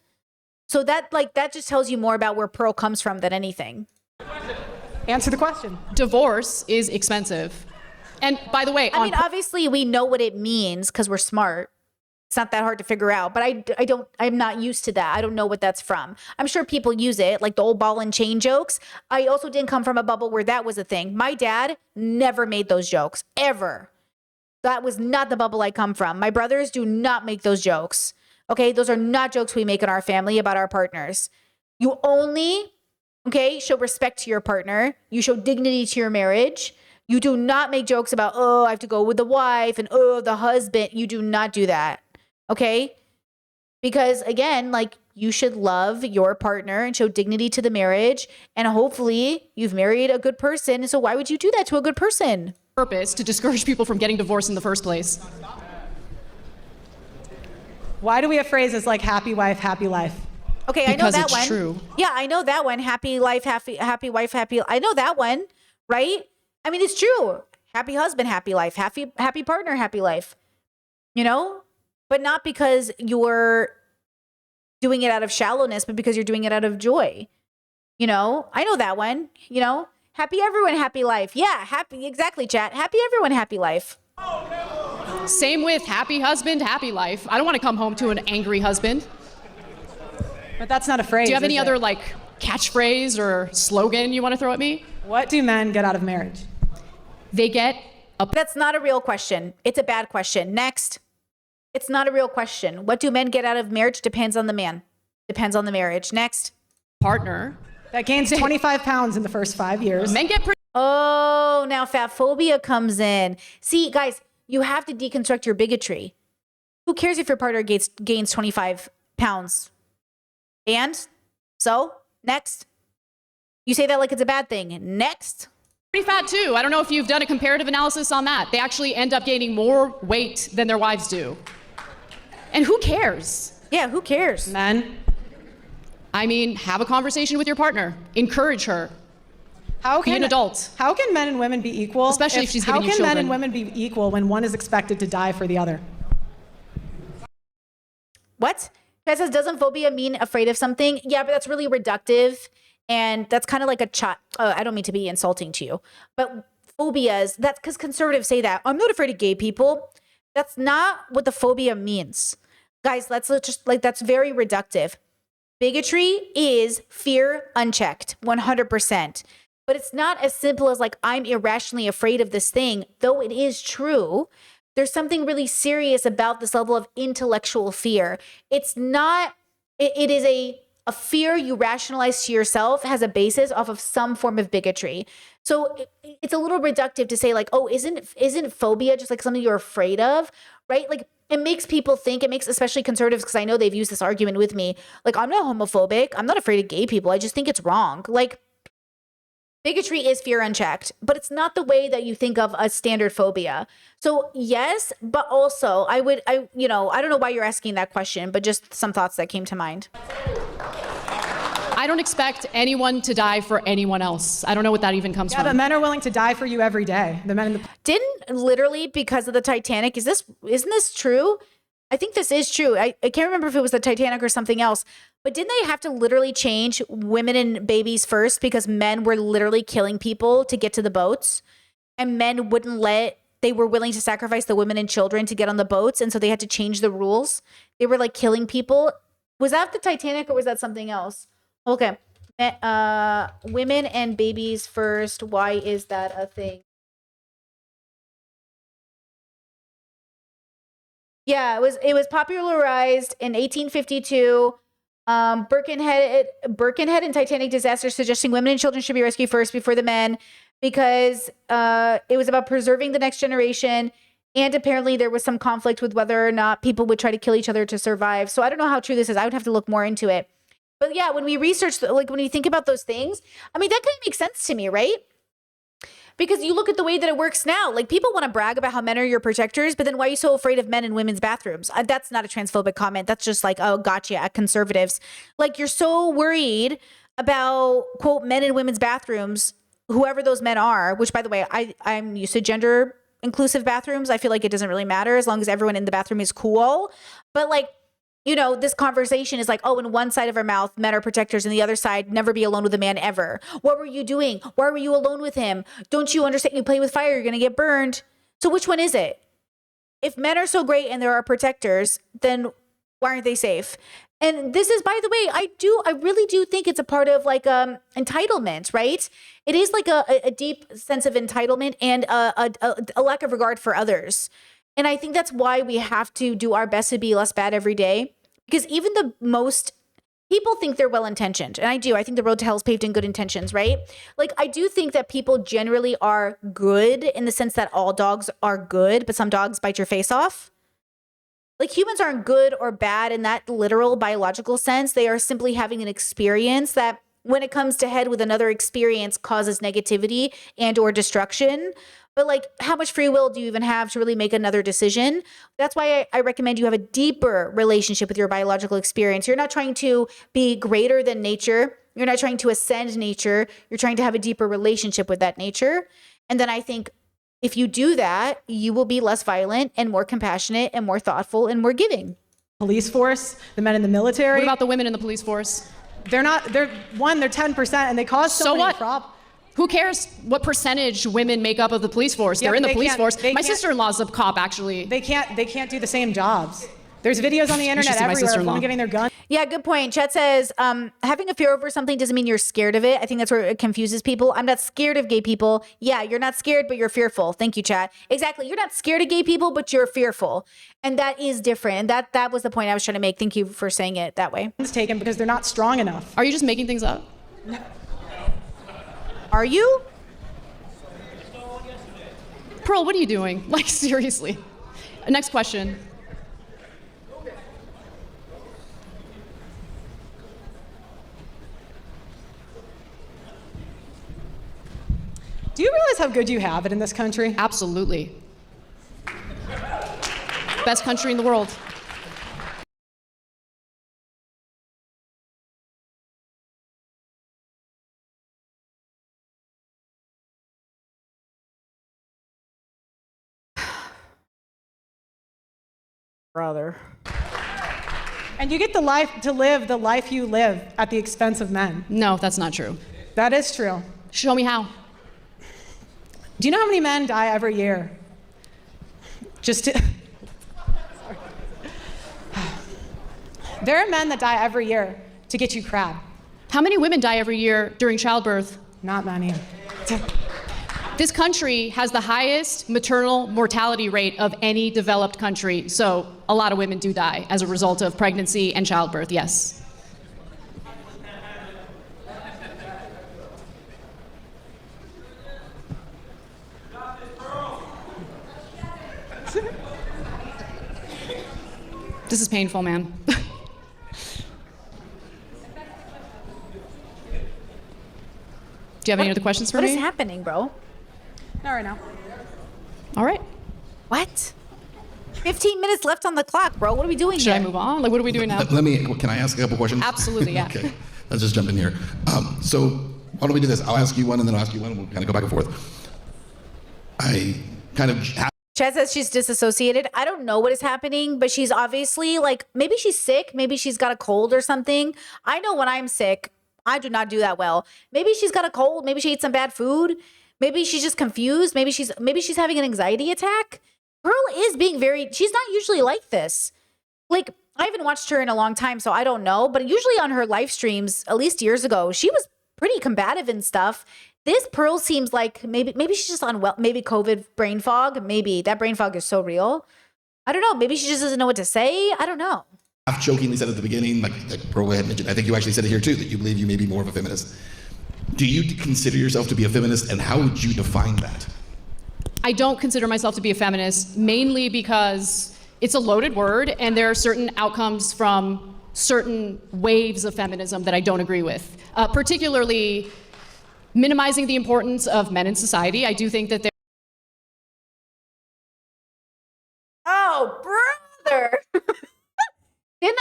So that just tells you more about where Pearl comes from than anything. Answer the question. divorce is expensive. And by the way, I mean, obviously we know what it means because we're smart. It's not that hard to figure out, but I'm not used to that. I don't know what that's from. I'm sure people use it, like the old ball and chain jokes. I also didn't come from a bubble where that was a thing. My dad never made those jokes, ever. That was not the bubble I come from. My brothers do not make those jokes. Okay, those are not jokes we make in our family about our partners. You only, show respect to your partner. You show dignity to your marriage. You do not make jokes about, I have to go with the wife and, the husband. You do not do that. Okay? Because again, you should love your partner and show dignity to the marriage. And hopefully you've married a good person. So why would you do that to a good person? purpose to discourage people from getting divorced in the first place. Why do we have phrases like happy wife, happy life? Okay, Because I know that it's one. true. Yeah, I know that one. Happy life, happy wife, happy. I know that one, right? I mean, it's true. Happy husband, happy life. Happy partner, happy life. You know, but not because you're doing it out of shallowness, but because you're doing it out of joy. You know, I know that one. You know, happy everyone, happy life. Yeah, happy. Exactly, chat. Happy everyone, happy life. Same with happy husband, happy life. I don't want to come home to an angry husband. But that's not a phrase. Do you have any is other it? like catchphrase or slogan you want to throw at me? What do men get out of marriage? They get a That's not a real question. It's a bad question. Next. It's not a real question. What do men get out of marriage? Depends on the man. Depends on the marriage. Next. partner. That gains 25 pounds in the first 5 years. Men get pretty Oh, now fat phobia comes in. See, guys, you have to deconstruct your bigotry. Who cares if your partner gains 25 pounds? And so, next. You say that like it's a bad thing. Next. fat too. I don't know if you've done a comparative analysis on that. They actually end up gaining more weight than their wives do. And who cares? Yeah, who cares? Men. I mean, have a conversation with your partner. Encourage her. How Be an adult. How can men and women be equal? Especially if she's giving you How can men children. and women be equal when one is expected to die for the other? What? Guys says, doesn't phobia mean afraid of something? Yeah, but that's really reductive. And that's kind of like a I don't mean to be insulting to you, but phobias, that's because conservatives say that. I'm not afraid of gay people. That's not what the phobia means. Guys, let's just like, that's very reductive. Bigotry is fear unchecked, 100%. But it's not as simple as like, I'm irrationally afraid of this thing, though it is true. There's something really serious about this level of intellectual fear. It's not, it is a fear you rationalize to yourself has a basis off of some form of bigotry. So it's a little reductive to say like, oh, isn't phobia just like something you're afraid of, right? Like it makes people think, it makes especially conservatives, because I know they've used this argument with me, like I'm not homophobic, I'm not afraid of gay people, I just think it's wrong. Like bigotry is fear unchecked, but it's not the way that you think of a standard phobia. So yes, but also I don't know why you're asking that question, but just some thoughts that came to mind. I don't expect anyone to die for anyone else. I don't know what that even comes Yeah, but from. men are willing to die for you every day. The men in the Didn't literally because of the Titanic, isn't this true? I think this is true. I can't remember if it was the Titanic or something else, but didn't they have to literally change women and babies first because men were literally killing people to get to the boats, and men they were willing to sacrifice the women and children to get on the boats, and so they had to change the rules. They were like killing people. Was that the Titanic or was that something else? Okay. Women and babies first. Why is that a thing? Yeah, it was popularized in 1852. Birkenhead and Titanic disaster suggesting women and children should be rescued first before the men because it was about preserving the next generation. And apparently there was some conflict with whether or not people would try to kill each other to survive. So I don't know how true this is. I would have to look more into it. But yeah, when we research, like when you think about those things, I mean, that kind of makes sense to me, right? Because you look at the way that it works now. Like people want to brag about how men are your protectors, but then why are you so afraid of men in women's bathrooms? That's not a transphobic comment. That's just like, oh, gotcha, at conservatives. Like you're so worried about, quote, men in women's bathrooms, whoever those men are, which by the way, I'm used to gender inclusive bathrooms. I feel like it doesn't really matter as long as everyone in the bathroom is cool. But like, you know, this conversation is like, oh, in one side of our mouth, men are protectors, and the other side, never be alone with a man ever. What were you doing? Why were you alone with him? Don't you understand? You play with fire, you're going to get burned. So which one is it? If men are so great and there are protectors, then why aren't they safe? And this is, by the way, I really do think it's a part of like entitlement, right? It is like a deep sense of entitlement and a lack of regard for others. And I think that's why we have to do our best to be less bad every day. Because even the most people think they're well-intentioned. And I do. I think the road to hell is paved in good intentions, right? Like, I do think that people generally are good in the sense that all dogs are good, but some dogs bite your face off. Like, humans aren't good or bad in that literal biological sense. They are simply having an experience that, when it comes to head with another experience, causes negativity and or destruction. But like, how much free will do you even have to really make another decision? That's why I recommend you have a deeper relationship with your biological experience. You're not trying to be greater than nature. You're not trying to ascend nature. You're trying to have a deeper relationship with that nature. And then I think if you do that, you will be less violent and more compassionate and more thoughtful and more giving. police force, the men in the military. What about the women in the police force? They're 10%, and they cause so So many what? problems. Who cares what percentage women make up of the police force? Yeah, They're in the they police can't- force. they My can't- sister-in-law's a cop, actually. They can't do the same jobs. There's videos on the should internet see my everywhere of sister-in-law. women getting their guns. Yeah, good point. Chet says, having a fear over something doesn't mean you're scared of it. I think that's where it confuses people. I'm not scared of gay people. Yeah, you're not scared, but you're fearful. Thank you, Chat. Exactly. You're not scared of gay people, but you're fearful. And that is different. And that was the point I was trying to make. Thank you for saying it that way. Taken because they're not strong enough. Are you just making things up? Are you? Pearl, what are you doing? Like, seriously. Next question. Do you realize how good you have it in this country? Absolutely. Best country in the world. Brother. And you get to live the life you live at the expense of men. No, that's not true. That is true. Show me how. Do you know how many men die every year? Just to... There are men that die every year to get you crab. How many women die every year during childbirth? Not many. This country has the highest maternal mortality rate of any developed country, so a lot of women do die as a result of pregnancy and childbirth, yes. This is painful, man. Do you have any other questions for What me? is happening, bro? Not right now. All right. What? 15 minutes left on the clock, bro. What are we doing Should here? I move on? Like, what are we doing now? Can I ask a couple questions? Absolutely, yeah. Okay, let's just jump in here. So why don't we do this? I'll ask you one and then I'll ask you one and we'll kind of go back and forth. I kind of Chad says she's disassociated. I don't know what is happening, but she's obviously like, maybe she's sick. Maybe she's got a cold or something. I know when I'm sick, I do not do that well. Maybe she's got a cold. Maybe she ate some bad food. Maybe she's just confused. Maybe she's having an anxiety attack. Pearl is being she's not usually like this. Like, I haven't watched her in a long time, so I don't know. But usually on her live streams, at least years ago, she was pretty combative and stuff. This Pearl seems like maybe she's just unwell. Maybe COVID brain fog. Maybe that brain fog is so real. I don't know. Maybe she just doesn't know what to say. I don't know. half jokingly said at the beginning, like Pearl had mentioned, I think you actually said it here too, that you believe you may be more of a feminist. Do you consider yourself to be a feminist, and how would you define that? I don't consider myself to be a feminist, mainly because it's a loaded word, and there are certain outcomes from certain waves of feminism that I don't agree with, particularly minimizing the importance of men in society. I do think that Oh, brother. Didn't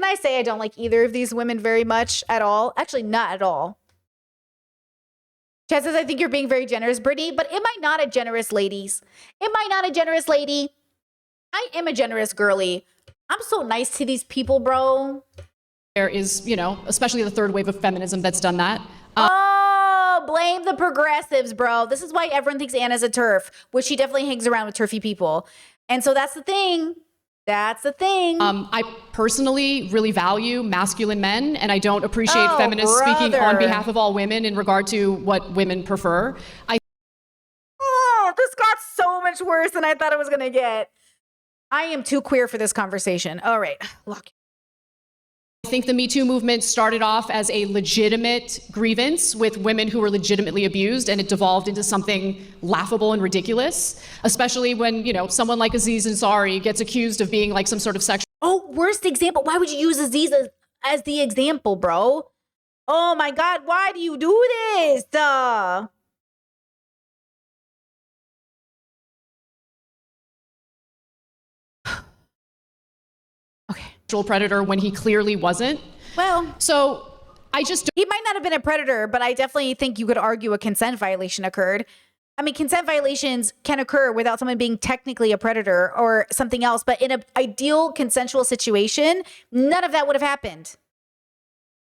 I say I don't like either of these women very much at all? Actually, not at all. Chad says, I think you're being very generous, Brittany, but am I not a generous ladies? Am I not a generous lady? I am a generous girly. I'm so nice to these people, bro. there is, especially the third wave of feminism that's done that. Oh, blame the progressives, bro. This is why everyone thinks Anna's a TERF, which she definitely hangs around with TERFy people. And so that's the thing. That's the thing. I personally really value masculine men, and I don't appreciate Oh, feminists speaking on brother. behalf of all women in regard to what women prefer. Oh, this got so much worse than I thought it was going to get. I am too queer for this conversation. All right. Look. I think the Me Too movement started off as a legitimate grievance with women who were legitimately abused, and it devolved into something laughable and ridiculous, especially when, someone like Aziz Ansari gets accused of being like some sort of sexual. Oh, worst example. Why would you use Aziz as the example, bro? Oh my God. Why do you do this? predator when he clearly wasn't. Well, So I just he might not have been a predator, but I definitely think you could argue a consent violation occurred. I mean, consent violations can occur without someone being technically a predator or something else, but in an ideal consensual situation, none of that would have happened.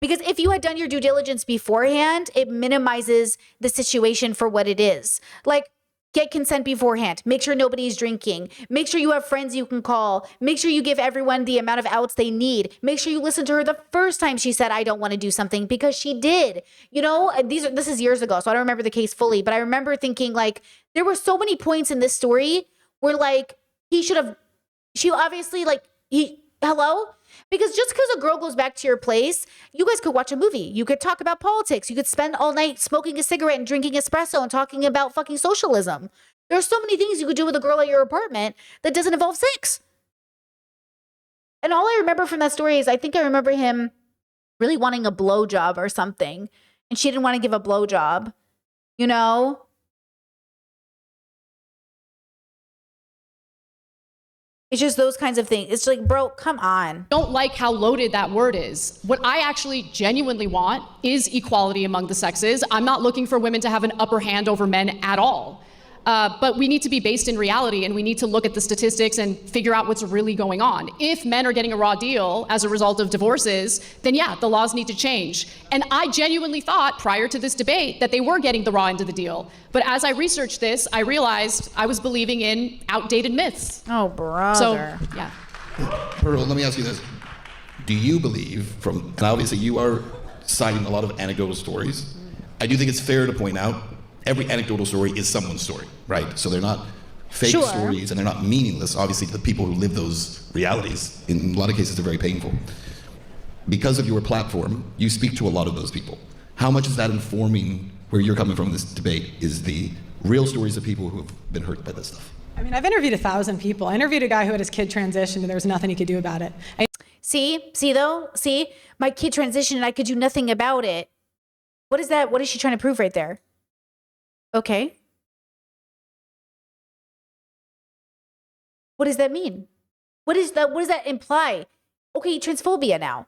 Because if you had done your due diligence beforehand, it minimizes the situation for what it is. Like, get consent beforehand. Make sure nobody's drinking. Make sure you have friends you can call. Make sure you give everyone the amount of outs they need. Make sure you listen to her the first time she said, I don't want to do something, because she did. You know, this is years ago, so I don't remember the case fully, but I remember thinking, like, there were so many points in this story where, like, she obviously, like, hello? Because just because a girl goes back to your place, you guys could watch a movie. You could talk about politics. You could spend all night smoking a cigarette and drinking espresso and talking about fucking socialism. There are so many things you could do with a girl at your apartment that doesn't involve sex. And all I remember from that story is I think I remember him really wanting a blowjob or something. And she didn't want to give a blowjob, you know? It's just those kinds of things. It's like, bro, come on. Don't like how loaded that word is. What I actually genuinely want is equality among the sexes. I'm not looking for women to have an upper hand over men at all. But we need to be based in reality, and we need to look at the statistics and figure out what's really going on. If men are getting a raw deal as a result of divorces, then yeah, the laws need to change. And I genuinely thought prior to this debate that they were getting the raw end of the deal. But as I researched this, I realized I was believing in outdated myths. Oh, brother. So, yeah. Pearl, let me ask you this. Do you believe, and obviously you are citing a lot of anecdotal stories. I do think it's fair to point out every anecdotal story is someone's story, right? So they're not fake Sure. stories and they're not meaningless. Obviously, to the people who live those realities, in a lot of cases, they're very painful. Because of your platform, you speak to a lot of those people. How much is that informing where you're coming from in this debate? Is the real stories of people who have been hurt by this stuff? I mean, I've interviewed 1,000 people. I interviewed a guy who had his kid transitioned and there was nothing he could do about it. See, my kid transitioned and I could do nothing about it. What is that? What is she trying to prove right there? Okay. What does that mean? What does that imply? Okay, transphobia now.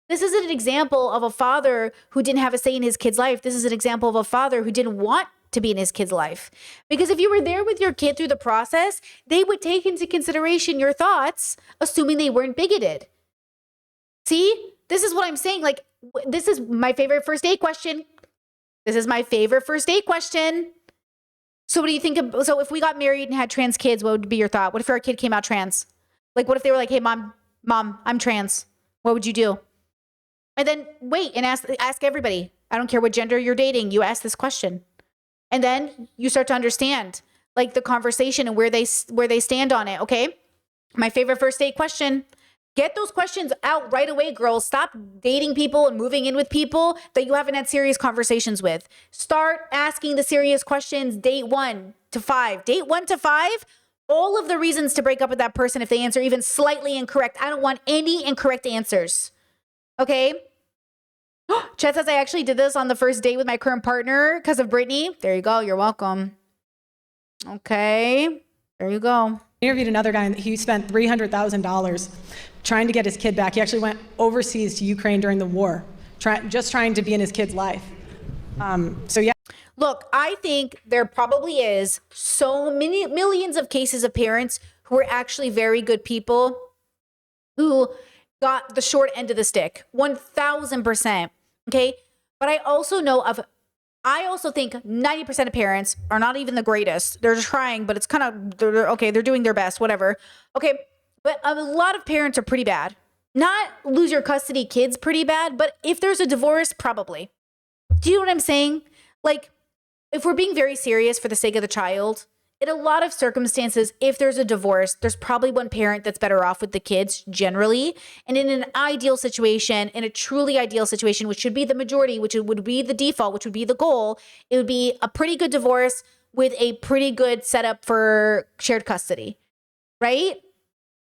This isn't an example of a father who didn't have a say in his kid's life. This is an example of a father who didn't want to be in his kid's life. Because if you were there with your kid through the process, they would take into consideration your thoughts, assuming they weren't bigoted. See, this is what I'm saying. Like, this is my favorite first date question. This is my favorite first date question. So what do you think of, so if we got married and had trans kids, what would be your thought? What if our kid came out trans? Like, what if they were like, hey, mom, I'm trans. What would you do? And then wait and ask everybody. I don't care what gender you're dating. You ask this question. And then you start to understand like the conversation and where they stand on it. Okay. My favorite first date question. Get those questions out right away, girls. Stop dating people and moving in with people that you haven't had serious conversations with. Start asking the serious questions. Date 1 to 5. Date 1 to 5. All of the reasons to break up with that person if they answer even slightly incorrect. I don't want any incorrect answers. Okay? Chet says I actually did this on the first date with my current partner because of Brittany. There you go. You're welcome. Okay. There you go. I interviewed another guy, and he spent $300,000 trying to get his kid back. He actually went overseas to Ukraine during the war, just trying to be in his kid's life. So yeah. Look, I think there probably is so many millions of cases of parents who are actually very good people who got the short end of the stick, 1,000%. Okay. But I also think 90% of parents are not even the greatest. They're trying, but it's kind of, they're doing their best, whatever. Okay. But a lot of parents are pretty bad. Not lose your custody kids pretty bad, but if there's a divorce, probably. Do you know what I'm saying? Like, if we're being very serious for the sake of the child, in a lot of circumstances, if there's a divorce, there's probably one parent that's better off with the kids generally. And in an ideal situation, in a truly ideal situation, which should be the majority, which would be the default, which would be the goal, it would be a pretty good divorce with a pretty good setup for shared custody, right?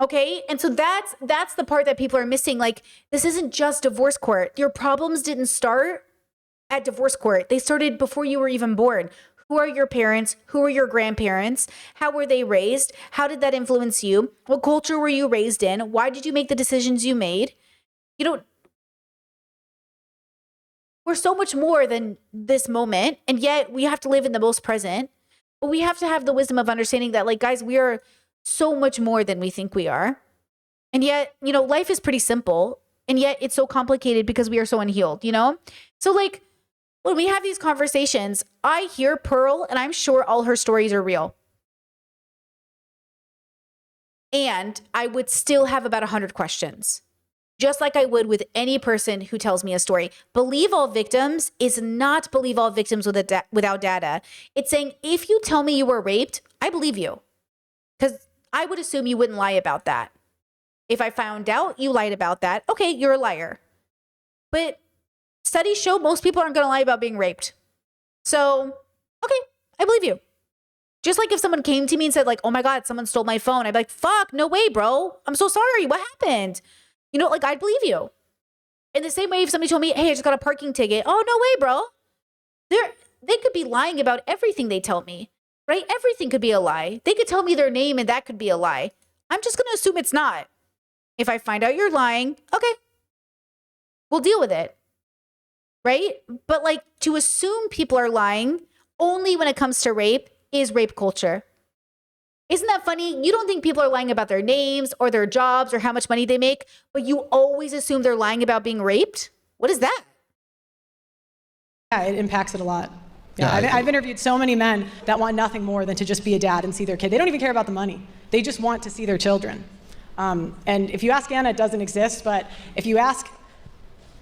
Okay. And so that's the part that people are missing. Like, this isn't just divorce court. Your problems didn't start at divorce court. They started before you were even born. Who are your parents? Who are your grandparents? How were they raised? How did that influence you? What culture were you raised in? Why did you make the decisions you made? You know, we're so much more than this moment. And yet we have to live in the most present. But we have to have the wisdom of understanding that, like, guys, we are so much more than we think we are. And yet, you know, life is pretty simple. And yet it's so complicated because we are so unhealed, you know? So like when we have these conversations, I hear Pearl and I'm sure all her stories are real. And I would still have about 100 questions, just like I would with any person who tells me a story. Believe all victims is not believe all victims without data. It's saying, if you tell me you were raped, I believe you. Because I would assume you wouldn't lie about that. If I found out you lied about that, okay, you're a liar. But studies show most people aren't going to lie about being raped. So, okay, I believe you. Just like if someone came to me and said like, oh my God, someone stole my phone. I'd be like, fuck, no way, bro. I'm so sorry. What happened? You know, like I'd believe you. In the same way, if somebody told me, hey, I just got a parking ticket. Oh, no way, bro. They could be lying about everything they tell me, right? Everything could be a lie. They could tell me their name and that could be a lie. I'm just going to assume it's not. If I find out you're lying, okay, we'll deal with it, right? But like to assume people are lying only when it comes to rape is rape culture. Isn't that funny? You don't think people are lying about their names or their jobs or how much money they make, but you always assume they're lying about being raped? What is that? Yeah, it impacts it a lot. Yeah, Yeah, I've interviewed so many men that want nothing more than to just be a dad and see their kid. They don't even care about the money. They just want to see their children. And if you ask Anna, it doesn't exist, but if you ask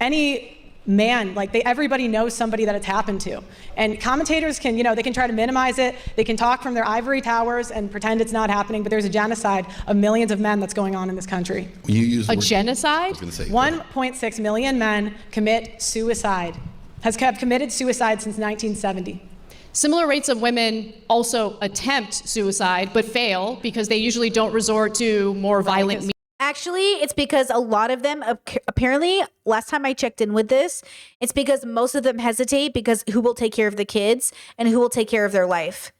any man, like everybody knows somebody that it's happened to. And commentators can, they can try to minimize it. They can talk from their ivory towers and pretend it's not happening, but there's a genocide of millions of men that's going on in this country. When you use the A word- I genocide? was gonna say, 1.6 million men commit suicide, have committed suicide since 1970. Similar rates of women also attempt suicide but fail because they usually don't resort to more violent means. Actually, it's because a lot of them, apparently, last time I checked in with this, it's because most of them hesitate because who will take care of the kids and who will take care of their life.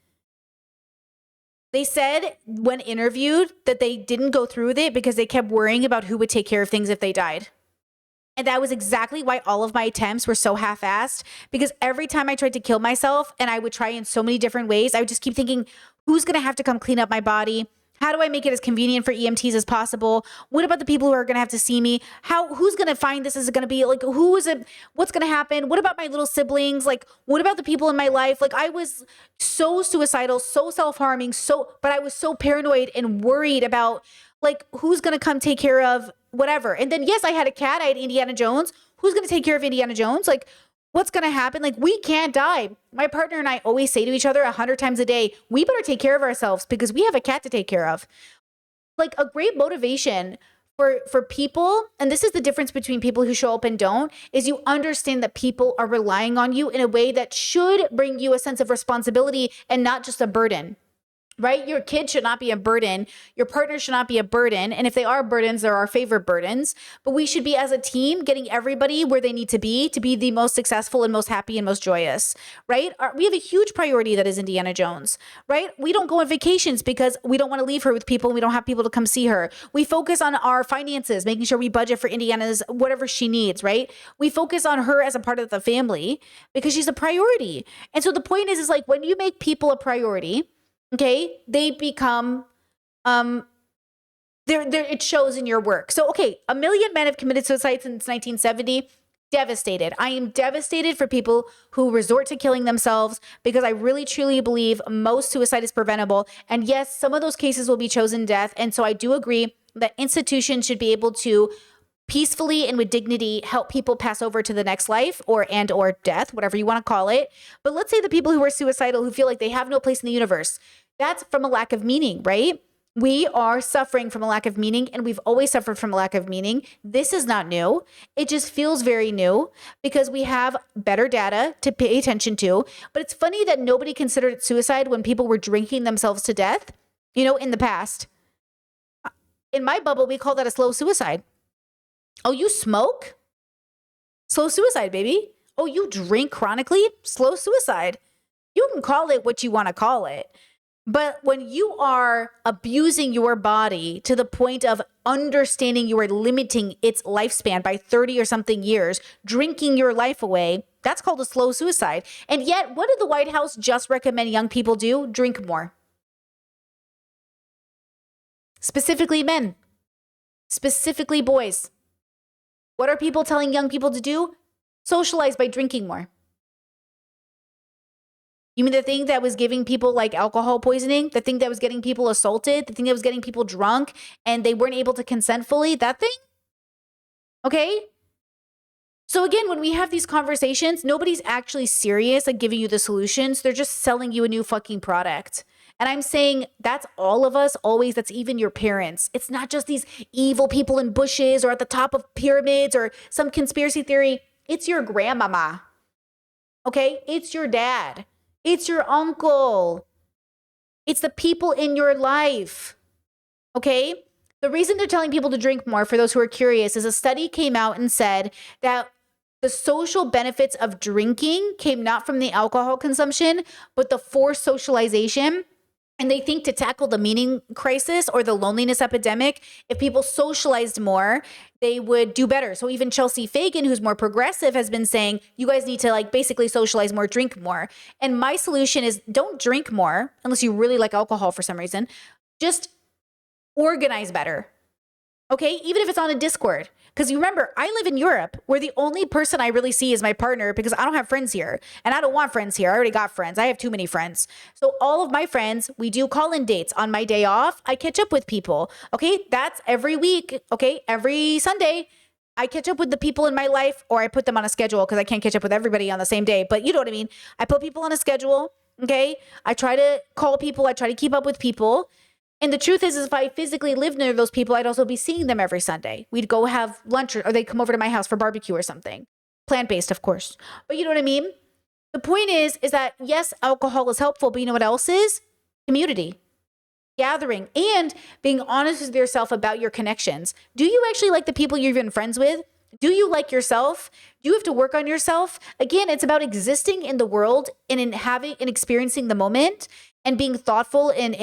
They said when interviewed that they didn't go through with it because they kept worrying about who would take care of things if they died. And that was exactly why all of my attempts were so half-assed, because every time I tried to kill myself, and I would try in so many different ways, I would just keep thinking, who's going to have to come clean up my body? How do I make it as convenient for EMTs as possible? What about the people who are going to have to see me? Who's going to find this? Is it going to be like, who is it? What's going to happen? What about my little siblings? Like, what about the people in my life? Like, I was so suicidal, so self-harming, but I was so paranoid and worried about like, who's going to come take care of whatever. And then, yes, I had a cat. I had Indiana Jones. Who's going to take care of Indiana Jones? Like, what's going to happen? Like, we can't die. My partner and I always say to each other 100 times a day, we better take care of ourselves because we have a cat to take care of. Like, a great motivation for people, and this is the difference between people who show up and don't, is you understand that people are relying on you in a way that should bring you a sense of responsibility and not just a burden. Right? Your kid should not be a burden. Your partner should not be a burden. And if they are burdens, they're our favorite burdens. But we should be, as a team, getting everybody where they need to be the most successful and most happy and most joyous. Right? We have a huge priority that is Indiana Jones. Right? We don't go on vacations because we don't want to leave her with people and we don't have people to come see her. We focus on our finances, making sure we budget for Indiana's whatever she needs. Right? We focus on her as a part of the family because she's a priority. And so the point is like when you make people a priority, okay, they become, it shows in your work. So, okay, 1 million men have committed suicide since 1970. Devastated. I am devastated for people who resort to killing themselves because I really truly believe most suicide is preventable. And yes, some of those cases will be chosen death. And so I do agree that institutions should be able to peacefully and with dignity help people pass over to the next life or death, whatever you want to call it. But let's say the people who are suicidal, who feel like they have no place in the universe, that's from a lack of meaning, right? We are suffering from a lack of meaning, and we've always suffered from a lack of meaning. This is not new. It just feels very new because we have better data to pay attention to. But it's funny that nobody considered it suicide when people were drinking themselves to death, in the past. In my bubble, we call that a slow suicide. Oh, you smoke? Slow suicide, baby. Oh, you drink chronically? Slow suicide. You can call it what you want to call it. But when you are abusing your body to the point of understanding you are limiting its lifespan by 30 or something years, drinking your life away, that's called a slow suicide. And yet, what did the White House just recommend young people do? Drink more. Specifically men. Specifically boys. What are people telling young people to do? Socialize by drinking more. You mean the thing that was giving people like alcohol poisoning, the thing that was getting people assaulted, the thing that was getting people drunk and they weren't able to consent fully, that thing? Okay? So again, when we have these conversations, nobody's actually serious at giving you the solutions. They're just selling you a new fucking product. And I'm saying that's all of us always. That's even your parents. It's not just these evil people in bushes or at the top of pyramids or some conspiracy theory. It's your grandmama. Okay? It's your dad. It's your uncle. It's the people in your life. Okay? The reason they're telling people to drink more, for those who are curious, is a study came out and said that the social benefits of drinking came not from the alcohol consumption, but the forced socialization. And they think to tackle the meaning crisis or the loneliness epidemic, if people socialized more, they would do better. So even Chelsea Fagan, who's more progressive, has been saying, you guys need to like basically socialize more, drink more. And my solution is don't drink more unless you really like alcohol for some reason. Just organize better. Okay? Even if it's on a Discord. Because you remember, I live in Europe where the only person I really see is my partner because I don't have friends here. And I don't want friends here. I already got friends. I have too many friends. So all of my friends, we do call-in dates. On my day off, I catch up with people. Okay? That's every week. Okay? Every Sunday, I catch up with the people in my life, or I put them on a schedule because I can't catch up with everybody on the same day. But you know what I mean? I put people on a schedule. Okay? I try to call people. I try to keep up with people. And the truth is if I physically lived near those people, I'd also be seeing them every Sunday. We'd go have lunch or they'd come over to my house for barbecue or something. Plant-based, of course. But you know what I mean? The point is that yes, alcohol is helpful, but you know what else is? Community, gathering, and being honest with yourself about your connections. Do you actually like the people you're even friends with? Do you like yourself? Do you have to work on yourself? Again, it's about existing in the world and in having and experiencing the moment and being thoughtful and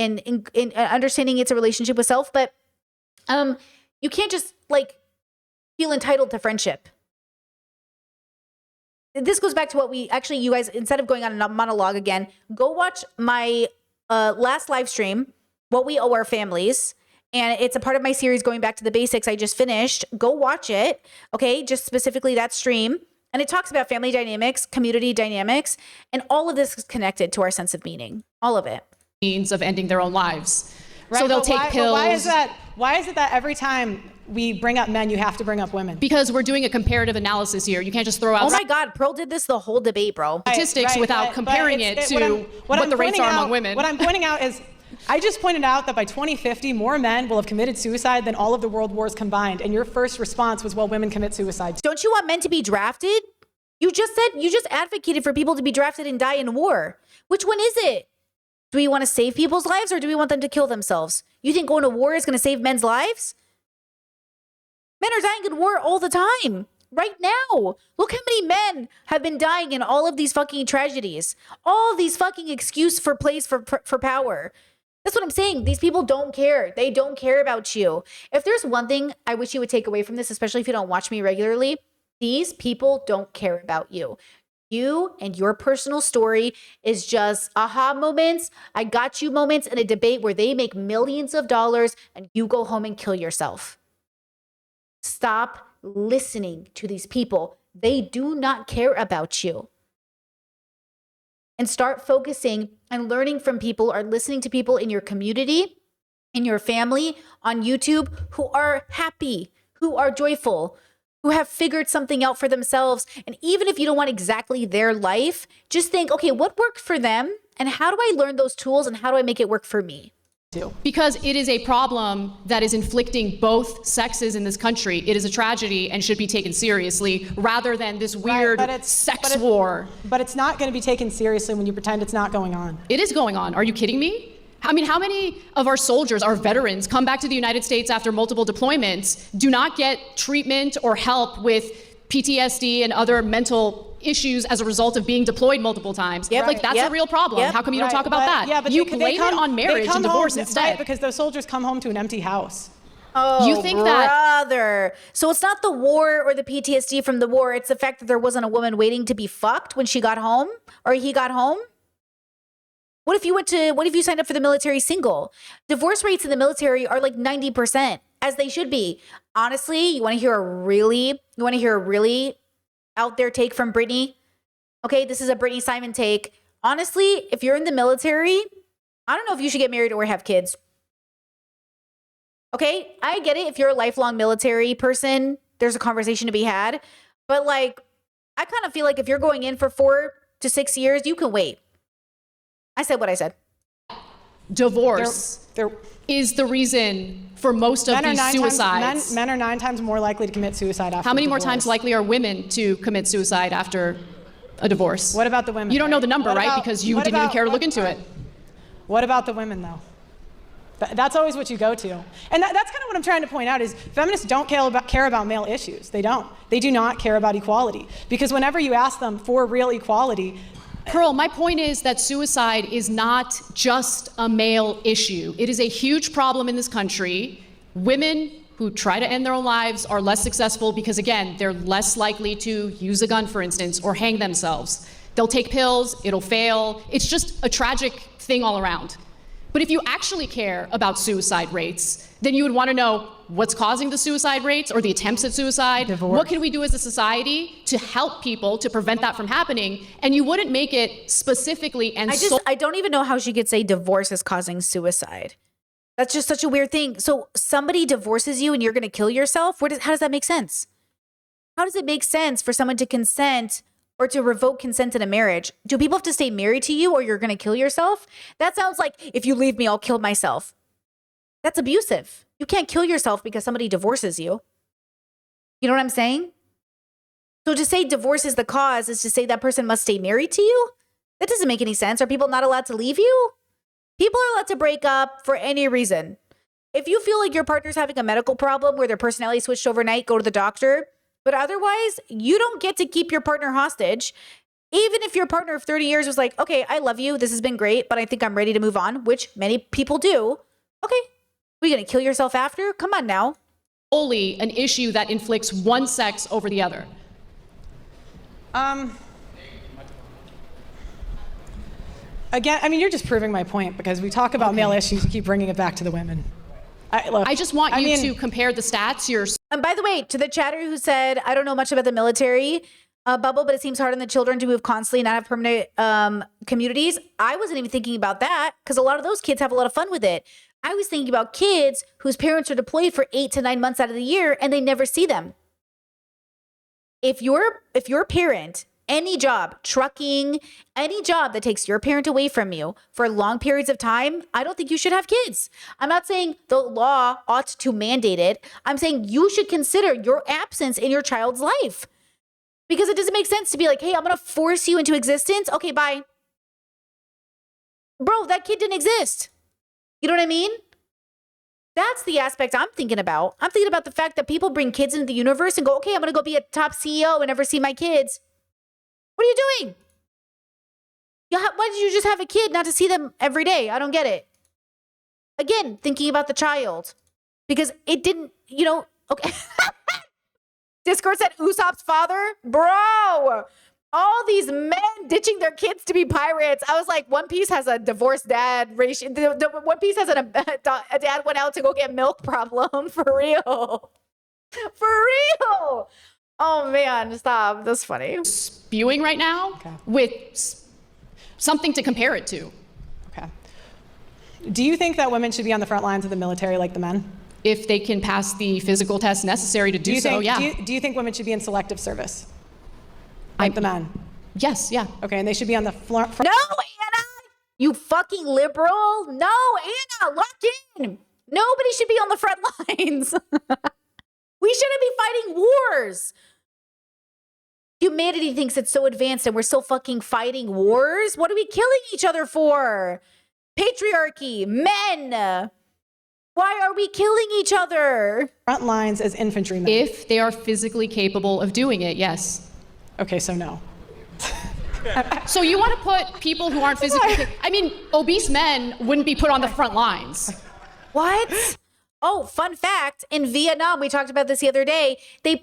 understanding it's a relationship with self. But you can't just like feel entitled to friendship. This goes back to what we actually, you guys, instead of going on a monologue again, go watch my last live stream, What We Owe Our Families. And it's a part of my series going back to the basics I just finished. Go watch it, okay? Just specifically that stream. And it talks about family dynamics, community dynamics, and all of this is connected to our sense of meaning. All of it. Means of ending their own lives. Right, So they'll but take pills. Why is it that every time we bring up men, you have to bring up women? Because we're doing a comparative analysis here. You can't just throw out Oh my God, Pearl did this the whole debate, bro. statistics Right, without but comparing it to what the rates are among women. What I'm pointing out is, I just pointed out that by 2050, more men will have committed suicide than all of the world wars combined. And your first response was, well, women commit suicide. Don't you want men to be drafted? You just advocated for people to be drafted and die in war. Which one is it? Do we want to save people's lives or do we want them to kill themselves? You think going to war is going to save men's lives? Men are dying in war all the time. Right now. Look how many men have been dying in all of these fucking tragedies. All these fucking excuse for plays for power. That's what I'm saying. These people don't care. They don't care about you. If there's one thing I wish you would take away from this, especially if you don't watch me regularly, these people don't care about you. You and your personal story is just aha moments, I got you moments in a debate where they make millions of dollars and you go home and kill yourself. Stop listening to these people. They do not care about you. And start focusing and learning from people or listening to people in your community, in your family, on YouTube who are happy, who are joyful, who have figured something out for themselves. And even if you don't want exactly their life, just think, okay, what worked for them? And how do I learn those tools and how do I make it work for me? Because it is a problem that is inflicting both sexes in this country. It is a tragedy and should be taken seriously rather than this weird sex war. But it's not going to be taken seriously when you pretend it's not going on. It is going on. Are you kidding me? I mean, how many of our soldiers, our veterans, come back to the United States after multiple deployments, do not get treatment or help with PTSD and other mental issues as a result of being deployed multiple times? Yep. Like, that's Yep. a real problem. Yep. How come you don't talk about that? Yeah, but you they blame come- it on they marriage come and divorce home, instead. Right, because those soldiers come home to an empty house. Oh, You think that- brother. So it's not the war or the PTSD from the war. It's the fact that there wasn't a woman waiting to be fucked when she got home or he got home. What if you signed up for the military single? Divorce rates in the military are like 90%. as they should be. Honestly, you want to hear a really out there take from Brittany? Okay, this is a Brittany Simon take. Honestly, if you're in the military, I don't know if you should get married or have kids. Okay, I get it. If you're a lifelong military person, there's a conversation to be had. But like, I kind of feel like if you're going in for 4 to 6 years, you can wait. I said what I said. Divorce They're- is the reason for most of these suicides. Men are 9 times more likely to commit suicide after How many a more divorce. times likely are women to commit suicide after a divorce? What about the women? You don't know the number, What right? about- Because you what didn't even about- care to look what- into it. What about the women, though? That's always what you go to. And that's kind of what I'm trying to point out is feminists don't care about male issues. They don't. They do not care about equality. Because whenever you ask them for real equality, Pearl, my point is that suicide is not just a male issue. It is a huge problem in this country. Women who try to end their own lives are less successful because, again, they're less likely to use a gun, for instance, or hang themselves. They'll take pills, it'll fail. It's just a tragic thing all around. But if you actually care about suicide rates, then you would want to know what's causing the suicide rates or the attempts at suicide. Divorce. What can we do as a society to help people to prevent that from happening? And you wouldn't make it specifically and I don't even know how she could say divorce is causing suicide. That's just such a weird thing. So somebody divorces you and you're going to kill yourself? How does that make sense? How does it make sense for someone to consent or to revoke consent in a marriage? Do people have to stay married to you or you're going to kill yourself? That sounds like, if you leave me, I'll kill myself. That's abusive. You can't kill yourself because somebody divorces you. You know what I'm saying? So to say divorce is the cause is to say that person must stay married to you? That doesn't make any sense. Are people not allowed to leave you? People are allowed to break up for any reason. If you feel like your partner's having a medical problem where their personality switched overnight, go to the doctor. But otherwise, you don't get to keep your partner hostage. Even if your partner of 30 years was like, okay, I love you, this has been great, but I think I'm ready to move on, which many people do. Okay, are you gonna kill yourself after? Come on now. solely an issue that inflicts one sex over the other. again, I mean, you're just proving my point because we talk about male issues, you keep bringing it back to the women. I just want you mean- to compare the stats. And by the way, to the chatter who said, I don't know much about the military bubble, but it seems hard on the children to move constantly and not have permanent communities. I wasn't even thinking about that because a lot of those kids have a lot of fun with it. I was thinking about kids whose parents are deployed for 8 to 9 months out of the year and they never see them. If your parent, any job, trucking, any job that takes your parent away from you for long periods of time, I don't think you should have kids. I'm not saying the law ought to mandate it. I'm saying you should consider your absence in your child's life. Because it doesn't make sense to be like, hey, I'm going to force you into existence. Okay, bye. Bro, that kid didn't exist. You know what I mean? That's the aspect I'm thinking about. I'm thinking about the fact that people bring kids into the universe and go, okay, I'm going to go be a top CEO and never see my kids. What are you doing? Why did you just have a kid not to see them every day? I don't get it. Again, thinking about the child. Because it didn't, okay. Discord said Usopp's father? Bro, all these men ditching their kids to be pirates. I was like, One Piece has a divorced dad ratio. One Piece has a dad went out to go get milk problem. For real. For real. Oh, man, stop. That's funny. Spewing right now with something to compare it to. Okay. Do you think that women should be on the front lines of the military like the men? If they can pass the physical test necessary to do so, yeah. Do you think women should be in selective service? Like the men? Yes, yeah. Okay, and they should be on the front. No, Anna! You fucking liberal. No, Anna, lock in. Nobody should be on the front lines. We shouldn't be fighting wars. Humanity thinks it's so advanced and we're still fucking fighting wars? What are we killing each other for? Patriarchy, men. Why are we killing each other? Front lines as infantrymen. If they are physically capable of doing it, yes. Okay, so no. So you want to put people who aren't physically, obese men wouldn't be put on the front lines. What? Oh, fun fact, in Vietnam, we talked about this the other day, they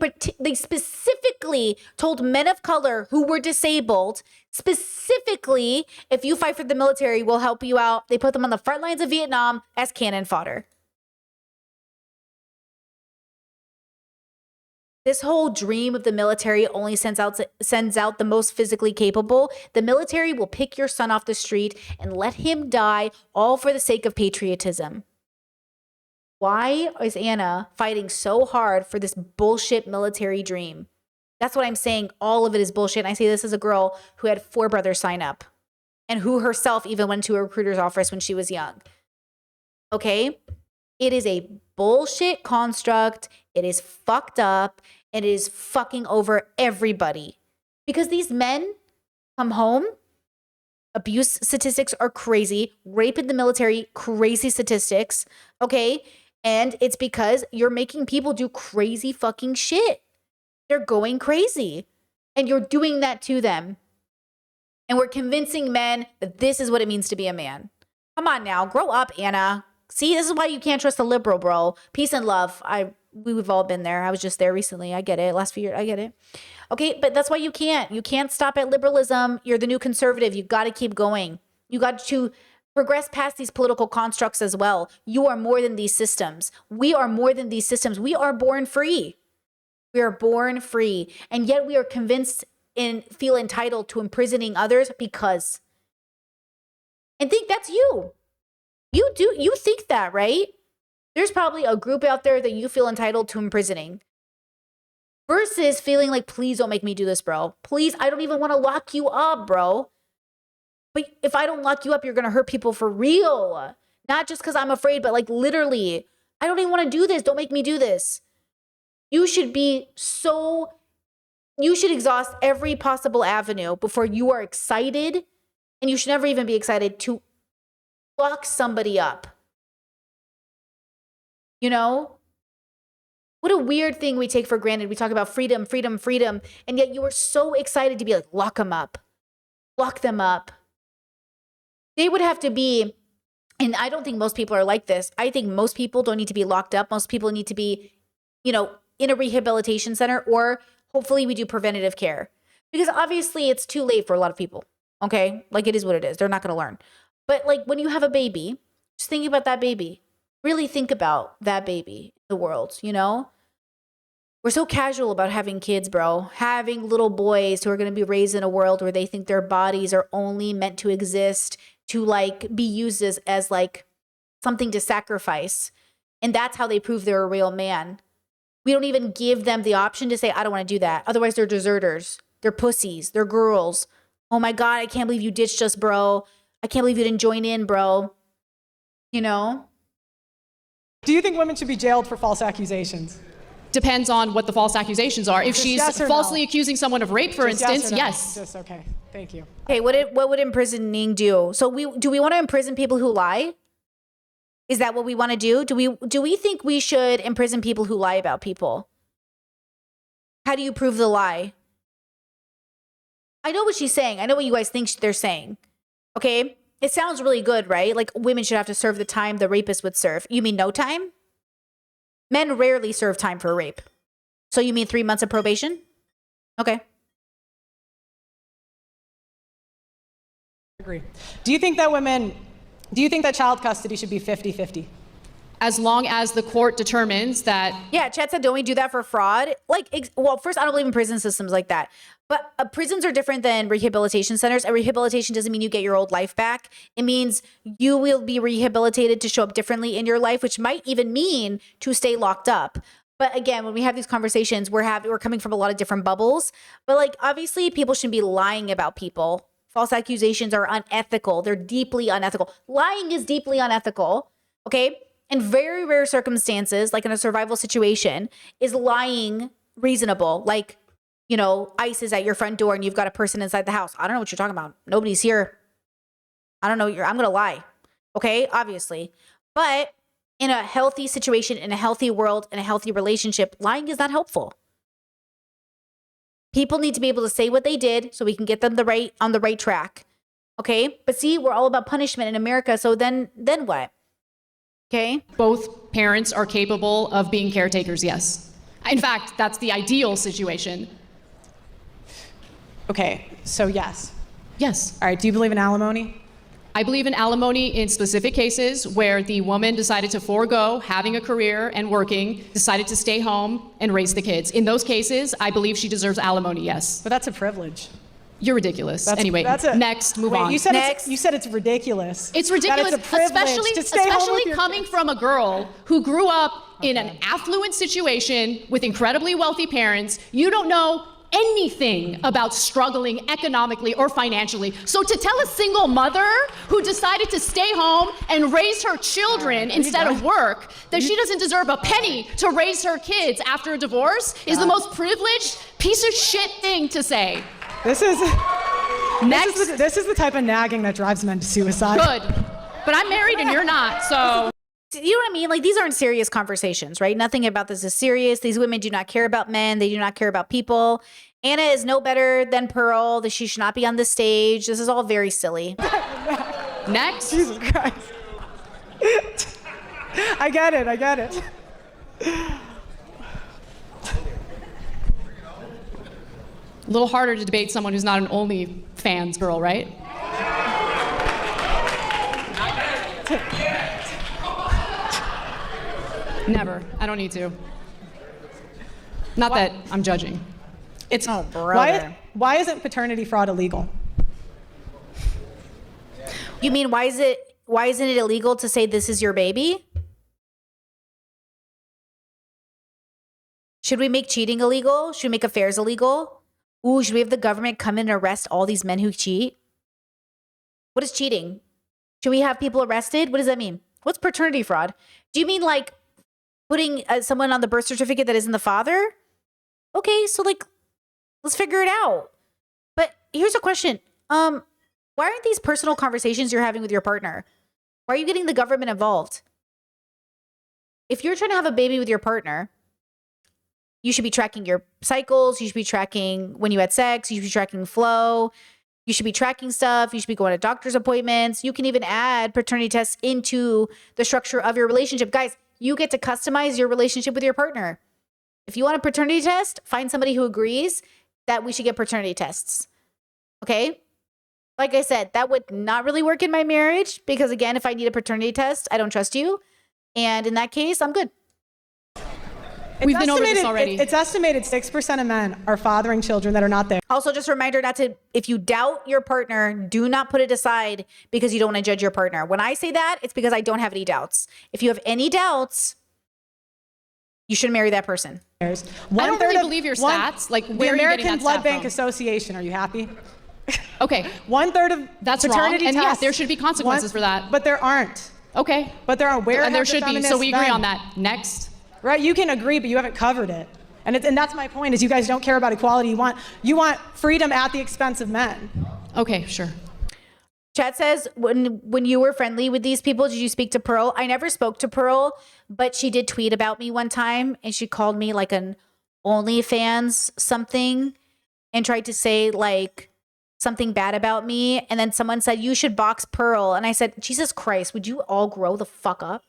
specifically told men of color who were disabled, specifically, if you fight for the military, we'll help you out. They put them on the front lines of Vietnam as cannon fodder. This whole dream of the military only sends out the most physically capable. The military will pick your son off the street and let him die, all for the sake of patriotism. Why is Anna fighting so hard for this bullshit military dream? That's what I'm saying. All of it is bullshit. And I say this as a girl who had 4 brothers sign up and who herself even went to a recruiter's office when she was young. Okay? It is a bullshit construct. It is fucked up. It is fucking over everybody. Because these men come home, abuse statistics are crazy, rape in the military, crazy statistics, okay? And it's because you're making people do crazy fucking shit. They're going crazy. And you're doing that to them. And we're convincing men that this is what it means to be a man. Come on now, grow up, Anna. See, this is why you can't trust a liberal, bro. Peace and love. We've all been there. I was just there recently. I get it. Last few years, I get it. Okay, but that's why you can't. You can't stop at liberalism. You're the new conservative. You got to keep going. You got to progress past these political constructs as well. You are more than these systems. We are more than these systems. We are born free. We are born free. And yet we are convinced and feel entitled to imprisoning others because. And think that's you. You think that, right? There's probably a group out there that you feel entitled to imprisoning versus feeling like, please don't make me do this, bro. Please, I don't even want to lock you up, bro. But if I don't lock you up, you're going to hurt people for real. Not just because I'm afraid, but like literally, I don't even want to do this. Don't make me do this. You should exhaust every possible avenue before you are excited. And you should never even be excited to lock somebody up. You know? What a weird thing we take for granted. We talk about freedom, freedom, freedom. And yet you are so excited to be like, lock them up. Lock them up. They would have to be, and I don't think most people are like this. I think most people don't need to be locked up. Most people need to be, in a rehabilitation center, or hopefully we do preventative care. Because obviously it's too late for a lot of people. Okay? Like it is what it is. They're not going to learn. But like when you have a baby, just think about that baby. Really think about that baby in the world, We're so casual about having kids, bro. Having little boys who are going to be raised in a world where they think their bodies are only meant to exist to like be used as like something to sacrifice. And that's how they prove they're a real man. We don't even give them the option to say, I don't want to do that. Otherwise they're deserters. They're pussies. They're girls. Oh my God, I can't believe you ditched us, bro. I can't believe you didn't join in, bro. Do you think women should be jailed for false accusations? Depends on what the false accusations are. If Just she's yes or falsely no? accusing someone of rape, for Just yes instance, or no? yes. Just okay. Thank you. Okay, what would imprisoning do? So do we want to imprison people who lie? Is that what we want to do? Do we think we should imprison people who lie about people? How do you prove the lie? I know what she's saying. I know what you guys think they're saying. Okay? It sounds really good, right? Like women should have to serve the time the rapist would serve. You mean no time? Men rarely serve time for rape. So you mean 3 months of probation? Okay. Agree. Do you think that child custody should be 50-50? As long as the court determines that. Yeah, Chad said, don't we do that for fraud? Well, first, I don't believe in prison systems like that. But prisons are different than rehabilitation centers. And rehabilitation doesn't mean you get your old life back. It means you will be rehabilitated to show up differently in your life, which might even mean to stay locked up. But again, when we have these conversations, we're coming from a lot of different bubbles. But like, obviously, people shouldn't be lying about people. False accusations are unethical. They're deeply unethical. Lying is deeply unethical. Okay? In very rare circumstances, like in a survival situation, is lying reasonable? Like, ICE is at your front door and you've got a person inside the house. I don't know what you're talking about. Nobody's here. I don't know. I'm going to lie. Okay? Obviously. But in a healthy situation, in a healthy world, in a healthy relationship, lying is not helpful. People need to be able to say what they did so we can get them on the right track. Okay? But see, we're all about punishment in America. So then what? Okay? Both parents are capable of being caretakers, yes. In fact, that's the ideal situation. Okay, so yes. Yes. All right, do you believe in alimony? I believe in alimony in specific cases where the woman decided to forego having a career and working, decided to stay home and raise the kids. In those cases, I believe she deserves alimony, yes. But that's a privilege. You're ridiculous. That's, Anyway, next, move on. You said Next. you said it's ridiculous. It's That ridiculous, it's a privilege to stay home with especially your coming kids. from a girl who grew up in an affluent situation with incredibly wealthy parents. You don't know anything about struggling economically or financially. So to tell a single mother who decided to stay home and raise her children instead of work that she doesn't deserve a penny to raise her kids after a divorce is the most privileged piece of shit thing to say. This is Next. this is the type of nagging that drives men to suicide. Good. But I'm married and you're not, so. You know what I mean? Like, these aren't serious conversations, right? Nothing about this is serious. These women do not care about men. They do not care about people. Anna is no better than Pearl. That she should not be on this stage. This is all very silly. Next. Jesus Christ. I get it. A little harder to debate someone who's not an OnlyFans girl, right? Never. I don't need to. Not that I'm judging. It's brother. Why isn't paternity fraud illegal? You mean, why isn't it illegal to say this is your baby? Should we make cheating illegal? Should we make affairs illegal? Ooh, should we have the government come in and arrest all these men who cheat? What is cheating? Should we have people arrested? What does that mean? What's paternity fraud? Do you mean like putting someone on the birth certificate that isn't the father? Okay, so like, let's figure it out. But here's a question. Why aren't these personal conversations you're having with your partner? Why are you getting the government involved? If you're trying to have a baby with your partner, you should be tracking your cycles. You should be tracking when you had sex. You should be tracking flow. You should be tracking stuff. You should be going to doctor's appointments. You can even add paternity tests into the structure of your relationship. Guys, you get to customize your relationship with your partner. If you want a paternity test, find somebody who agrees that we should get paternity tests. Okay? Like I said, that would not really work in my marriage because, again, if I need a paternity test, I don't trust you. And in that case, I'm good. We've been over this already. It's estimated 6% of men are fathering children that are not there. Also, just a reminder not to, if you doubt your partner, do not put it aside because you don't want to judge your partner. When I say that, it's because I don't have any doubts. If you have any doubts, you should marry that person. I don't really believe your stats. Like, the where are you getting American that Blood stat Bank from? Association. Are you happy? Okay, 1/3 of that's wrong. paternity And yeah, tests. there should be consequences for that. But there aren't. Okay. But there are. Where And there have the should be. So feminists we agree been? on that. Next. Right? You can agree, but you haven't covered it. And that's my point. Is you guys don't care about equality. You want freedom at the expense of men. Okay, sure. Chad says, when you were friendly with these people, did you speak to Pearl? I never spoke to Pearl, but she did tweet about me one time and she called me like an OnlyFans something and tried to say like something bad about me. And then someone said, you should box Pearl. And I said, Jesus Christ, would you all grow the fuck up?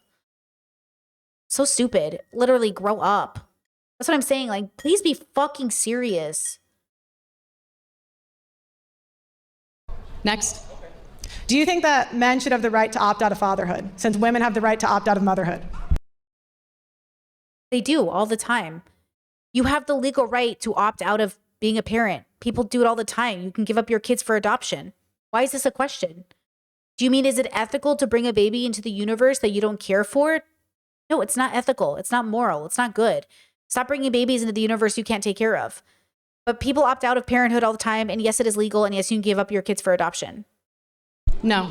So stupid. Literally grow up. That's what I'm saying. Like, please be fucking serious. Next. Do you think that men should have the right to opt out of fatherhood, since women have the right to opt out of motherhood? They do all the time. You have the legal right to opt out of being a parent. People do it all the time. You can give up your kids for adoption. Why is this a question? Do you mean, is it ethical to bring a baby into the universe that you don't care for? No, it's not ethical. It's not moral. It's not good. Stop bringing babies into the universe you can't take care of. But people opt out of parenthood all the time. And yes, it is legal. And yes, you can give up your kids for adoption. No.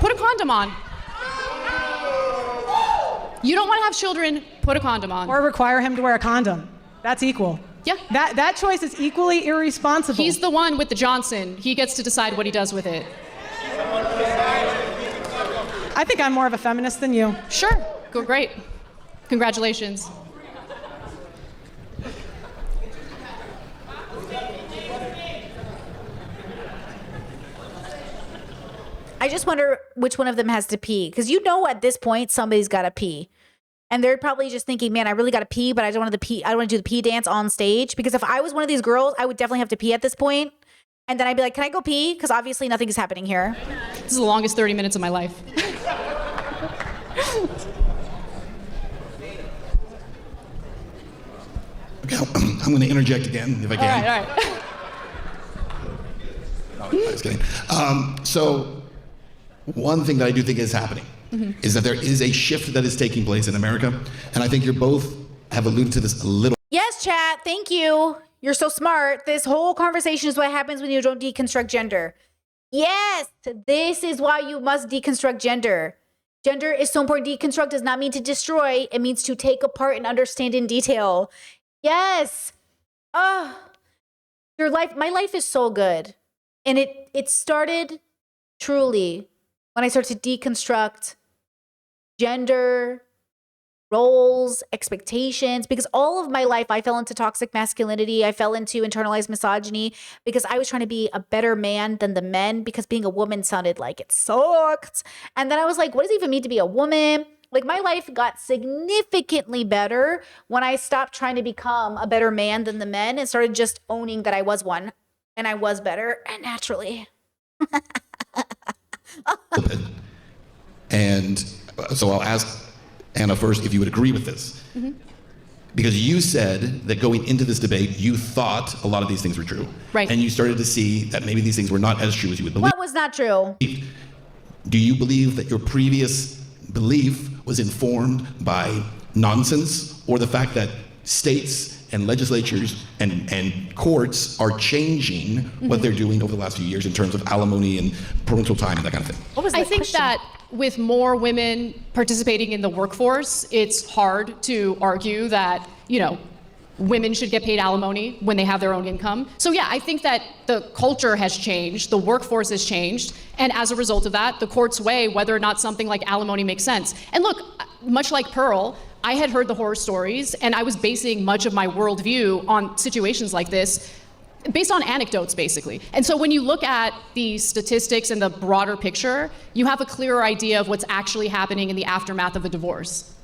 Put a condom on. You don't want to have children, put a condom on. Or require him to wear a condom. That's equal. Yeah. That choice is equally irresponsible. He's the one with the Johnson. He gets to decide what he does with it. I think I'm more of a feminist than you. Sure. Go great. Congratulations. I just wonder which one of them has to pee. Because you know at this point, somebody's got to pee. And they're probably just thinking, man, I really got to pee, but I don't want to pee. I don't want to do the pee dance on stage. Because if I was one of these girls, I would definitely have to pee at this point. And then I'd be like, can I go pee? Because obviously nothing is happening here. This is the longest 30 minutes of my life. Okay, I'm going to interject again if I can. All right. No, just kidding. So, one thing that I do think is happening is that there is a shift that is taking place in America, and I think you both have alluded to this a little. Yes, chat. Thank you. You're so smart. This whole conversation is what happens when you don't deconstruct gender. Yes, this is why you must deconstruct gender. Gender is so important. Deconstruct does not mean to destroy. It means to take apart and understand in detail. Yes. Your life, my life is so good. And it started truly when I started to deconstruct gender, roles, expectations, because all of my life I fell into toxic masculinity. I fell into internalized misogyny because I was trying to be a better man than the men because being a woman sounded like it sucked. And then I was like, what does it even mean to be a woman? Like my life got significantly better when I stopped trying to become a better man than the men and started just owning that I was one and I was better and naturally. And so I'll ask Anna first if you would agree with this. Because you said that going into this debate, you thought a lot of these things were true. Right. And you started to see that maybe these things were not as true as you would believe. What was not true? Do you believe that your previous belief was informed by nonsense or the fact that states and legislatures and courts are changing what they're doing over the last few years in terms of alimony and parental time and that kind of thing? What was the I think question? that with more women participating in the workforce, it's hard to argue that, women should get paid alimony when they have their own income. So yeah, I think that the culture has changed, the workforce has changed, and as a result of that, the courts weigh whether or not something like alimony makes sense. And look, much like Pearl, I had heard the horror stories, and I was basing much of my worldview on situations like this based on anecdotes, basically. And so when you look at the statistics and the broader picture, you have a clearer idea of what's actually happening in the aftermath of a divorce.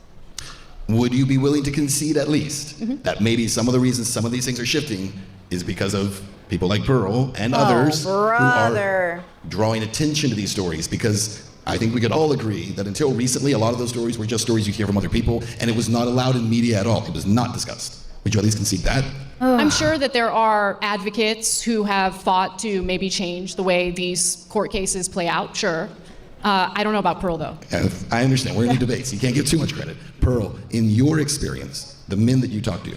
Would you be willing to concede at least that maybe some of the reasons some of these things are shifting is because of people like Pearl and others who are drawing attention to these stories? Because I think we could all agree that until recently, a lot of those stories were just stories you hear from other people, and it was not allowed in media at all. It was not discussed. Would you at least concede that? I'm sure that there are advocates who have fought to maybe change the way these court cases play out, sure. I don't know about Pearl, though. I understand. We're in debates. You can't give too much credit. Pearl, in your experience, the men that you talk to,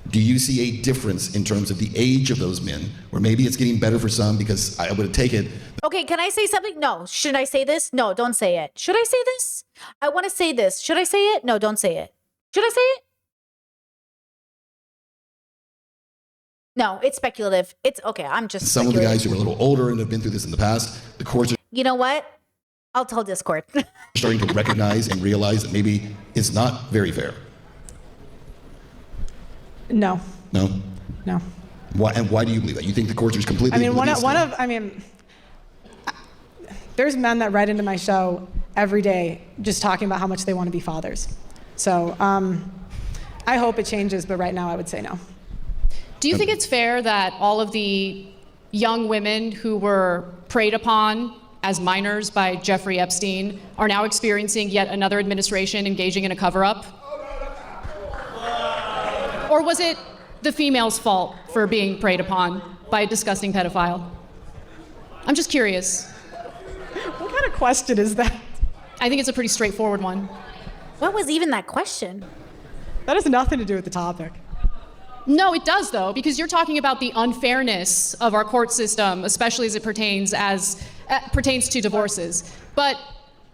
do you see a difference in terms of the age of those men, where maybe it's getting better for some because I would take it? Okay, can I say something? No. Should I say this? No, don't say it. Should I say this? I want to say this. Should I say it? No, don't say it. Should I say it? No, it's speculative. It's okay. I'm just Some of the speculating. guys who are a little older and have been through this in the past, the courts are You know what? I'll tell Discord. starting to recognize and realize that maybe it's not very fair. No, No? no. Why, and why do you believe that? You think the courts are completely I mean, oblivious to it? there's men that write into my show every day just talking about how much they want to be fathers. So I hope it changes, but right now I would say no. Do you think it's fair that all of the young women who were preyed upon as minors by Jeffrey Epstein are now experiencing yet another administration engaging in a cover-up? Or was it the female's fault for being preyed upon by a disgusting pedophile? I'm just curious. What kind of question is that? I think it's a pretty straightforward one. What was even that question? That has nothing to do with the topic. No, it does, though, because you're talking about the unfairness of our court system, especially as it pertains to divorces. But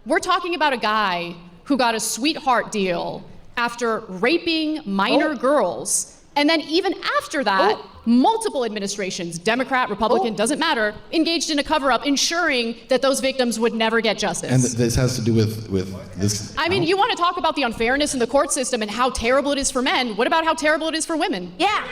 we're talking about a guy who got a sweetheart deal after raping minor girls. And then even after that, multiple administrations, Democrat, Republican, doesn't matter, engaged in a cover-up, ensuring that those victims would never get justice. And this has to do with this. I mean, you want to talk about the unfairness in the court system and how terrible it is for men. What about how terrible it is for women? Yeah.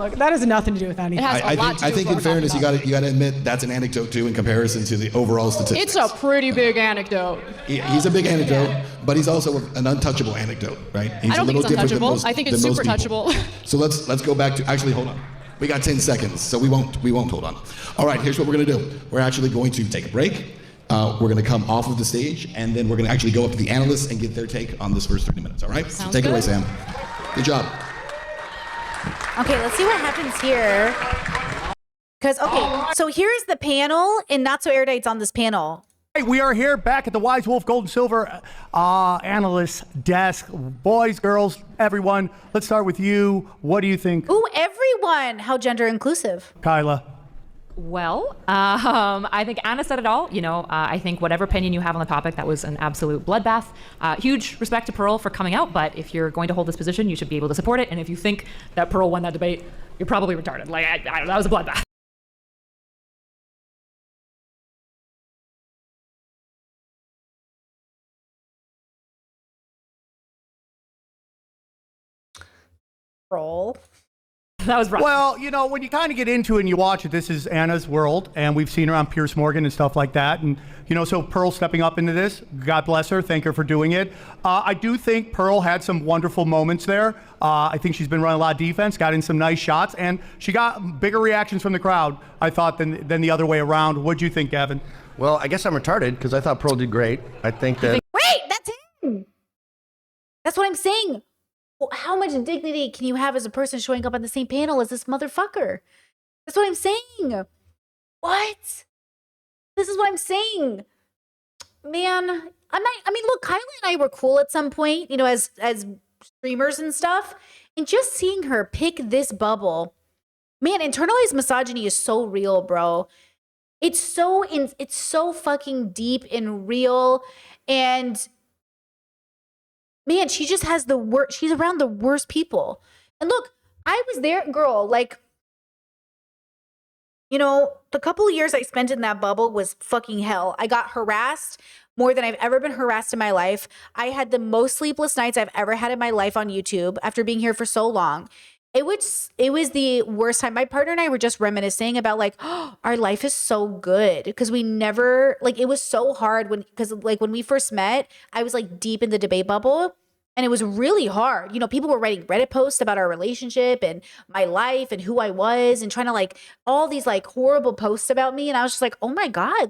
Look, that has nothing to do with anything. It has a lot to do I with think what in we're fairness, talking you got to admit that's an anecdote too in comparison to the overall statistics. It's a pretty big anecdote. He's a big anecdote, but he's also an untouchable anecdote, right? He's I don't a think little it's different than untouchable. most- I think than it's most super people. touchable. So let's go back to, actually, hold on. We got 10 seconds, so we won't hold on. All right, here's what we're gonna do. We're actually going to take a break. We're gonna come off of the stage, and then we're gonna actually go up to the analysts and get their take on this first 30 minutes, all right? Sounds so take it away, good. Sam. Good job. Okay, let's see what happens here. Because, okay, so here's the panel, and Not So Erudite's on this panel. Hey, we are here back at the Wise Wolf Gold and Silver analyst desk. Boys, girls, everyone. Let's start with you. What do you think, Ooh, everyone. How gender inclusive. Kyla? Well, I think Anna said it all. I think whatever opinion you have on the topic, that was an absolute bloodbath. Huge respect to Pearl for coming out, but if you're going to hold this position, you should be able to support it. And if you think that Pearl won that debate, you're probably retarded. That was a bloodbath. Roll. That was rough. Well, when you kind of get into it and you watch it, this is Anna's world, and we've seen her on Piers Morgan and stuff like that. And, so Pearl stepping up into this, God bless her. Thank her for doing it. I do think Pearl had some wonderful moments there. I think she's been running a lot of defense, got in some nice shots, and she got bigger reactions from the crowd, I thought, than the other way around. What'd you think, Gavin? Well, I guess I'm retarded because I thought Pearl did great. I think that Wait, that's him. That's what I'm saying. Well, how much dignity can you have as a person showing up on the same panel as this motherfucker? That's what I'm saying. What? This is what I'm saying. Man, look, Kyla and I were cool at some point, as streamers and stuff. And just seeing her pick this bubble, man, internalized misogyny is so real, bro. It's so fucking deep and real. And man, she just has the worst. She's around the worst people. And look, I was there, girl. The couple of years I spent in that bubble was fucking hell. I got harassed more than I've ever been harassed in my life. I had the most sleepless nights I've ever had in my life on YouTube after being here for so long. It was the worst time. My partner and I were just reminiscing about our life is so good because we never it was so hard when we first met, I was deep in the debate bubble and it was really hard. People were writing Reddit posts about our relationship and my life and who I was and trying to all these horrible posts about me. And I was just oh my God,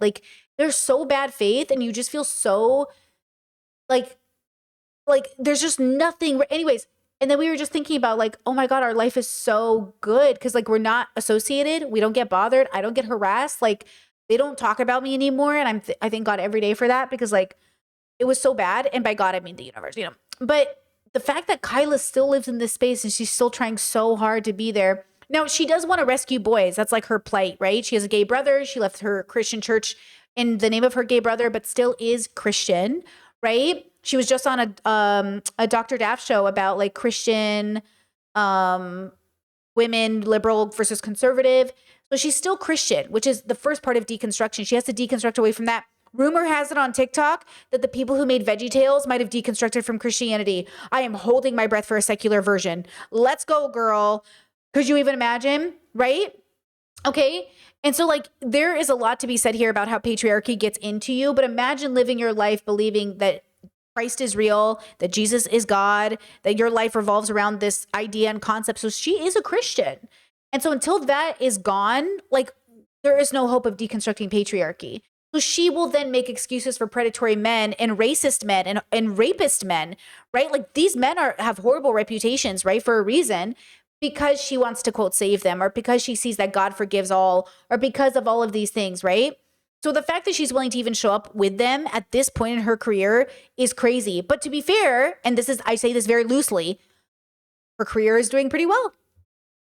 there's so bad faith and you just feel so there's just nothing. Anyways. And then we were just thinking about oh my God, our life is so good because we're not associated. We don't get bothered. I don't get harassed. They don't talk about me anymore. And I thank God every day for that because it was so bad. And by God, I mean the universe, But the fact that Kyla still lives in this space and she's still trying so hard to be there. Now, she does want to rescue boys. That's her plight, right? She has a gay brother. She left her Christian church in the name of her gay brother, but still is Christian, right? She was just on a Dr. Daft show about Christian women, liberal versus conservative. So she's still Christian, which is the first part of deconstruction. She has to deconstruct away from that. Rumor has it on TikTok that the people who made VeggieTales might have deconstructed from Christianity. I am holding my breath for a secular version. Let's go, girl. Could you even imagine? Right? Okay. And so there is a lot to be said here about how patriarchy gets into you, but imagine living your life believing that Christ is real, that Jesus is God, that your life revolves around this idea and concept. So she is a Christian. And so until that is gone, there is no hope of deconstructing patriarchy. So she will then make excuses for predatory men and racist men and rapist men, right? These men have horrible reputations, right? For a reason, because she wants to quote save them or because she sees that God forgives all or because of all of these things, right? So the fact that she's willing to even show up with them at this point in her career is crazy. But to be fair, and I say this very loosely, her career is doing pretty well.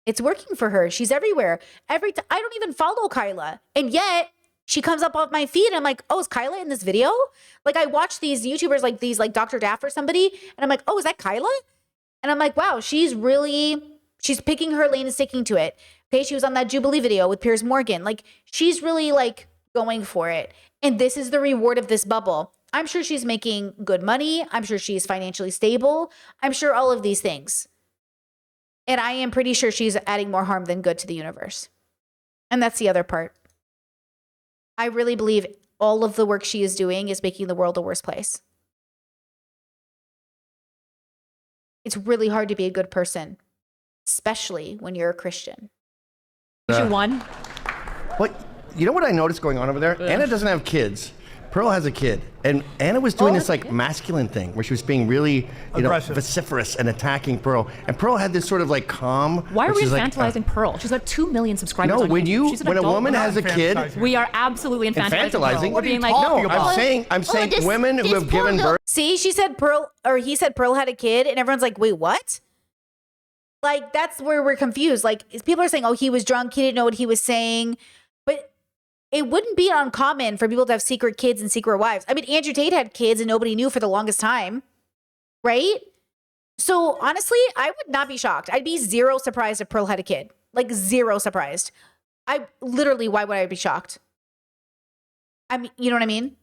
It's working for her. She's everywhere. I don't even follow Kyla. And yet she comes up off my feed and I'm oh, is Kyla in this video? I watch these YouTubers these Dr. Daft or somebody and I'm oh, is that Kyla? And I'm wow, she's picking her lane and sticking to it. Okay, she was on that Jubilee video with Piers Morgan. She's really going for it. And this is the reward of this bubble. I'm sure she's making good money. I'm sure she's financially stable. I'm sure all of these things. And I am pretty sure she's adding more harm than good to the universe. And that's the other part. I really believe all of the work she is doing is making the world a worse place. It's really hard to be a good person, especially when you're a Christian. She won. What? You know what I noticed going on over there? Anna doesn't have kids. Pearl has a kid, and Anna was doing this like masculine thing where she was being really, Aggressive. vociferous and attacking Pearl. And Pearl had this sort of like calm. Why are where we she's infantilizing Pearl? She's got 2 million subscribers. No, on when YouTube. She's an when a adult woman woman. has a kid, Infantilizing. We are absolutely infantilizing. Infantilizing? Pearl. What We're are you being like, talking no, about? I'm saying women who have given birth. See, she said Pearl, or he said Pearl had a kid, and everyone's like, wait, what? Like, that's where we're confused. Like, people are saying, oh, he was drunk, he didn't know what he was saying. But it wouldn't be uncommon for people to have secret kids and secret wives. I mean, Andrew Tate had kids and nobody knew for the longest time, right? So honestly, I would not be shocked. I'd be zero surprised if Pearl had a kid. Like, zero surprised. Why would I be shocked? I mean, you know what I mean?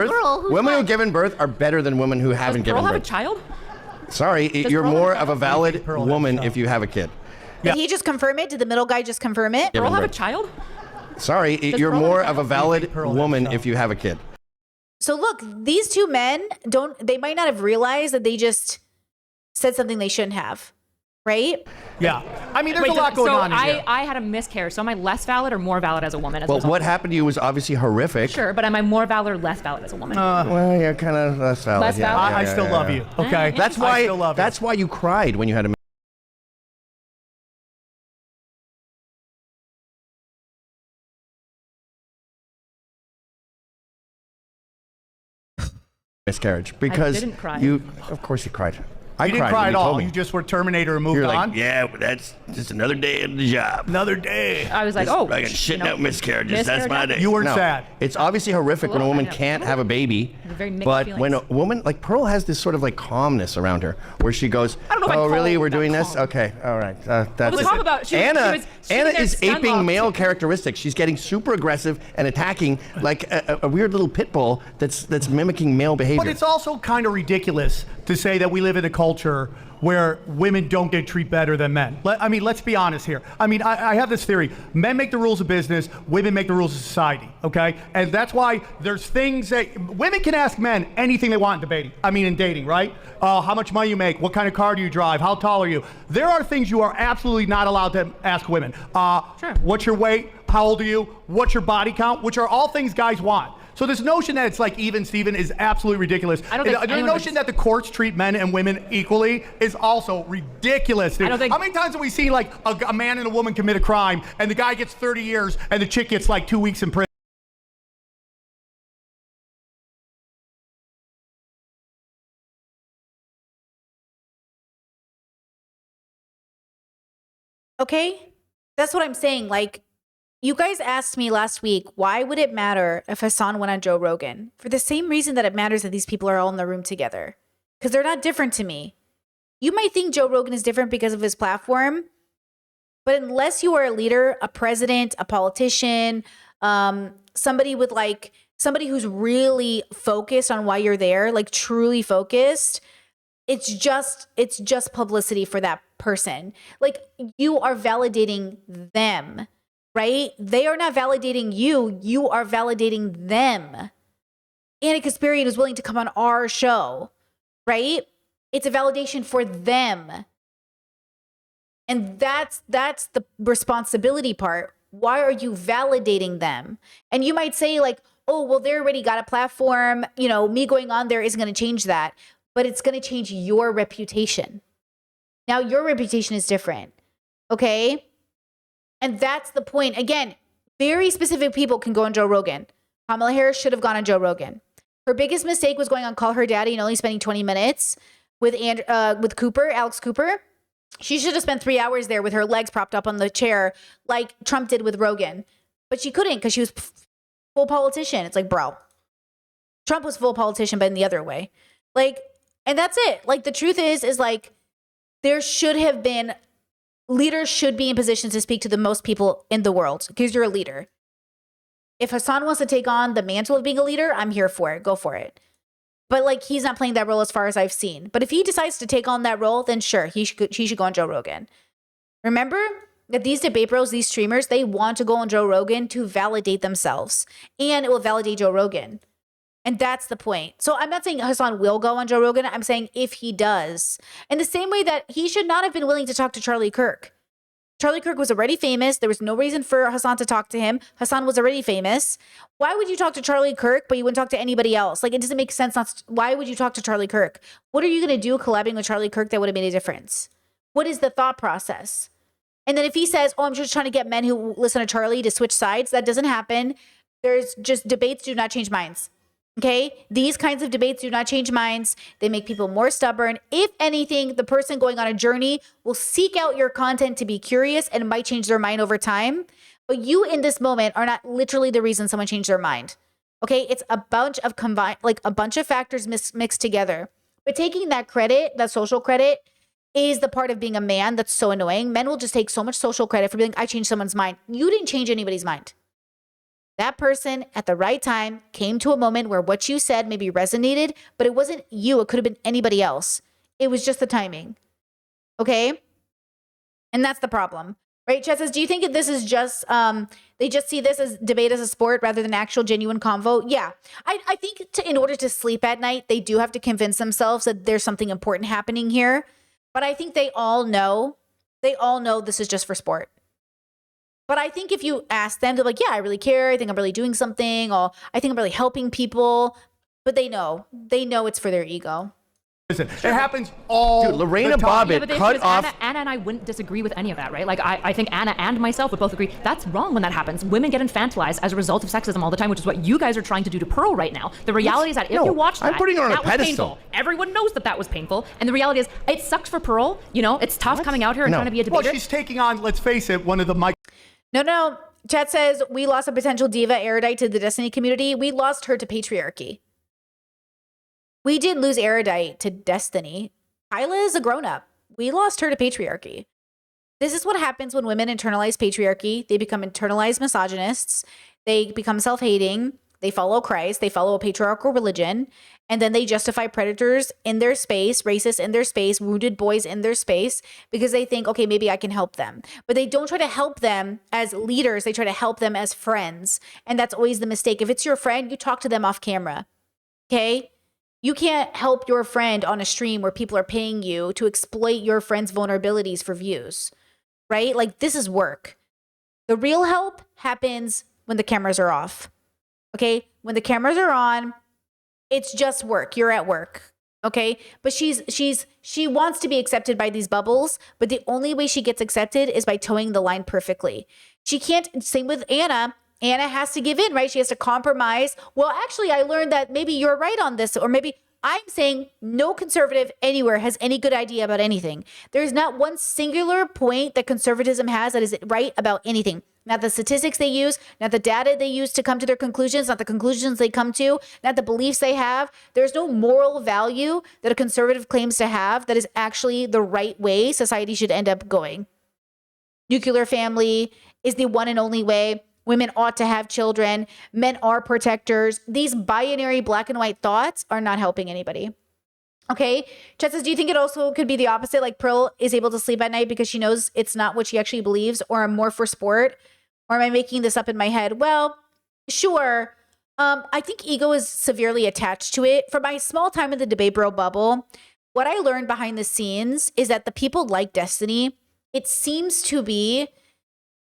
Women who have given birth are better than women who haven't Does Pearl given have a birth. child? Sorry, you're Pearl more have a of a child? valid Pearl has a woman child. if you have a kid. Did he just confirm it? Did the middle guy just confirm it? Given Pearl have a birth. child? Sorry, you're Pearl have a more child? of a valid Pearl has a woman child. if you have a kid. So look, these two men they might not have realized that they just said something they shouldn't have, right? Yeah. I mean, there's Wait, a lot going so on in here. I had a miscarriage. So am I less valid or more valid as a woman? As a Well, result? what happened to you was obviously horrific. Sure, but am I more valid or less valid as a woman? Well, you're kind of less valid. Less yeah, valid? yeah, I yeah, still yeah, love yeah. you, okay? That's I why. still love you. That's why you cried when you had a miscarriage because didn't cry. you. Of course, you cried. I You didn't cried cry when at you told all. me. You just were Terminator and moved You're on. like, yeah, but that's just another day at the job. Another day. I was like, Just oh, like shitting out miscarriages. That's my day. You weren't No, sad. It's obviously horrific when a little, woman I know. can't have a baby. Very mixed But feelings. when a woman like Pearl has this sort of like calmness around her, where she goes, I don't know if I'd "Oh, call really? We're that doing this? calm. Okay, all right. That's Let's talk about she Anna. was sitting Anna there is aping stun-locked. male characteristics. She's getting super aggressive and attacking like a weird little pit bull that's mimicking male behavior. But it's also kind of ridiculous to say that we live in a culture where women don't get treated better than men. I mean, let's be honest here. I mean, I have this theory. Men make the rules of business, women make the rules of society, okay? And that's why there's things that women can ask men anything they want in dating, right? How much money you make, what kind of car do you drive, how tall are you? There are things you are absolutely not allowed to ask women. Sure. What's your weight? How old are you? What's your body count? Which are all things guys want. So this notion that it's like even Steven is absolutely ridiculous. I don't think the anyone notion that the courts treat men and women equally is also ridiculous. Dude. I don't think- How many times have we seen like a man and a woman commit a crime and the guy gets 30 years and the chick gets like 2 weeks in prison? Okay? That's what I'm saying. Like, you guys asked me last week, why would it matter if Hassan went on Joe Rogan? For the same reason that it matters that these people are all in the room together. Because they're not different to me. You might think Joe Rogan is different because of his platform, but unless you are a leader, a president, a politician, somebody who's really focused on why you're there, like truly focused, it's just publicity for that person. Like, you are validating them, right? They are not validating you. You are validating them. Anna Kasparian is willing to come on our show, right? It's a validation for them. And that's the responsibility part. Why are you validating them? And you might say like, oh, well, they already got a platform. You know, me going on there isn't going to change that. But it's going to change your reputation. Now, your reputation is different. Okay? And that's the point. Again, very specific people can go on Joe Rogan. Kamala Harris should have gone on Joe Rogan. Her biggest mistake was going on Call Her Daddy and only spending 20 minutes with Alex Cooper. She should have spent 3 hours there with her legs propped up on the chair like Trump did with Rogan. But she couldn't because she was full politician. It's like, bro. Trump was full politician, but in the other way. Like, and that's it. Like, the truth is like, there should have been, leaders should be in positions to speak to the most people in the world because you're a leader. If Hassan wants to take on the mantle of being a leader, I'm here for it. Go for it. But like, he's not playing that role as far as I've seen. But if he decides to take on that role, then sure, he should go on Joe Rogan. Remember that these debate bros, these streamers, they want to go on Joe Rogan to validate themselves, and it will validate Joe Rogan. And that's the point. So I'm not saying Hassan will go on Joe Rogan. I'm saying if he does. In the same way that he should not have been willing to talk to Charlie Kirk. Charlie Kirk was already famous. There was no reason for Hassan to talk to him. Hassan was already famous. Why would you talk to Charlie Kirk, but you wouldn't talk to anybody else? Like, it doesn't make sense. Why would you talk to Charlie Kirk? What are you going to do collabing with Charlie Kirk that would have made a difference? What is the thought process? And then if he says, oh, I'm just trying to get men who listen to Charlie to switch sides, that doesn't happen. There's just debates do not change minds. Okay? These kinds of debates do not change minds. They make people more stubborn. If anything, the person going on a journey will seek out your content to be curious and might change their mind over time. But you in this moment are not literally the reason someone changed their mind. Okay? It's a bunch of a bunch of factors mixed together. But taking that credit, that social credit, is the part of being a man that's so annoying. Men will just take so much social credit for being, I changed someone's mind. You didn't change anybody's mind. That person at the right time came to a moment where what you said maybe resonated, but it wasn't you. It could have been anybody else. It was just the timing. Okay? And that's the problem. Right? Chet says, do you think that this is just, they just see this as debate as a sport rather than actual genuine convo? Yeah. I think in order to sleep at night, they do have to convince themselves that there's something important happening here. But I think they all know this is just for sport. But I think if you ask them, they're like, yeah, I really care. I think I'm really doing something. Or I think I'm really helping people. But they know it's for their ego. Listen, it happens all Dude, Lorena the time. Bobbitt Yeah, but the issue cut is off. Anna and I wouldn't disagree with any of that, right? Like, I think Anna and myself would both agree that's wrong when that happens. Women get infantilized as a result of sexism all the time, which is what you guys are trying to do to Pearl right now. The reality is that if No, you watch that, I'm putting her on a that was pedestal. painful. Everyone knows that was painful. And the reality is, it sucks for Pearl. You know, it's tough coming out here and No. trying to be a Well, debater. she's taking on, let's face it, one of the No. Chat says, we lost a potential diva erudite to the Destiny community. We lost her to patriarchy. We did lose erudite to Destiny. Kyla is a grown-up. We lost her to patriarchy. This is what happens when women internalize patriarchy. They become internalized misogynists. They become self-hating. They follow Christ. They follow a patriarchal religion. And then they justify predators in their space, racists in their space, wounded boys in their space, because they think, okay, maybe I can help them. But they don't try to help them as leaders. They try to help them as friends. And that's always the mistake. If it's your friend, you talk to them off camera. Okay? You can't help your friend on a stream where people are paying you to exploit your friend's vulnerabilities for views, right? Like, this is work. The real help happens when the cameras are off, okay? When the cameras are on, it's just work. You're at work, okay? But she wants to be accepted by these bubbles, but the only way she gets accepted is by towing the line perfectly. She can't, same with Anna. Anna has to give in, right? She has to compromise. Well, actually, I learned that maybe you're right on this, or maybe I'm saying no conservative anywhere has any good idea about anything. There's not one singular point that conservatism has that is right about anything. Not the statistics they use, not the data they use to come to their conclusions, not the conclusions they come to, not the beliefs they have. There's no moral value that a conservative claims to have that is actually the right way society should end up going. Nuclear family is the one and only way. Women ought to have children. Men are protectors. These binary black and white thoughts are not helping anybody. Okay. Chet says, do you think it also could be the opposite? Like Pearl is able to sleep at night because she knows it's not what she actually believes, or I'm more for sport? Or am I making this up in my head? Well, sure. I think ego is severely attached to it. For my small time in the debate bro bubble, what I learned behind the scenes is that the people like Destiny, it seems to be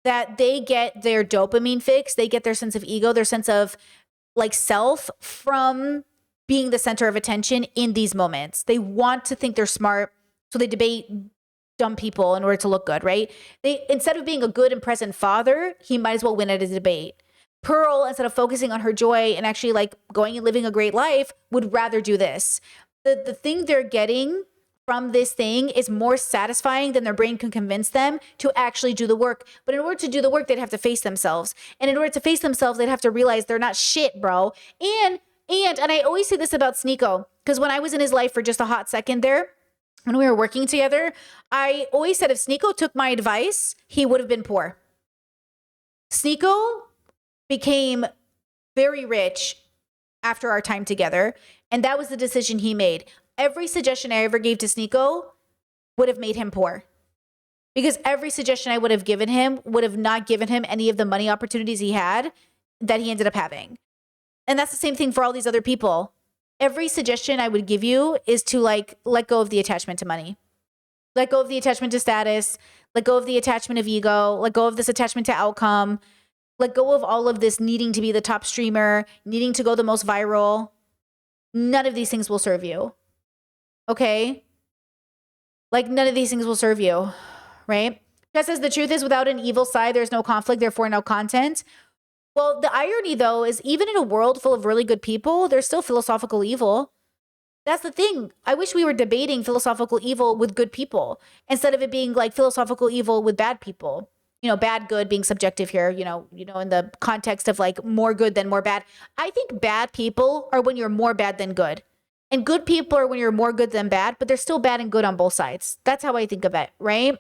that they get their dopamine fix, they get their sense of ego, their sense of like self from being the center of attention in these moments. They want to think they're smart, so they debate dumb people in order to look good, right? They, instead of being a good and present father, he might as well win at a debate. Pearl, instead of focusing on her joy and actually like going and living a great life, would rather do this. The thing they're getting from this thing is more satisfying than their brain can convince them to actually do the work. But in order to do the work, they'd have to face themselves. And in order to face themselves, they'd have to realize they're not shit, bro. And I always say this about Sneeko, because when I was in his life for just a hot second there, when we were working together, I always said if Sneeko took my advice, he would have been poor. Sneeko became very rich after our time together, and that was the decision he made. Every suggestion I ever gave to Sneeko would have made him poor because every suggestion I would have given him would have not given him any of the money opportunities he had that he ended up having. And that's the same thing for all these other people. Every suggestion I would give you is to like let go of the attachment to money. Let go of the attachment to status, let go of the attachment of ego, let go of this attachment to outcome, let go of all of this needing to be the top streamer, needing to go the most viral. None of these things will serve you. Okay? Like none of these things will serve you, right? That says the truth is without an evil side, there's no conflict, therefore no content. Well, the irony though is even in a world full of really good people, there's still philosophical evil. That's the thing. I wish we were debating philosophical evil with good people instead of it being like philosophical evil with bad people. You know, bad, good being subjective here, you know, in the context of like more good than more bad. I think bad people are when you're more bad than good. And good people are when you're more good than bad, but they're still bad and good on both sides. That's how I think of it, right?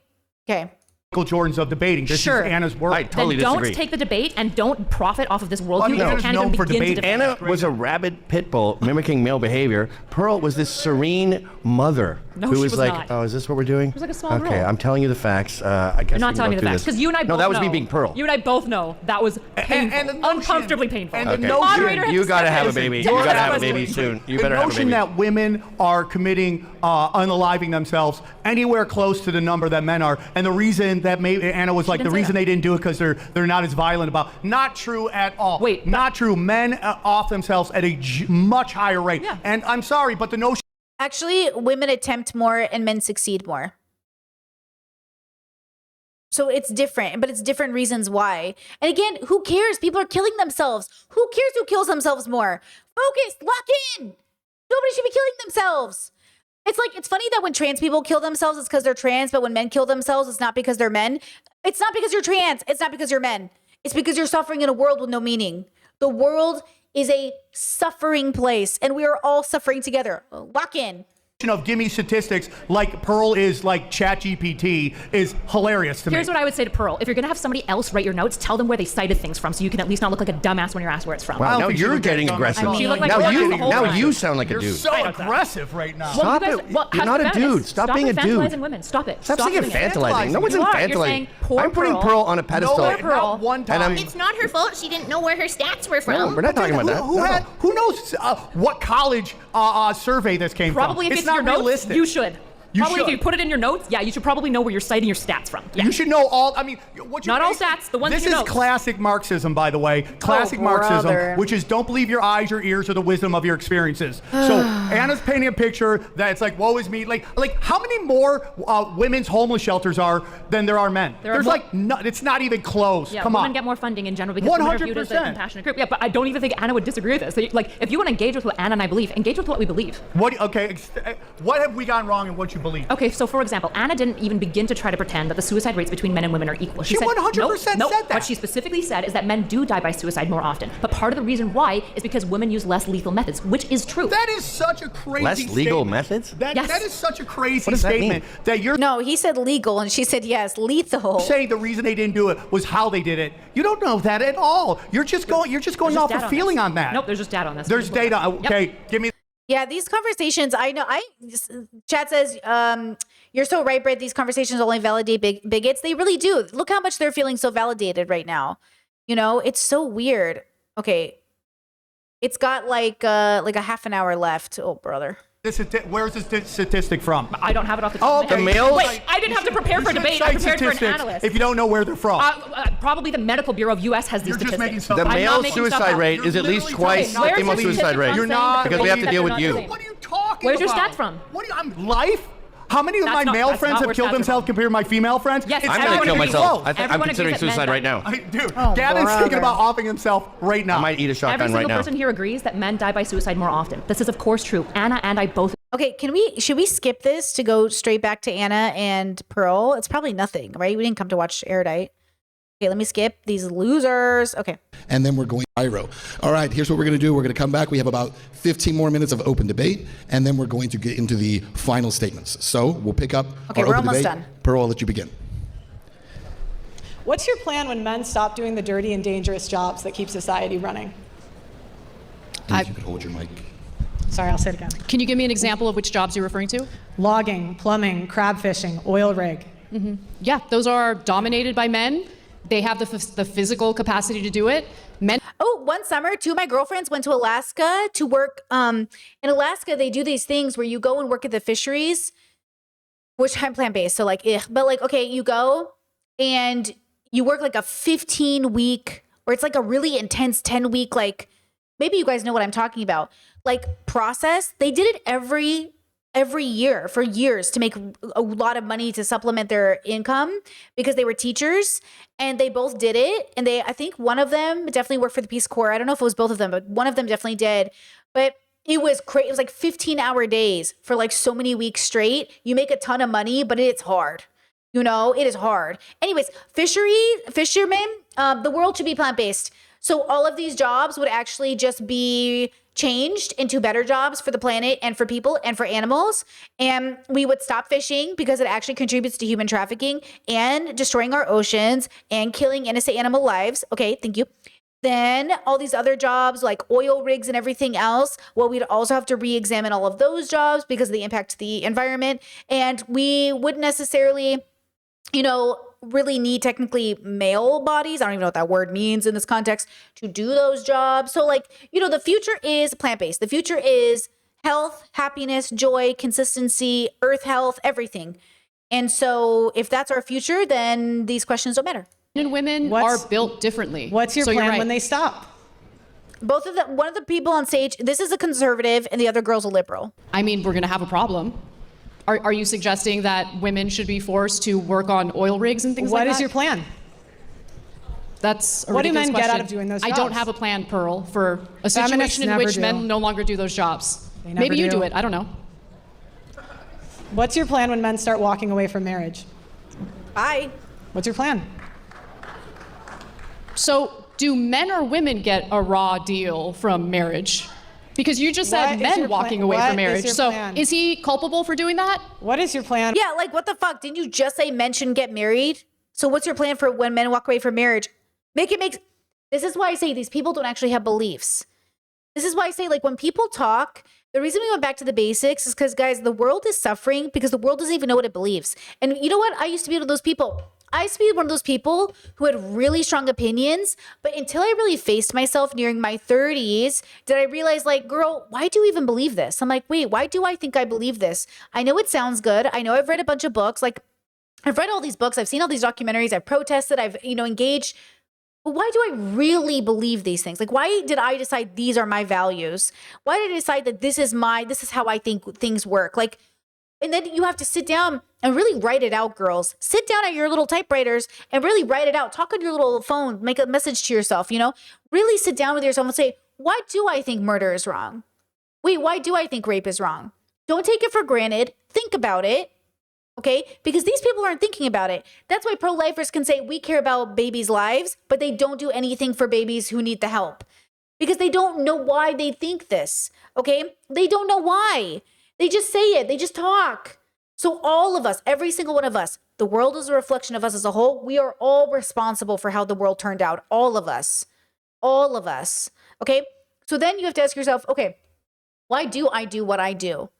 Okay. Michael Jordan's of debating. This Sure. is Anna's work. I totally Then don't disagree. take the debate and don't profit off of this worldview. I mean, if you Anna's can't known even for begin to debating. debate. Anna was a rabid pit bull mimicking male behavior. Pearl was this serene mother No, who she was was like, not. "Oh, is this what we're doing?" She was like a small Okay, girl. I'm telling you the facts. I guess You're not telling me the facts because you and I both No, that was know. me being Pearl. You and I both know that was painful, and the notion- uncomfortably painful. and the Okay. notion- Moderator has You to gotta step have in. a baby. You You're gotta have a absolutely- baby soon. You the better have a notion baby. that women are committing unaliving themselves anywhere close to the number that men are, and the reason that maybe Anna was like, the didn't say reason that. they didn't do it because they're not as violent about. Not true at all. Wait, not true. Men off themselves at a much higher rate. Yeah. And I'm sorry, but the notion. Actually, women attempt more and men succeed more. So it's different, but it's different reasons why. And again, who cares? People are killing themselves. Who cares who kills themselves more? Focus, lock in. Nobody should be killing themselves. It's like, it's funny that when trans people kill themselves, it's because they're trans, but when men kill themselves, it's not because they're men. It's not because you're trans. It's not because you're men. It's because you're suffering in a world with no meaning. The world is a suffering place, and we are all suffering together. Lock in. Of give me statistics like Pearl is like ChatGPT is hilarious to me. Here's what I would say to Pearl. If you're going to have somebody else write your notes, tell them where they cited things from so you can at least not look like a dumbass when you're asked where it's from. I Wow, don't now think she you're looked at getting dumbass. aggressive. I mean, She looked like now a you dumbass the whole now time. you sound like a You're dude. so I don't know. aggressive right now. Well, Stop you guys, it. well, You're as not a feminists, dude. Stop being a dude. infantilizing women. Stop it. Stop saying doing it. infantilizing. No one's You are. infantilizing. You're saying poor I'm putting Pearl. Pearl on a pedestal. No, Pearl. not one time. And I'm- It's not her fault. She didn't know where her stats were from. No, we're not talking about that. No. Who knows what college survey this came Probably from? if it's not your notes, realistic. you should. You Probably if should. you put it in your notes, yeah, you should probably know where you're citing your stats from. Yeah. You should know all. I mean, what you're Not all basing- stats, the ones This in your is notes. classic Marxism, by the way. Classic Marxism, brother. which is don't believe your eyes, your ears, or the wisdom of your experiences. So Anna's painting a picture that it's like, woe is me. Like how many more women's homeless shelters are than there are men? There are There's more- like, no, it's not even close. Yeah, Come women on. get more funding in general because women are viewed as a 100%. compassionate group. Yeah, but I don't even think Anna would disagree with this. So, like, if you want to engage with what Anna and I believe, engage with what we believe. What have we gone wrong in what you believe? Okay, so for example, Anna didn't even begin to try to pretend that the suicide rates between men and women are equal. She 100% nope. said that. What she specifically said is that men do die by suicide more often. But part of the reason why is because women use less lethal methods, which is true. That is such a crazy Less legal statement. methods? Yes. That is such a crazy What does that statement mean? that you're No, he said legal, and she said yes, lethal. saying the reason they didn't do it was how they did it. You don't know that at all. You're just going There's off data a feeling this. on that. Nope, there's just data on this. There's data. Yep. Okay, give me. Yeah, these conversations, I know, Chad says, you're so right, Britt, these conversations only validate bigots. They really do. Look how much they're feeling so validated right now. You know, it's so weird. Okay. It's got like a half an hour left. Oh, brother. Where's this statistic from? I don't have it off the top Oh, of my okay. head. males? Wait, I didn't have to prepare for a debate. I prepared for an analyst. If you don't know where they're from. Probably the Medical Bureau of U.S. has these You're just statistics. making stuff The up. I'm not male making stuff suicide up. rate is at least literally twice telling the me female nothing. suicide rate. You're not. Because we have to deal with you. What are you talking Where's your about? stats from? What are you? Life? How many of That's my not- male that's friends not have where killed stats are themselves from. compared to my female friends? Yes, It's I'm not going to even kill close. myself. I'm Everyone considering agrees that men suicide die. right now. Dude, Oh, Gavin's thinking brother. about offing himself right now. I might eat a Every shotgun single right now. person here agrees that men die by suicide more often. This is of course true. Anna and I both. Okay, should we skip this to go straight back to Anna and Pearl? It's probably nothing, right? We didn't come to watch Erudite. Okay, let me skip these losers. Okay. And then we're going pyro. All right, here's what we're going to do. We're going to come back. We have about 15 more minutes of open debate, and then we're going to get into the final statements. So we'll pick up Okay, our we're open almost debate. done. Pearl, I'll let you begin. What's your plan when men stop doing the dirty and dangerous jobs that keep society running? If you could hold your mic. Sorry, I'll say it again. Can you give me an example of which jobs you're referring to? Logging, plumbing, crab fishing, oil rig. Yeah, those are dominated by men. They have the physical capacity to do it. Men. Oh, one summer, two of my girlfriends went to Alaska to work. In Alaska, they do these things where you go and work at the fisheries, which I'm plant-based, so like, but like, okay, you go and you work like a 15-week, or it's like a really intense 10-week, like, maybe you guys know what I'm talking about, like process. They did it every year for years to make a lot of money to supplement their income because they were teachers, and they both did it. And I think one of them definitely worked for the Peace Corps. I don't know if it was both of them, but one of them definitely did. But it was crazy. It was like 15-hour days for like so many weeks straight. You make a ton of money, but it's hard. You know, it is hard. Anyways, fishermen, the world should be plant-based. So all of these jobs would actually just be changed into better jobs for the planet and for people and for animals. And we would stop fishing because it actually contributes to human trafficking and destroying our oceans and killing innocent animal lives. Okay, thank you. Then all these other jobs like oil rigs and everything else, well, we'd also have to re-examine all of those jobs because of the impact to the environment. And we wouldn't necessarily, you know, really need technically male bodies. I don't even know what that word means in this context to do those jobs. So like, you know, the future is plant-based. The future is health, happiness, joy, consistency, earth health, everything. And so if that's our future, then these questions don't matter. Men and women are built differently. What's your So you're plan right. when they stop? Both of them, one of the people on stage, this is a conservative and the other girl's a liberal. I mean, we're going to have a problem. Are you suggesting that women should be forced to work on oil rigs and things like that? What is your plan? That's a What do ridiculous men get out question. of doing those I jobs? don't have a plan, Pearl, for a Feminists situation in never which do. men no longer do those jobs. They never Maybe you do. do it. I don't know. What's your plan when men start walking away from marriage? Bye. What's your plan? So, do men or women get a raw deal from marriage? Because you just What said is men your walking plan? away What from is marriage. your So, plan? is he culpable for doing that? What is your plan? Yeah, like what the fuck? Didn't you just say men shouldn't get married? So what's your plan for when men walk away from marriage? This is why I say these people don't actually have beliefs. This is why I say, like, when people talk, the reason we went back to the basics is because, guys, the world is suffering because the world doesn't even know what it believes. And you know what? I used to be one of those people. I used to be one of those people who had really strong opinions, but until I really faced myself nearing my 30s, did I realize, like, girl, why do you even believe this? I'm like, wait, why do I think I believe this? I know it sounds good. I know I've read a bunch of books. Like, I've read all these books. I've seen all these documentaries. I've protested. I've, engaged. But why do I really believe these things? Like, why did I decide these are my values? Why did I decide that this is how I think things work? Like, and then you have to sit down and really write it out, girls. Sit down at your little typewriters and really write it out. Talk on your little phone, make a message to yourself, Really sit down with yourself and say, why do I think murder is wrong? Wait, why do I think rape is wrong? Don't take it for granted. Think about it. Okay? Because these people aren't thinking about it. That's why pro-lifers can say we care about babies' lives, but they don't do anything for babies who need the help. Because they don't know why they think this. Okay? They don't know why. They just say it. They just talk. So all of us, every single one of us, the world is a reflection of us as a whole. We are all responsible for how the world turned out. All of us. All of us. Okay? So then you have to ask yourself, okay, why do I do what I do?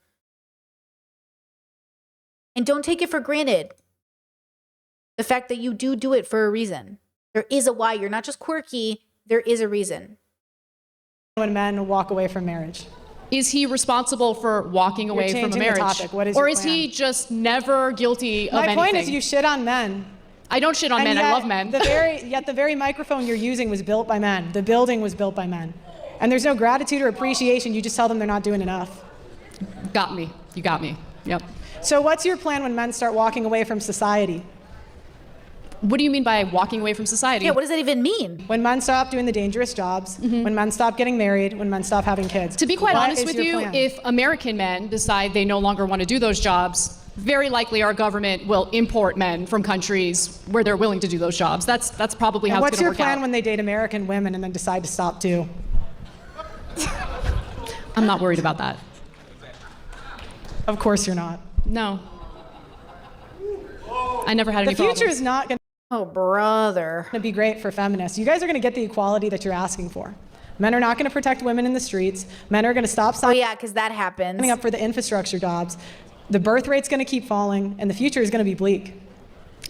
And don't take it for granted. The fact that you do it for a reason. There is a why. You're not just quirky. There is a reason. When men walk away from marriage. Is he responsible for walking away from a changing the marriage? topic. What is or your is he just never guilty of My anything? point is you shit on men. I don't shit on men. I love men. Yet the very microphone you're using was built by men. The building was built by men. And there's no gratitude or appreciation. You just tell them they're not doing enough. Got me. You got me. Yep. So what's your plan when men start walking away from society? What do you mean by walking away from society? Yeah, what does that even mean? When men stop doing the dangerous jobs, when men stop getting married, when men stop having kids. To be quite What honest is with your you, plan? if American men decide they no longer want to do those jobs, very likely our government will import men from countries where they're willing to do those jobs. That's probably how And it's what's going your to work plan out. when they date American women and then decide to stop too? I'm not worried about that. Of course you're not. No. I never had any The future problems. is not going Oh, brother. to be great for feminists. You guys are going to get the equality that you're asking for. Men are not going to protect women in the streets. Men are going to stop Oh, signing yeah, because that happens. up for the infrastructure jobs. The birth rate's going to keep falling, and the future is going to be bleak.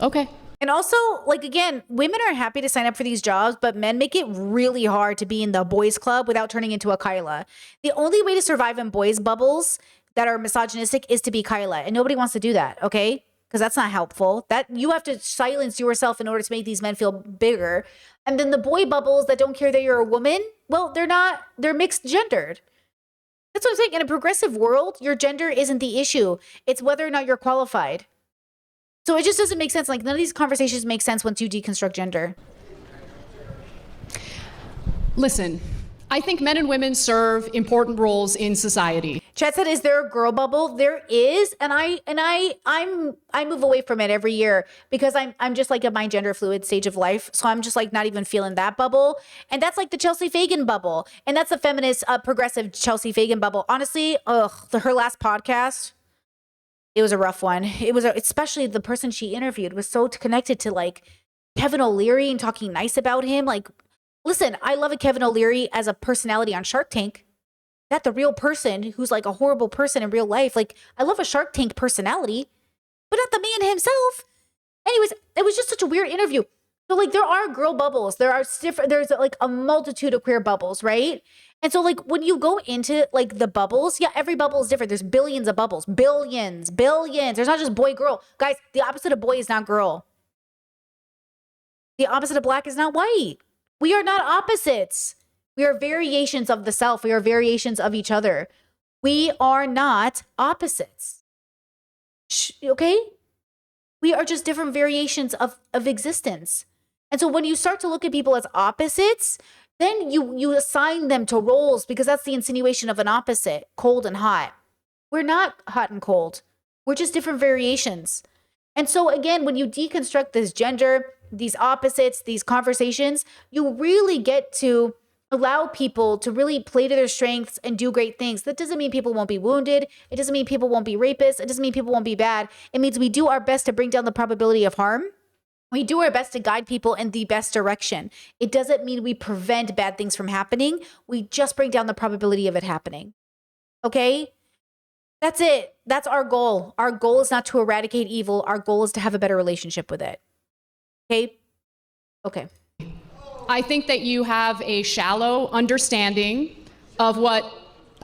Okay. And also, like, again, women are happy to sign up for these jobs, but men make it really hard to be in the boys club without turning into a Kyla. The only way to survive in boys bubbles that are misogynistic is to be Kyla. And nobody wants to do that, okay? Because that's not helpful. That you have to silence yourself in order to make these men feel bigger. And then the boy bubbles that don't care that you're a woman, well, they're mixed gendered. That's what I'm saying. In a progressive world, your gender isn't the issue. It's whether or not you're qualified. So it just doesn't make sense. Like, none of these conversations make sense once you deconstruct gender. Listen, I think men and women serve important roles in society. Chad said, "Is there a girl bubble?" There is, and I move away from it every year because I'm just like at my gender fluid stage of life, so I'm just like not even feeling that bubble. And that's like the Chelsea Fagan bubble, and that's the feminist, progressive Chelsea Fagan bubble. Honestly, her last podcast, it was a rough one. It was especially the person she interviewed was so connected to like Kevin O'Leary and talking nice about him. Like, listen, I love a Kevin O'Leary as a personality on Shark Tank. Not the real person who's like a horrible person in real life. Like, I love a Shark Tank personality, but not the man himself. Anyways, it was just such a weird interview. So like, there are girl bubbles. There's like a multitude of queer bubbles, right? And so like, when you go into like the bubbles, yeah, every bubble is different. There's billions of bubbles, billions. There's not just boy, girl. Guys, the opposite of boy is not girl. The opposite of black is not white. We are not opposites. We are variations of the self. We are variations of each other. We are not opposites. Okay? We are just different variations of existence. And so when you start to look at people as opposites, then you assign them to roles because that's the insinuation of an opposite, cold and hot. We're not hot and cold. We're just different variations. And so again, when you deconstruct this gender, these opposites, these conversations, you really get to allow people to really play to their strengths and do great things. That doesn't mean people won't be wounded. It doesn't mean people won't be rapists. It doesn't mean people won't be bad. It means we do our best to bring down the probability of harm. We do our best to guide people in the best direction. It doesn't mean we prevent bad things from happening. We just bring down the probability of it happening. Okay? That's it. That's our goal. Our goal is not to eradicate evil. Our goal is to have a better relationship with it. Okay? Okay. I think that you have a shallow understanding of what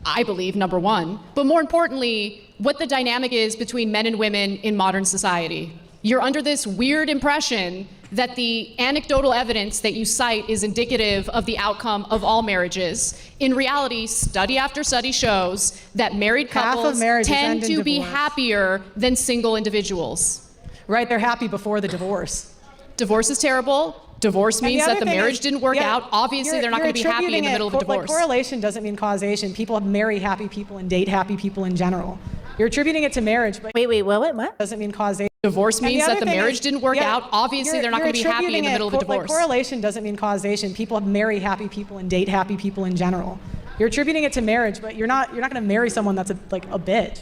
I believe, number one, but more importantly, what the dynamic is between men and women in modern society. You're under this weird impression that the anecdotal evidence that you cite is indicative of the outcome of all marriages. In reality, study after study shows that married couples tend to be happier than single individuals. Right, they're happy before the divorce. Divorce is terrible. Divorce means that the marriage didn't work out. Obviously, they're not going to be happy in the middle of a divorce. Like, correlation doesn't mean causation. People marry happy people and date happy people in general. You're attributing it to marriage, but what? Doesn't mean causation. Divorce means that the marriage didn't work out. Obviously, they're not going to be happy in the middle of a divorce. Like, correlation doesn't mean causation. People marry happy people and date happy people in general. You're attributing it to marriage, but you're not going to marry someone that's a bitch.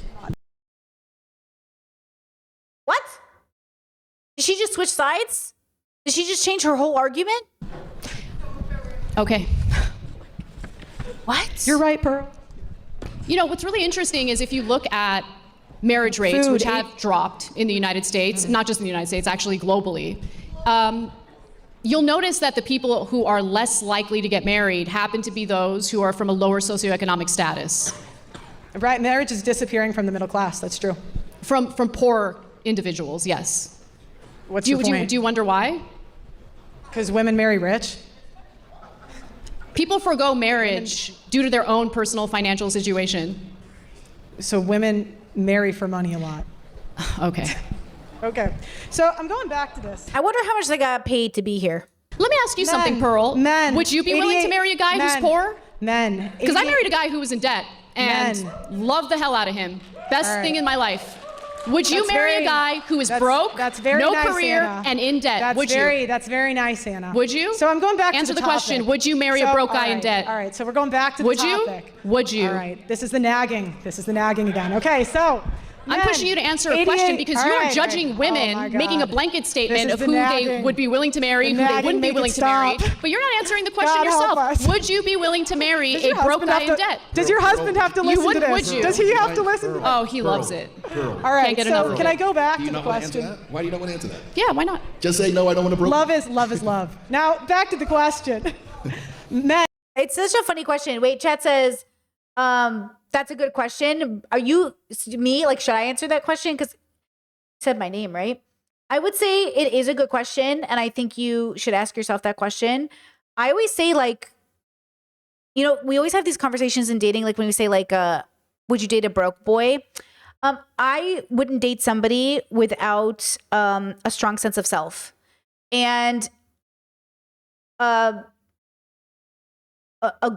What? Did she just switch sides? Did she just change her whole argument? Okay. What? You're right, Pearl. You know, what's really interesting is if you look at marriage rates, which have dropped in the United States, not just in the United States, actually globally, you'll notice that the people who are less likely to get married happen to be those who are from a lower socioeconomic status. Right, marriage is disappearing from the middle class. That's true. From poor individuals, yes. What's your point? Do you wonder why? Because women marry rich? People forgo marriage due to their own personal financial situation. So women marry for money a lot. Okay. Okay. So I'm going back to this. I wonder how much they got paid to be here. Let me ask you something, Pearl. Men. Would you be willing to marry a guy who's poor? Men. Because I married a guy who was in debt and loved the hell out of him. Best thing in my life. Would you marry a guy who is broke, no nice, career, Anna. and in debt? That's very nice, Anna. Would you? So I'm going back Answer to the question. Would you marry a broke guy in debt? All right, so we're going back to the topic. Would you? All right, this is the nagging. This is the nagging again. Okay, so I'm Men, pushing you to answer a 88 question because all you are right, judging right. Oh women, my making a God. blanket statement This of is who the they nagging. would be willing to marry, The who they nagging, wouldn't be make it willing to marry. stop. But you're not answering the question God help yourself. us. Would you be willing to marry Does a your broke husband guy have in to- debt? Does your husband have to listen would- to this? would you? Does he have to listen to this? Oh, he loves it. All right, Can't get enough so of can it. I go back Do you to the not want to answer question? that? Why do you not want to answer that? Yeah, why not? Just say no. I don't want to broke. Love is love. Now back to the question. Men. It's such a funny question. Wait, chat says, that's a good question. Are you me? Like, should I answer that question? Because said my name, right? I would say it is a good question, and I think you should ask yourself that question. I always say, like, you know, we always have these conversations in dating, like when we say, like, would you date a broke boy? I wouldn't date somebody without a strong sense of self. And a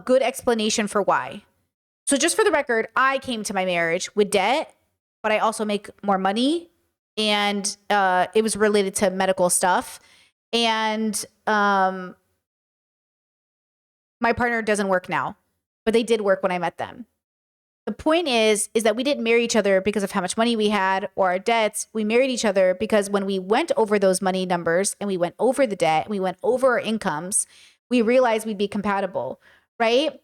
good explanation for why. So just for the record, I came to my marriage with debt, but I also make more money, and it was related to medical stuff. And my partner doesn't work now, but they did work when I met them. The point is that we didn't marry each other because of how much money we had or our debts. We married each other because when we went over those money numbers and we went over the debt and we went over our incomes, we realized we'd be compatible, right?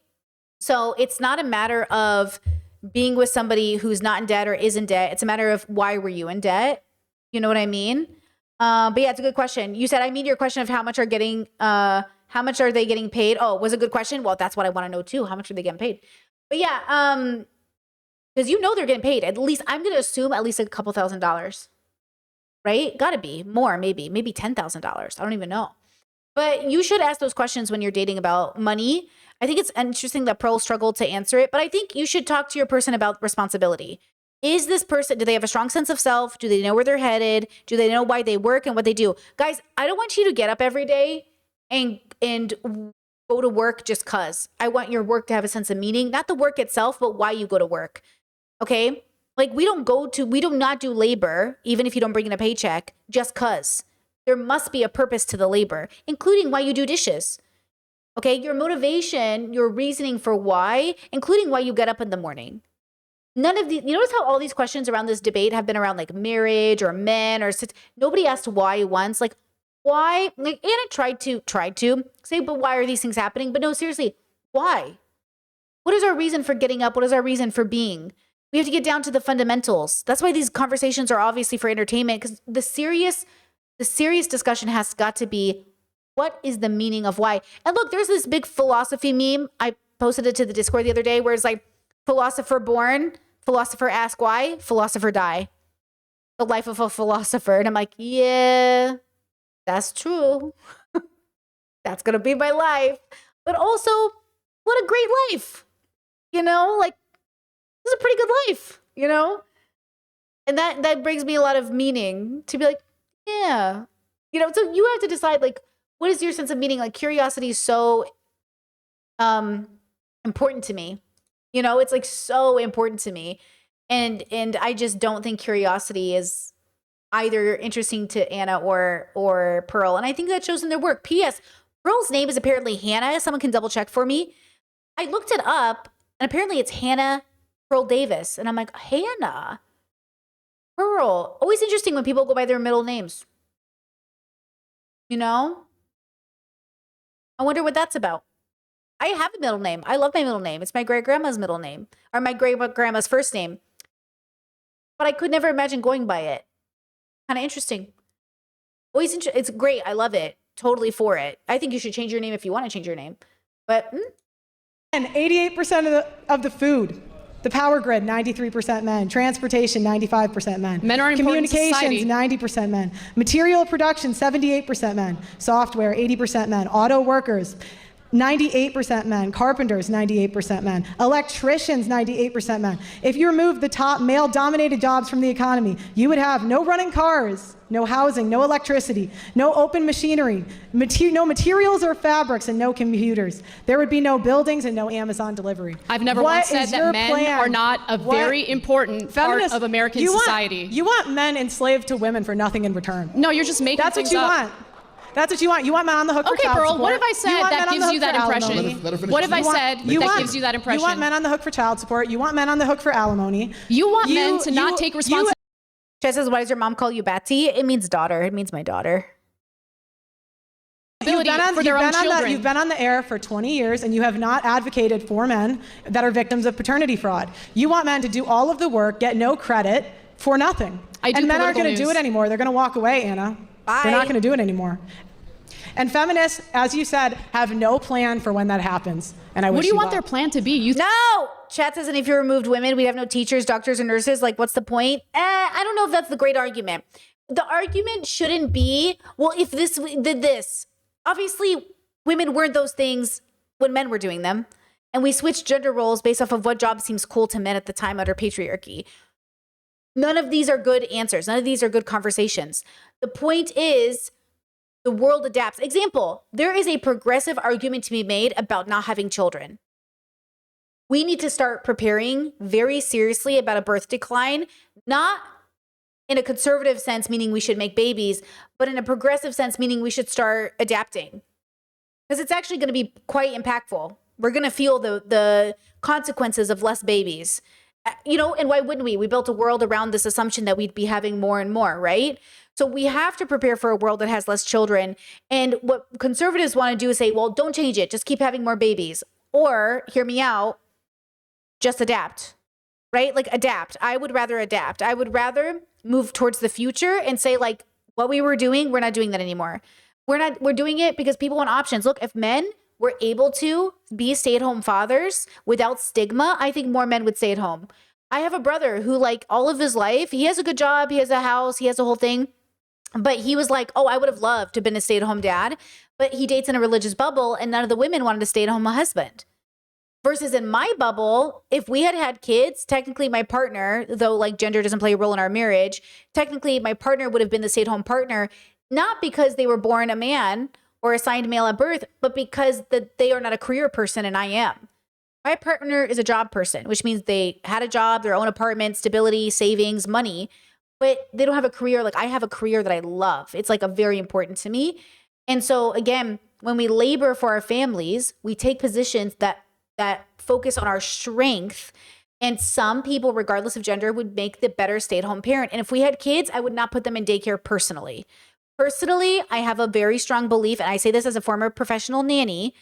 So it's not a matter of being with somebody who's not in debt or is in debt. It's a matter of why were you in debt? You know what I mean? But yeah, it's a good question. You said, I mean, your question of how much are they getting paid? Oh, was a good question. Well, that's what I want to know too. How much are they getting paid? But yeah, because you know they're getting paid. At least I'm going to assume at least a couple $1,000s, right? Got to be more, maybe $10,000. I don't even know. But you should ask those questions when you're dating about money. I think it's interesting that Pearl struggled to answer it, but I think you should talk to your person about responsibility. Is this person, do they have a strong sense of self? Do they know where they're headed? Do they know why they work and what they do? Guys, I don't want you to get up every day and go to work just cause. I want your work to have a sense of meaning, not the work itself, but why you go to work. Okay? Like we do not do labor, even if you don't bring in a paycheck, just cause. There must be a purpose to the labor, including why you do dishes. Okay? Your motivation, your reasoning for why, including why you get up in the morning. None of the, you notice how all these questions around this debate have been around like marriage or men or nobody asked why once. Like, why? Like Anna tried to say, but why are these things happening? But no, seriously, why? What is our reason for getting up? What is our reason for being? We have to get down to the fundamentals. That's why these conversations are obviously for entertainment, because the serious discussion has got to be, what is the meaning of why? And look, there's this big philosophy meme. I posted it to the Discord the other day where it's like, philosopher born, philosopher ask why, philosopher die. The life of a philosopher. And I'm like, yeah, that's true. That's going to be my life. But also, what a great life. You know, like, this is a pretty good life, you know? And that brings me a lot of meaning to be like, yeah. You know, so you have to decide, like, what is your sense of meaning? Like, curiosity is so important to me. You know, it's like so important to me. And I just don't think curiosity is either interesting to Anna or Pearl. And I think that shows in their work. P.S. Pearl's name is apparently Hannah. Someone can double check for me. I looked it up and apparently it's Hannah Pearl Davis. And I'm like, Hannah, Pearl. Always interesting when people go by their middle names. You know? I wonder what that's about. I have a middle name. I love my middle name. It's my great-grandma's middle name, or my great-grandma's first name. But I could never imagine going by it. Kind of interesting. Always it's great. I love it. Totally for it. I think you should change your name if you want to change your name. But And 88% of the food. The power grid, 93% men. Transportation, 95% men. Men are important to Communications, society. 90% men. Material production, 78% men. Software, 80% men. Auto workers, 98% men. Carpenters, 98% men. Electricians, 98% men. If you remove the top male-dominated jobs from the economy, you would have no running cars, no housing, no electricity, no open machinery, no materials or fabrics, and no computers. There would be no buildings and no Amazon delivery. I've never What once said is that your men plan? are not a very important Feminists, part of American you society. You want men enslaved to women for nothing in return. No, you're just making That's things what you up. want. That's what you want. You want men on the hook for Okay, child Pearl, support. what have I You said want that men on the gives hook you for that alimony. impression? Let her finish. What have I You want- said you that want- gives you that impression? You want men on the hook for child support. You want men on the hook for alimony. You want men to not take responsibility. Chad says, why does your mom call you Batsy? It means daughter. It means my daughter. You've been, on, for their own children. you've been on the air for 20 years and you have not advocated for men that are victims of paternity fraud. You want men to do all of the work, get no credit for nothing. I do and men aren't political going to do news. it anymore. They're going to walk away, Anna. Bye. They're not going to do it anymore. And feminists, as you said, have no plan for when that happens. And I wish What do you want luck. their plan to be? You No! Chad says, and if you removed women, we'd have no teachers, doctors, or nurses. Like, what's the point? I don't know if that's the great argument. The argument shouldn't be, well, if this did this. Obviously, women weren't those things when men were doing them. And we switched gender roles based off of what job seems cool to men at the time under patriarchy. None of these are good answers. None of these are good conversations. The point is, the world adapts. Example, there is a progressive argument to be made about not having children. We need to start preparing very seriously about a birth decline, not in a conservative sense, meaning we should make babies, but in a progressive sense, meaning we should start adapting. Because it's actually going to be quite impactful. We're going to feel the consequences of less babies. You know, and why wouldn't we? We built a world around this assumption that we'd be having more and more, right? So we have to prepare for a world that has less children. And what conservatives want to do is say, well, don't change it. Just keep having more babies. Or, hear me out, just adapt, right? Like adapt. I would rather adapt. I would rather move towards the future and say, like, what we were doing, we're not doing that anymore. We're doing it because people want options. Look, if men were able to be stay-at-home fathers without stigma, I think more men would stay at home. I have a brother who, like, all of his life, he has a good job, he has a house, he has a whole thing. But he was like, oh, I would have loved to have been a stay-at-home dad. But he dates in a religious bubble and none of the women wanted a stay-at-home husband. Versus in my bubble, if we had had kids, technically my partner, though like gender doesn't play a role in our marriage, technically my partner would have been the stay-at-home partner, not because they were born a man or assigned male at birth, but because they are not a career person and I am. My partner is a job person, which means they had a job, their own apartment, stability, savings, money, but they don't have a career. Like I have a career that I love. It's like a very important to me. And so again, when we labor for our families, we take positions that focus on our strength. And some people, regardless of gender, would make the better stay-at-home parent. And if we had kids, I would not put them in daycare personally. Personally, I have a very strong belief, and I say this as a former professional nanny,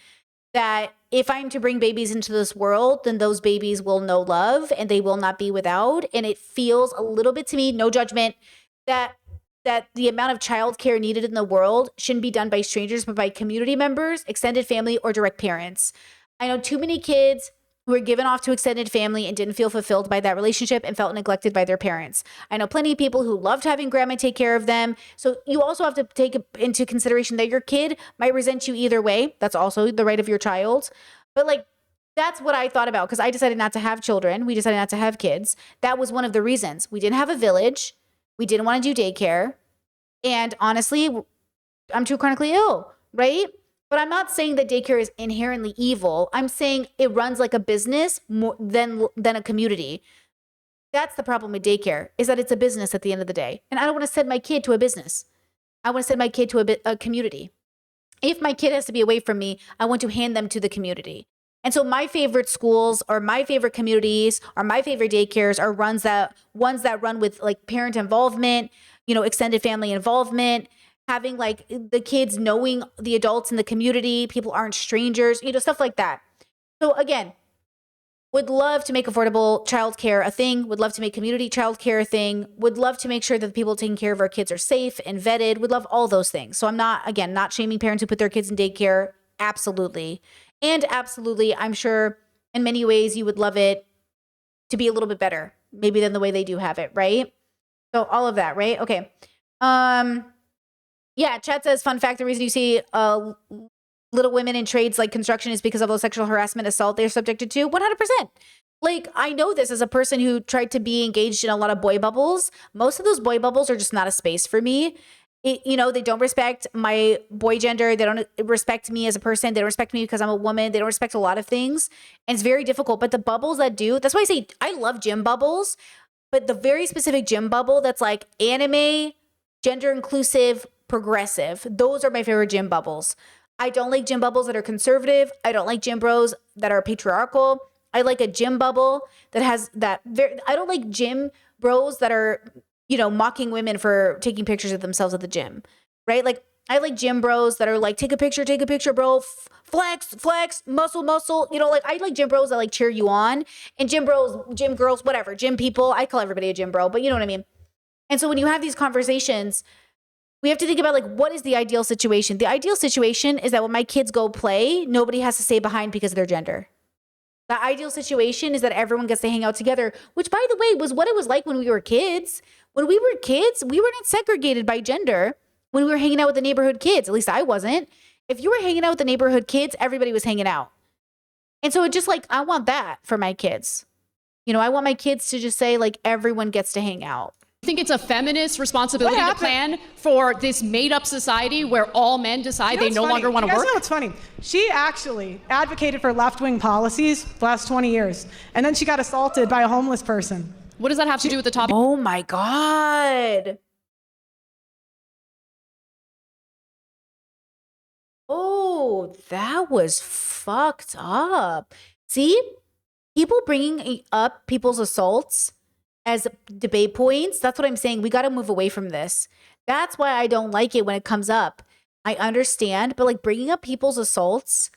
that if I'm to bring babies into this world, then those babies will know love and they will not be without. And it feels a little bit to me, no judgment, that the amount of childcare needed in the world shouldn't be done by strangers, but by community members, extended family, or direct parents. I know too many kids who were given off to extended family and didn't feel fulfilled by that relationship and felt neglected by their parents. I know plenty of people who loved having grandma take care of them. So you also have to take into consideration that your kid might resent you either way. That's also the right of your child. But like, that's what I thought about because I decided not to have children. We decided not to have kids. That was one of the reasons. We didn't have a village. We didn't want to do daycare. And honestly, I'm too chronically ill, right? But I'm not saying that daycare is inherently evil. I'm saying it runs like a business more than a community. That's the problem with daycare, is that it's a business at the end of the day. And I don't want to send my kid to a business. I want to send my kid to a community. If my kid has to be away from me, I want to hand them to the community. And so my favorite schools or my favorite communities or my favorite daycares are ones that run with like parent involvement, extended family involvement, having like the kids knowing the adults in the community, people aren't strangers, stuff like that. So again, would love to make affordable childcare a thing, would love to make community childcare a thing, would love to make sure that the people taking care of our kids are safe and vetted, would love all those things. So I'm not shaming parents who put their kids in daycare. Absolutely. And absolutely, I'm sure in many ways you would love it to be a little bit better, maybe than the way they do have it, right? So all of that, right? Okay. Yeah, chat says, fun fact, the reason you see little women in trades like construction is because of the sexual harassment, assault they're subjected to. 100%. Like, I know this as a person who tried to be engaged in a lot of boy bubbles. Most of those boy bubbles are just not a space for me. They don't respect my boy gender. They don't respect me as a person. They don't respect me because I'm a woman. They don't respect a lot of things. And it's very difficult. But the bubbles that do, that's why I say I love gym bubbles. But the very specific gym bubble that's like anime, gender inclusive, progressive. Those are my favorite gym bubbles. I don't like gym bubbles that are conservative. I don't like gym bros that are patriarchal. I like a gym bubble that has that. I don't like gym bros that are, mocking women for taking pictures of themselves at the gym, right? Like, I like gym bros that are like, take a picture, bro. Flex, muscle. Like, I like gym bros that like cheer you on, and gym bros, gym girls, whatever, gym people. I call everybody a gym bro, but you know what I mean? And so when you have these conversations, we have to think about like, what is the ideal situation? The ideal situation is that when my kids go play, nobody has to stay behind because of their gender. The ideal situation is that everyone gets to hang out together, which, by the way, was what it was like when we were kids. When we were kids, we were not segregated by gender when we were hanging out with the neighborhood kids. At least I wasn't. If you were hanging out with the neighborhood kids, everybody was hanging out. And so it just like, I want that for my kids. I want my kids to just say like, everyone gets to hang out. I think it's a feminist responsibility to plan for this made-up society where all men decide they no longer want to work. You guys know what's funny? She actually advocated for left-wing policies the last 20 years, and then she got assaulted by a homeless person. What does that have to do with the topic? Oh my God. Oh, that was fucked up. See, people bringing up people's assaults as debate points, that's what I'm saying. We got to move away from this. That's why I don't like it when it comes up. I understand, but like bringing up people's assaults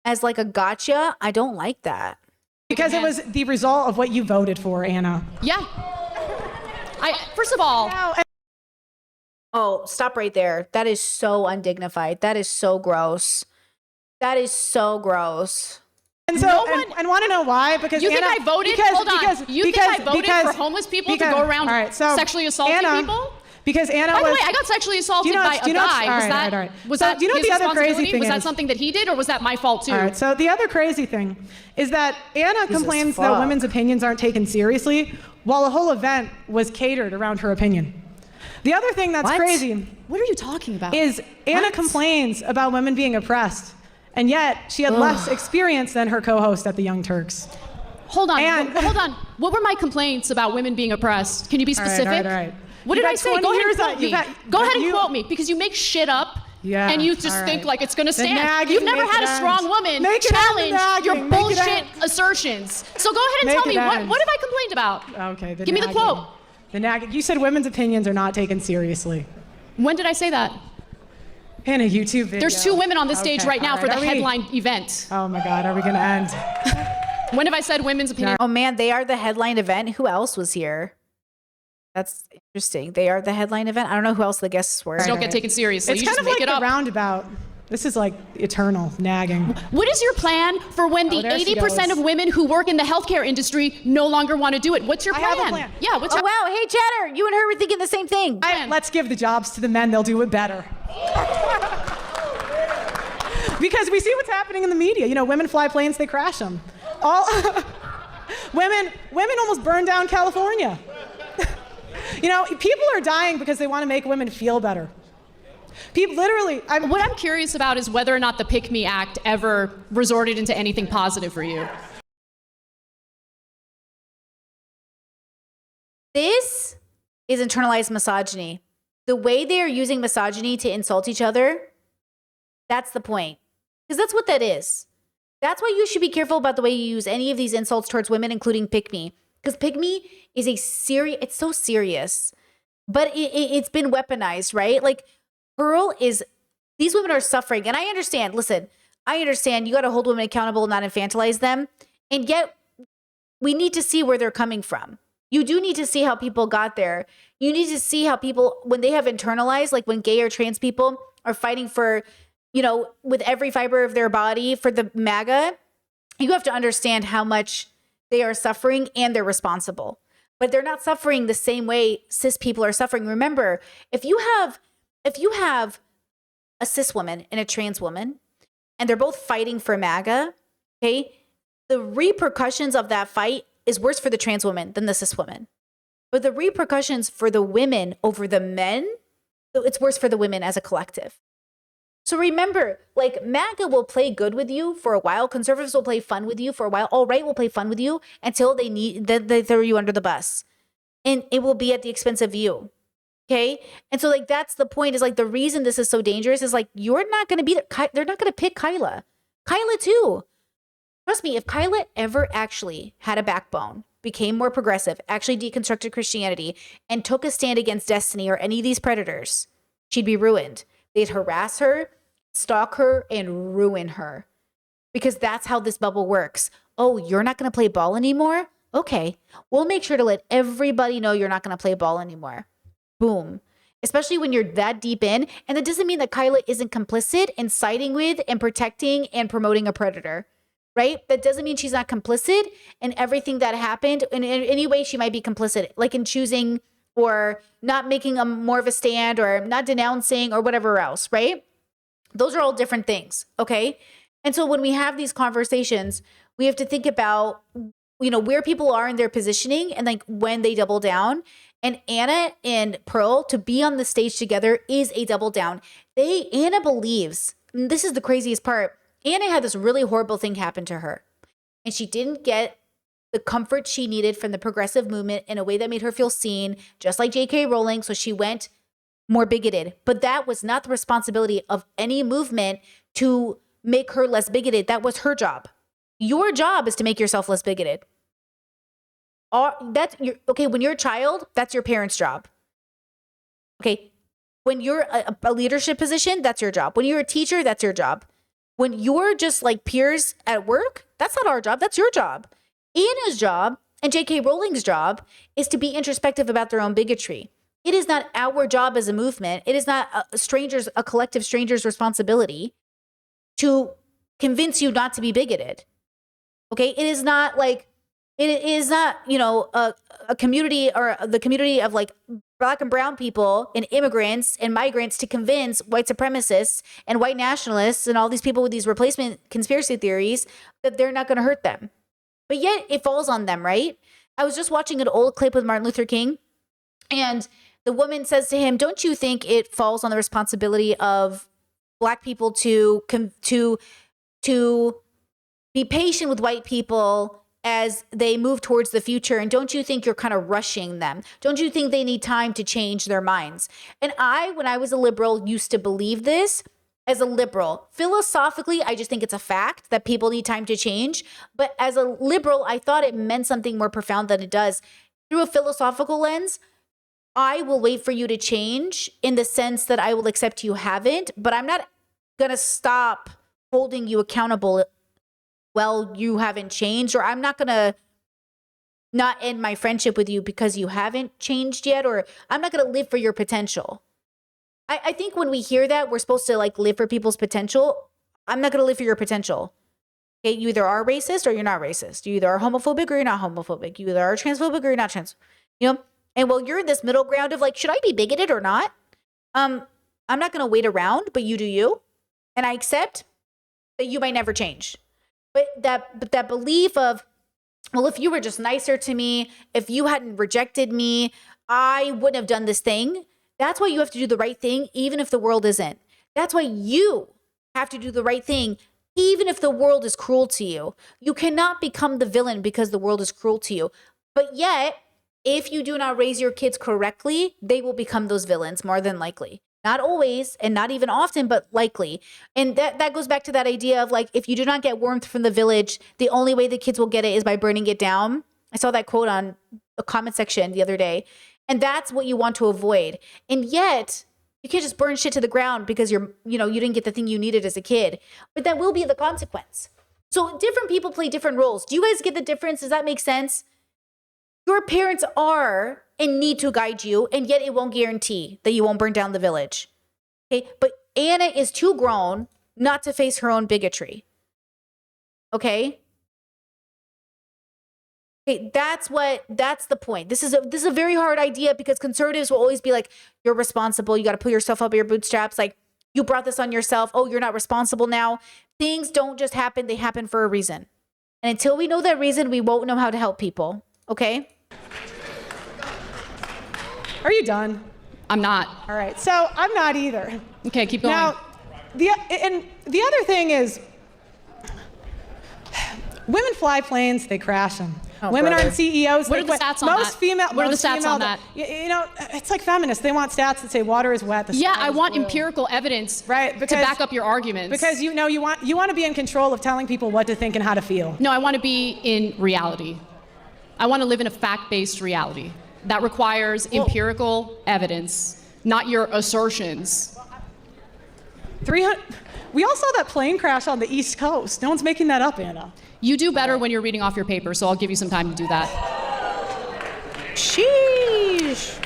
as like a gotcha, I don't like that. Because it was the result of what you voted for, Anna. Yeah. First of all, Oh, stop right there. That is so undignified. That is so gross. That is so gross. And so, and want to know why? Because you Anna, think I voted? Hold on. You think I voted for homeless people to go around sexually assaulting people? Because Anna By the was. way, I got sexually assaulted by a guy. Was that do you know his the other crazy responsibility? thing Was that is? something that he did, or was that my fault too? All right. So the other crazy thing is that Anna complains that women's opinions aren't taken seriously, while the whole event was catered around her opinion. The other thing that's crazy. What are you talking about? Is Anna complains about women being oppressed, and yet she had less experience than her co-host at the Young Turks. Hold on. Hold on. What were my complaints about women being oppressed? Can you be specific? All right. What did I say? Go ahead and quote me. Go ahead and quote me, because you make shit up. Yeah, and you just think like it's going to stand. nagging, You've never make had it a strong end. woman Make it end, challenge nagging, your make it bullshit end. assertions. So go ahead and Make tell it me, end. what have I complained about? Okay. Give me the quote. The nagging. You said women's opinions are not taken seriously. When did I say that? In a YouTube video. There's two women on the stage right now for the Are we- headline event. Oh my God, are we gonna end? When have I said women's opinion? Oh man, they are the headline event. Who else was here? That's interesting. They are the headline event. I don't know who else the guests were. Don't get taken seriously. It's You kind just of make like it the up. roundabout. This is like eternal nagging. What is your plan for when the there she 80% goes. of women who work in the healthcare industry no longer want to do it? What's your I plan? have a plan. Yeah, what's Oh your wow, hey Chatter, you and her were thinking the same thing. Let's give the jobs to the men. They'll do it better. Because we see what's happening in the media. You know, women fly planes, they crash them. All women almost burn down California. You know, people are dying because they want to make women feel better. People literally. What I'm curious about is whether or not the Pick Me Act ever resorted into anything positive for you. This is internalized misogyny. The way they are using misogyny to insult each other, that's the point. Because that's what that is. That's why you should be careful about the way you use any of these insults towards women, including pick me. Because pick me is it's so serious. But it's been weaponized, right? Like, Pearl is, these women are suffering. And I understand, listen, I understand you got to hold women accountable, not infantilize them. And yet, we need to see where they're coming from. You do need to see how people got there. You need to see how people, when they have internalized, like when gay or trans people are fighting for, you know, with every fiber of their body for the MAGA, you have to understand how much they are suffering and they're responsible. But they're not suffering the same way cis people are suffering. Remember, if you have a cis woman and a trans woman, and they're both fighting for MAGA, okay, the repercussions of that fight is worse for the trans woman than the cis woman. But the repercussions for the women over the men, it's worse for the women as a collective. So remember, like, MAGA will play good with you for a while. Conservatives will play fun with you for a while. Alt-right will play fun with you until they throw you under the bus. And it will be at the expense of you. Okay. And so like, that's the point, is like, the reason this is so dangerous is like, you're not going to be there. They're not going to pick Kyla. Kyla too. Trust me, if Kyla ever actually had a backbone, became more progressive, actually deconstructed Christianity, and took a stand against Destiny or any of these predators, she'd be ruined. They'd harass her, stalk her, and ruin her. Because that's how this bubble works. Oh, you're not going to play ball anymore? Okay. We'll make sure to let everybody know you're not going to play ball anymore. Boom. Especially when you're that deep in. And that doesn't mean that Kyla isn't complicit in siding with and protecting and promoting a predator, right? That doesn't mean she's not complicit in everything that happened. In any way, she might be complicit, like in choosing or not making a more of a stand or not denouncing or whatever else, right? Those are all different things, okay? And so when we have these conversations, we have to think about, where people are in their positioning and like when they double down. And Anna and Pearl to be on the stage together is a double down. Anna believes, and this is the craziest part, Anna had this really horrible thing happen to her. And she didn't get the comfort she needed from the progressive movement in a way that made her feel seen, just like J.K. Rowling. So she went more bigoted. But that was not the responsibility of any movement to make her less bigoted. That was her job. Your job is to make yourself less bigoted. When you're a child, that's your parents' job. Okay, when you're a leadership position, that's your job. When you're a teacher, that's your job. When you're just like peers at work, that's not our job, that's your job. Anna's job and J.K. Rowling's job is to be introspective about their own bigotry. It is not our job as a movement. It is not a collective stranger's responsibility to convince you not to be bigoted. Okay, it is not like, it is not, a community or the community of like Black and brown people and immigrants and migrants to convince white supremacists and white nationalists and all these people with these replacement conspiracy theories that they're not going to hurt them. But yet it falls on them, right? I was just watching an old clip with Martin Luther King, and the woman says to him, don't you think it falls on the responsibility of Black people to be patient with white people as they move towards the future? And don't you think you're kind of rushing them? Don't you think they need time to change their minds? And when I was a liberal, used to believe this as a liberal. Philosophically, I just think it's a fact that people need time to change. But as a liberal, I thought it meant something more profound than it does. Through a philosophical lens, I will wait for you to change in the sense that I will accept you haven't, but I'm not going to stop holding you accountable well, you haven't changed, or I'm not going to not end my friendship with you because you haven't changed yet, or I'm not going to live for your potential. I think when we hear that, we're supposed to like live for people's potential. I'm not going to live for your potential. Okay, you either are racist or you're not racist. You either are homophobic or you're not homophobic. You either are transphobic or you're not trans. And while you're in this middle ground of like, should I be bigoted or not? I'm not going to wait around, but you do you. And I accept that you might never change. But that belief of, well, if you were just nicer to me, if you hadn't rejected me, I wouldn't have done this thing. That's why you have to do the right thing, even if the world isn't. That's why you have to do the right thing, even if the world is cruel to you. You cannot become the villain because the world is cruel to you. But yet, if you do not raise your kids correctly, they will become those villains more than likely. Not always, and not even often, but likely. And that goes back to that idea of like, if you do not get warmth from the village, the only way the kids will get it is by burning it down. I saw that quote on a comment section the other day. And that's what you want to avoid. And yet, you can't just burn shit to the ground because you didn't get the thing you needed as a kid. But that will be the consequence. So different people play different roles. Do you guys get the difference? Does that make sense? Your parents are and need to guide you, and yet it won't guarantee that you won't burn down the village. Okay, but Anna is too grown not to face her own bigotry. Okay? Okay, that's the point. This is a very hard idea because conservatives will always be like, you're responsible, you got to pull yourself up by your bootstraps, like you brought this on yourself, oh, you're not responsible now. Things don't just happen, they happen for a reason. And until we know that reason, we won't know how to help people. Okay? Are you done? I'm not. All right, so I'm not either. Okay, keep going. Now, the other thing is, women fly planes, they crash them. Women brother. aren't CEOs. What they are the quit. stats on most that? Female, What are the most stats female on that? You know, it's like feminists. They want stats that say water is wet. The Yeah, sky I is want blue. empirical evidence Right, to because- back up your arguments. Because you want to be in control of telling people what to think and how to feel. No, I want to be in reality. I want to live in a fact-based reality that requires empirical evidence, not your assertions. 300. We all saw that plane crash on the East Coast. No one's making that up, Anna. You do better when you're reading off your paper, so I'll give you some time to do that. Sheesh.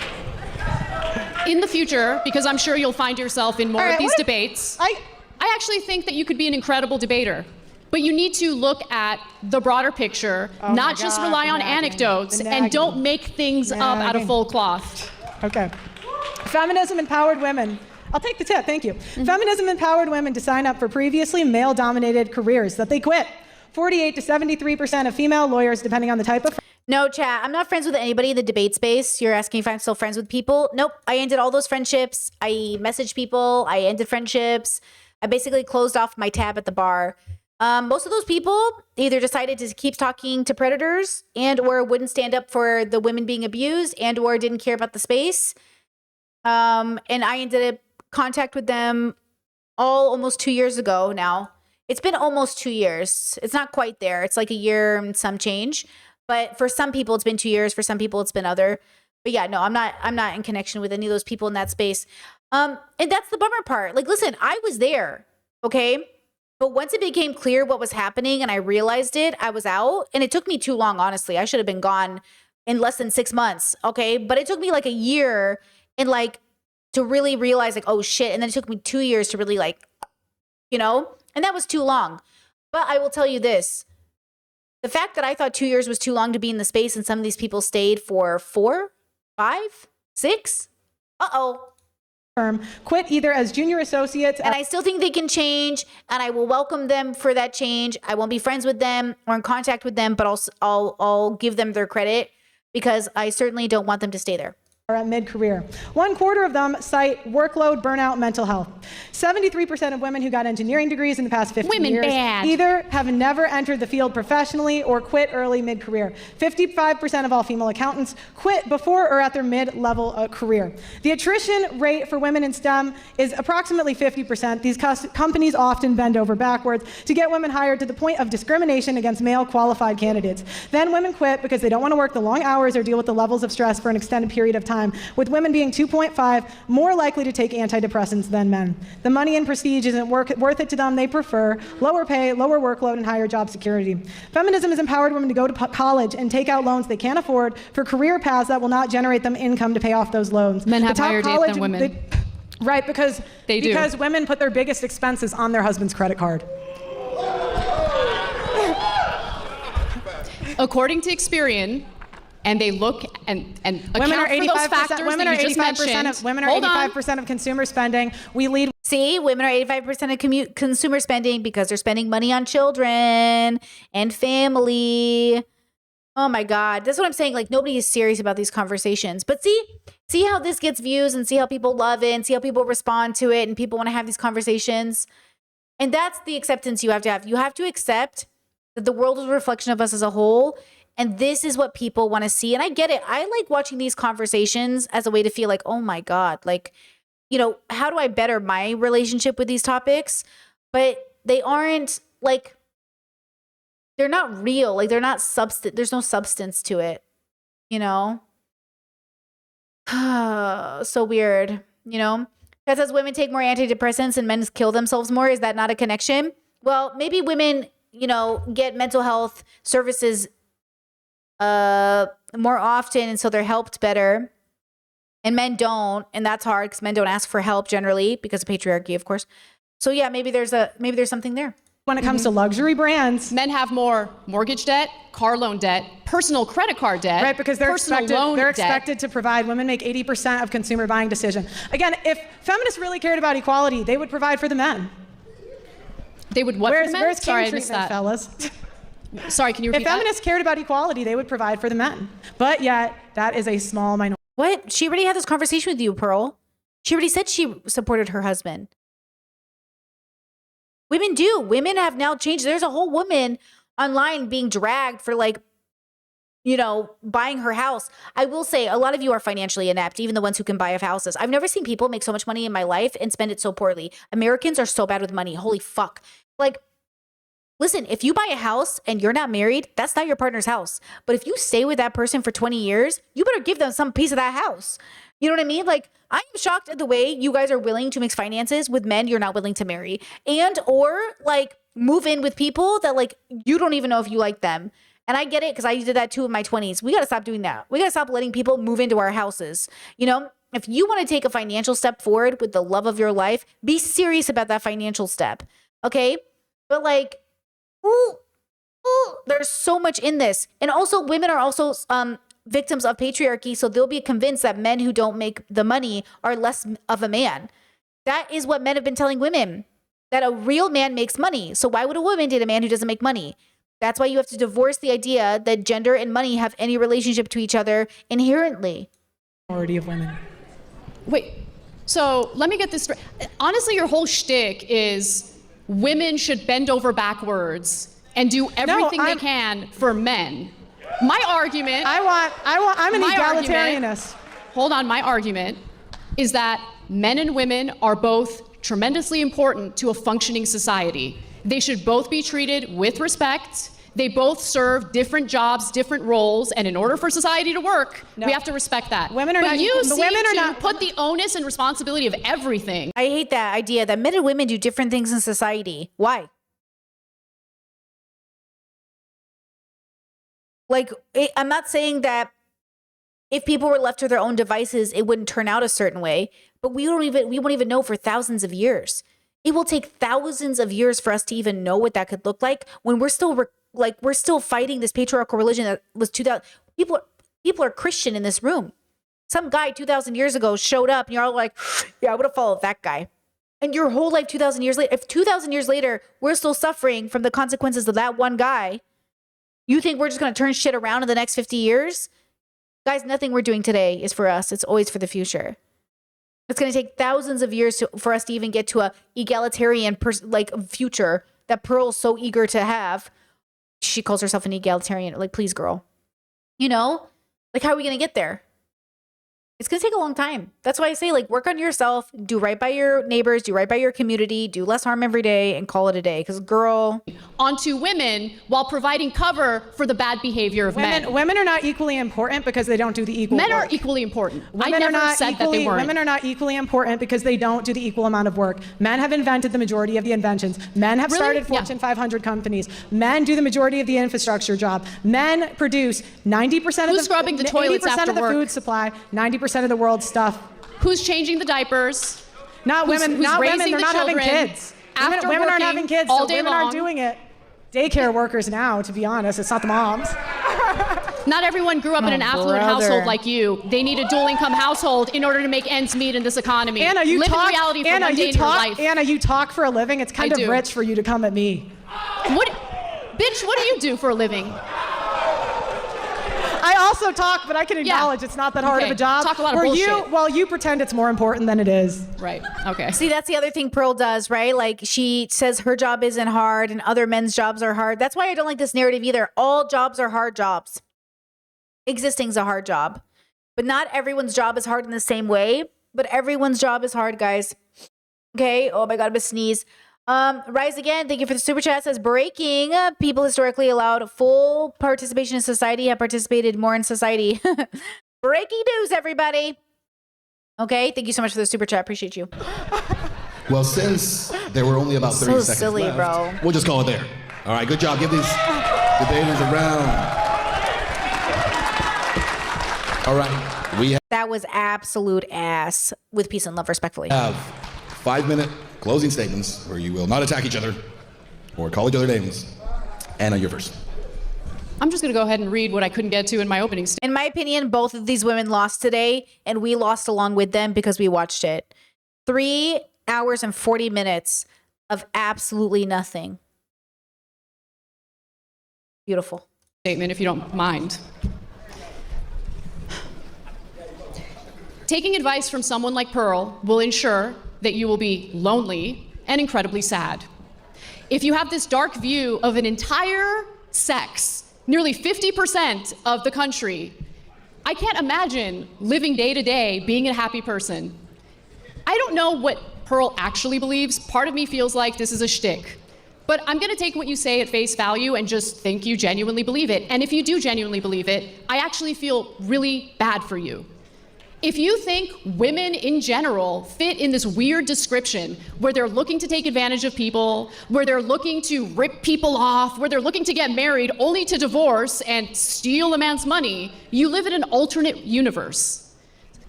In the future, because I'm sure you'll find yourself in more All right, of these what if- debates, I actually think that you could be an incredible debater. But you need to look at the broader picture, Oh not my just God, rely the on nagging, anecdotes, the and don't nagging. make things up out of Nagging. full cloth. Okay. Feminism empowered women. I'll take the tip, thank you. Feminism empowered women to sign up for previously male-dominated careers that they quit. 48 to 73% of female lawyers, depending on the type of. No, chat. I'm not friends with anybody in the debate space. You're asking if I'm still friends with people. Nope. I ended all those friendships. I messaged people. I ended friendships. I basically closed off my tab at the bar. Most of those people either decided to keep talking to predators and or wouldn't stand up for the women being abused and or didn't care about the space. And I ended up contact with them all almost 2 years ago now. It's been almost 2 years. It's not quite there. It's like a year and some change. But for some people, it's been 2 years. For some people, it's been other. But yeah, no, I'm not in connection with any of those people in that space. And that's the bummer part. Like, listen, I was there, okay? But once it became clear what was happening and I realized it, I was out. And it took me too long, honestly. I should have been gone in less than 6 months, okay? But it took me like a year and like to really realize like, oh shit. And then it took me 2 years to really like, you know? And that was too long. But I will tell you this. The fact that I thought 2 years was too long to be in the space and some of these people stayed for 4, 5, 6, firm, quit either as junior associates. And I still think they can change, and I will welcome them for that change. I won't be friends with them or in contact with them, but I'll give them their credit because I certainly don't want them to stay there. Are at mid-career. 1/4 of them cite workload, burnout, mental health. 73% of women who got engineering degrees in the past 15 Women years bad. either have never entered the field professionally or quit early mid-career. 55% of all female accountants quit before or at their mid-level career. The attrition rate for women in STEM is approximately 50%. These companies often bend over backwards to get women hired to the point of discrimination against male qualified candidates. Then women quit because they don't want to work the long hours or deal with the levels of stress for an extended period of time, with women being 2.5 more likely to take antidepressants than men. The money and prestige isn't worth it to them. They prefer lower pay, lower workload, and higher job security. Feminism has empowered women to go to college and take out loans they can't afford for career paths that will not generate them income to pay off those loans. Men The have top higher debt college- than women. Right, because They do. because women put their biggest expenses on their husband's credit card. According to Experian, and they look and Women are account for those 85%. factors Women that are you just 85% mentioned. of women are Hold on. 85% of consumer spending. We lead. See, women are 85% of consumer spending because they're spending money on children and family. Oh my God. That's what I'm saying. Like, nobody is serious about these conversations. But see how this gets views and see how people love it and see how people respond to it and people want to have these conversations. And that's the acceptance you have to have. You have to accept that the world is a reflection of us as a whole. And this is what people want to see. And I get it. I like watching these conversations as a way to feel like, oh my God, like, you know, how do I better my relationship with these topics? But they aren't like, they're not real. Like, they're not there's no substance to it, you know? So weird, you know? Because as women take more antidepressants and men kill themselves more, is that not a connection? Well, maybe women, you know, get mental health services more often, and so they're helped better. And men don't, and that's hard because men don't ask for help generally because of patriarchy, of course. So yeah, maybe there's something there. When it comes to luxury brands, Men have more mortgage debt, car loan debt, personal credit card debt, right? Because they're personal loan they're debt. expected to provide. Women make 80% of consumer buying decision. Again, if feminists really cared about equality, they would provide for the men. They would what for Where's the men? where's king Sorry, I missed treatment, that. fellas? Sorry, can you If repeat that? feminists cared about equality, they would provide for the men. But yet, that is a small minority. What? She already had this conversation with you, Pearl. She already said she supported her husband. Women do. Women have now changed. There's a whole woman online being dragged for like buying her house. I will say a lot of you are financially inept, even the ones who can buy houses. I've never seen people make so much money in my life and spend it so poorly. Americans are so bad with money. Holy fuck. Like, listen, if you buy a house and you're not married, that's not your partner's house. But if you stay with that person for 20 years, you better give them some piece of that house. You know what I mean? Like, I am shocked at the way you guys are willing to mix finances with men you're not willing to marry, and or like move in with people that like you don't even know if you like them. And I get it because I did that too in my 20s. We got to stop doing that. We got to stop letting people move into our houses. If you want to take a financial step forward with the love of your life, be serious about that financial step. Okay? But like, there's so much in this. And also women are also victims of patriarchy. So they'll be convinced that men who don't make the money are less of a man. That is what men have been telling women, that a real man makes money. So why would a woman date a man who doesn't make money? That's why you have to divorce the idea that gender and money have any relationship to each other inherently. Majority of women. Wait, so let me get this straight. Honestly, your whole shtick is women should bend over backwards and do everything they can for men. My argument. I'm an egalitarianist. Hold on, my argument is that men and women are both tremendously important to a functioning society. They should both be treated with respect. They both serve different jobs, different roles, and in order for society to work, we have to respect that. Women are but not. you The women are not. put the onus and responsibility of everything. I hate that idea that men and women do different things in society. Why? Like, I'm not saying that if people were left to their own devices, it wouldn't turn out a certain way, but we won't even know for thousands of years. It will take thousands of years for us to even know what that could look like when we're still fighting this patriarchal religion that was 2000. People are Christian in this room. Some guy 2,000 years ago showed up and you're all like, yeah, I would have followed that guy. And your whole life 2,000 years later, if 2,000 years later, we're still suffering from the consequences of that one guy, you think we're just going to turn shit around in the next 50 years? Guys, nothing we're doing today is for us. It's always for the future. It's going to take thousands of years for us to even get to a egalitarian future that Pearl's so eager to have. She calls herself an egalitarian. Like, please, girl. Like, how are we going to get there? It's going to take a long time. That's why I say, like, work on yourself, do right by your neighbors, do right by your community, do less harm every day, and call it a day. Because, girl. Onto women while providing cover for the bad behavior of men. Women are not equally important because they don't do the equal Men work. are equally important. Women I never are not said equally, that they weren't. Women are not equally important because they don't do the equal amount of work. Men have invented the majority of the inventions. Men have Really? started Fortune 500 companies. Men do the majority of the infrastructure job. Men produce 90% of Who's scrubbing the toilets 80% after of the work? food supply, 90% of the world's stuff. Who's changing the diapers? Not Who's- women. who's Not women. raising They're the not having children kids. after Women aren't working having kids. all So day women long? aren't doing it. Daycare workers now, to be honest. It's not the moms. Not everyone grew up in an affluent brother. household like you. They need a dual income household in order to make ends meet in this economy. Anna, you Live talk. in reality for Anna, one day you in your talk. life. Anna, you talk for a living. It's kind I of do. rich for you to come at me. Bitch, what do you do for a living? I also talk, but I can acknowledge it's not that hard of Okay. a job. Talk a lot of bullshit. You pretend it's more important than it is. Right. Okay. See, that's the other thing Pearl does, right? Like, she says her job isn't hard and other men's jobs are hard. That's why I don't like this narrative either. All jobs are hard jobs. Existing's a hard job. But not everyone's job is hard in the same way. But everyone's job is hard, guys. Okay? Oh my God, I'm gonna sneeze. Rise Again, thank you for the super chat. Says, breaking. People historically allowed full participation in society have participated more in society. Breaking news, everybody. Okay, thank you so much for the super chat. Appreciate you. Well, since there were only about 30 So seconds silly, left, bro. we'll just call it there. All right, good job. Give these debaters a round. All right, we That was absolute ass. With peace and love, respectfully. have 5-minute closing statements where you will not attack each other or call each other names. Anna, you're first. I'm just going to go ahead and read what I couldn't get to in my opening statement. In my opinion, both of these women lost today, and we lost along with them because we watched it. 3 hours and 40 minutes of absolutely nothing. Beautiful. Statement, if you don't mind. Taking advice from someone like Pearl will ensure that you will be lonely and incredibly sad. If you have this dark view of an entire sex nearly 50% of the country. I can't imagine living day to day being a happy person. I don't know what Pearl actually believes. Part of me feels like this is a shtick. But I'm gonna take what you say at face value and just think you genuinely believe it. And if you do genuinely believe it, I actually feel really bad for you. If you think women in general fit in this weird description where they're looking to take advantage of people, where they're looking to rip people off, where they're looking to get married only to divorce and steal a man's money, you live in an alternate universe.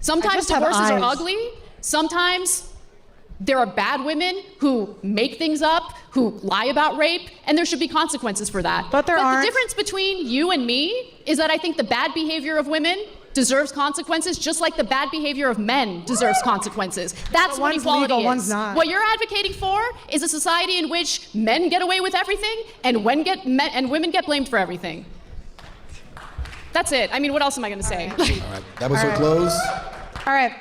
Sometimes just have divorces are eyes. ugly, sometimes there are bad women who make things up, who lie about rape, and there should be consequences for that. But there aren't. The difference between you and me is that I think the bad behavior of women deserves consequences, just like the bad behavior of men deserves consequences. That's But what one's equality legal, is. one's not. What you're advocating for is a society in which men get away with everything and women get blamed for everything. That's it. I mean, what else am I going to say? All right, that was All her right. close. All right.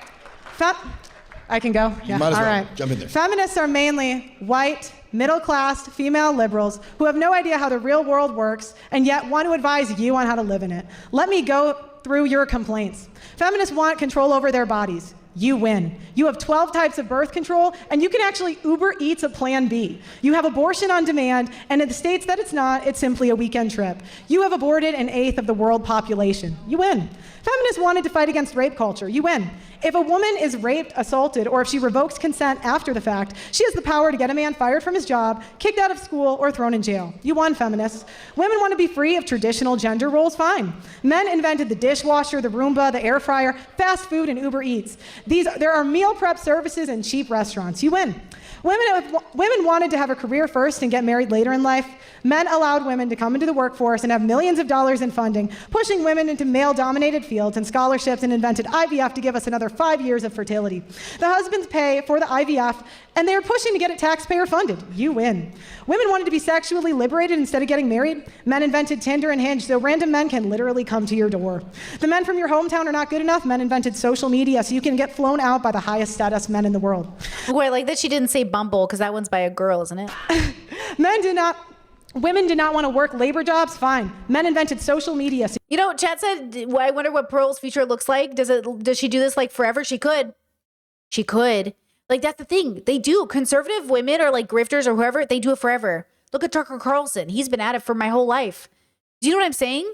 I can go? Yeah. might as All well. right. Jump in there. Feminists are mainly white, middle-class, female liberals who have no idea how the real world works and yet want to advise you on how to live in it. Let me go through your complaints. Feminists want control over their bodies. You win. You have 12 types of birth control, and you can actually Uber Eats a Plan B. You have abortion on demand, and in the states that it's not, it's simply a weekend trip. You have aborted an eighth of the world population. You win. Feminists wanted to fight against rape culture. You win. If a woman is raped, assaulted, or if she revokes consent after the fact, she has the power to get a man fired from his job, kicked out of school, or thrown in jail. You won, feminists. Women want to be free of traditional gender roles, fine. Men invented the dishwasher, the Roomba, the air fryer, fast food, and Uber Eats. There are meal prep services and cheap restaurants. You win. Women wanted to have a career first and get married later in life. Men allowed women to come into the workforce and have millions of dollars in funding, pushing women into male-dominated fields and scholarships, and invented IVF to give us another 5 years of fertility. The husbands pay for the IVF, and they are pushing to get it taxpayer funded. You win. Women wanted to be sexually liberated instead of getting married. Men invented Tinder and Hinge, so random men can literally come to your door. The men from your hometown are not good enough. Men invented social media, so you can get flown out by the highest status men in the world. Oh, I like that she didn't say Bumble because that one's by a girl, isn't it? Women did not want to work labor jobs, fine. Men invented social media. So You know, Chad said, I wonder what Pearl's future looks like. Does she do this like forever? She could. She could. Like, that's the thing. They do. Conservative women or like grifters or whoever, they do it forever. Look at Tucker Carlson. He's been at it for my whole life. Do you know what I'm saying?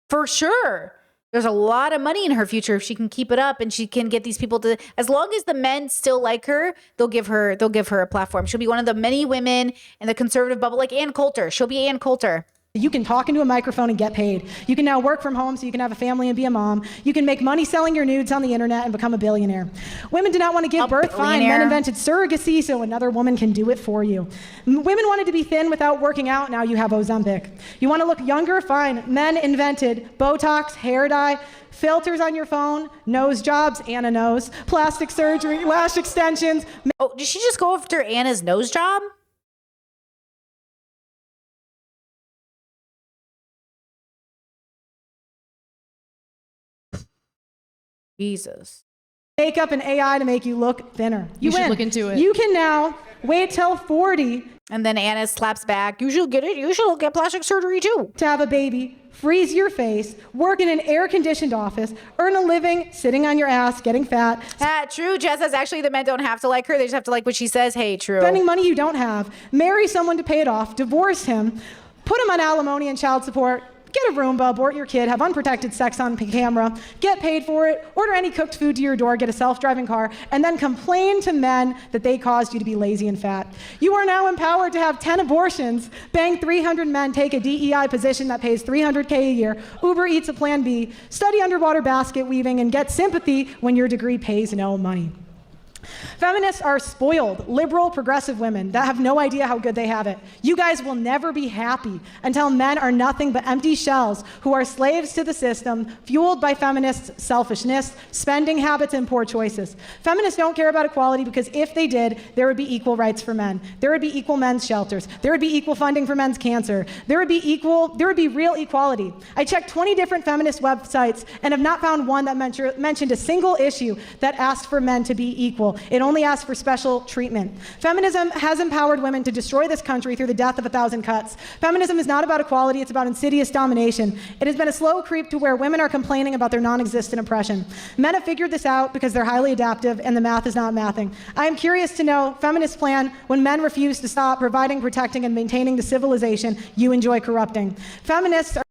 For sure. There's a lot of money in her future if she can keep it up and she can get these people to, as long as the men still like her, they'll give her a platform. She'll be one of the many women in the conservative bubble, like Ann Coulter. She'll be Ann Coulter. you can talk into a microphone and get paid. You can now work from home so you can have a family and be a mom. You can make money selling your nudes on the internet and become a billionaire. Women did not want to give birth, fine. Men invented surrogacy so another woman can do it for you. Women wanted to be thin without working out, now you have Ozempic. You want to look younger, fine. Men invented Botox, hair dye, filters on your phone, nose jobs, Anna knows, plastic surgery, lash extensions. Oh, did she just go after Anna's nose job? Jesus. Makeup and AI to make you look thinner. You should win. look into it. You can now wait till 40 And then Anna slaps back. You should get it. You should get plastic surgery too. to have a baby, freeze your face, work in an air-conditioned office, earn a living sitting on your ass, getting fat, True. Jess says actually the men don't have to like her. They just have to like what she says. Hey, true. spending money you don't have, marry someone to pay it off, divorce him, put him on alimony and child support, get a Roomba, abort your kid, have unprotected sex on camera, get paid for it, order any cooked food to your door, get a self-driving car, and then complain to men that they caused you to be lazy and fat. You are now empowered to have 10 abortions, bang 300 men, take a DEI position that pays $300K a year, Uber Eats a Plan B, study underwater basket weaving, and get sympathy when your degree pays no money. Feminists are spoiled, liberal, progressive women that have no idea how good they have it. You guys will never be happy until men are nothing but empty shells who are slaves to the system, fueled by feminists' selfishness, spending habits, and poor choices. Feminists don't care about equality because if they did, there would be equal rights for men. There would be equal men's shelters. There would be equal funding for men's cancer. There would be real equality. I checked 20 different feminist websites and have not found one that mentioned a single issue that asked for men to be equal. equal. It only asks for special treatment. Feminism has empowered women to destroy this country through the death of 1,000 cuts. Feminism is not about equality, it's about insidious domination. It has been a slow creep to where women are complaining about their non-existent oppression. Men have figured this out because they're highly adaptive and the math is not mathing. I am curious to know feminists' plan when men refuse to stop providing, protecting, and maintaining the civilization you enjoy corrupting. Feminists are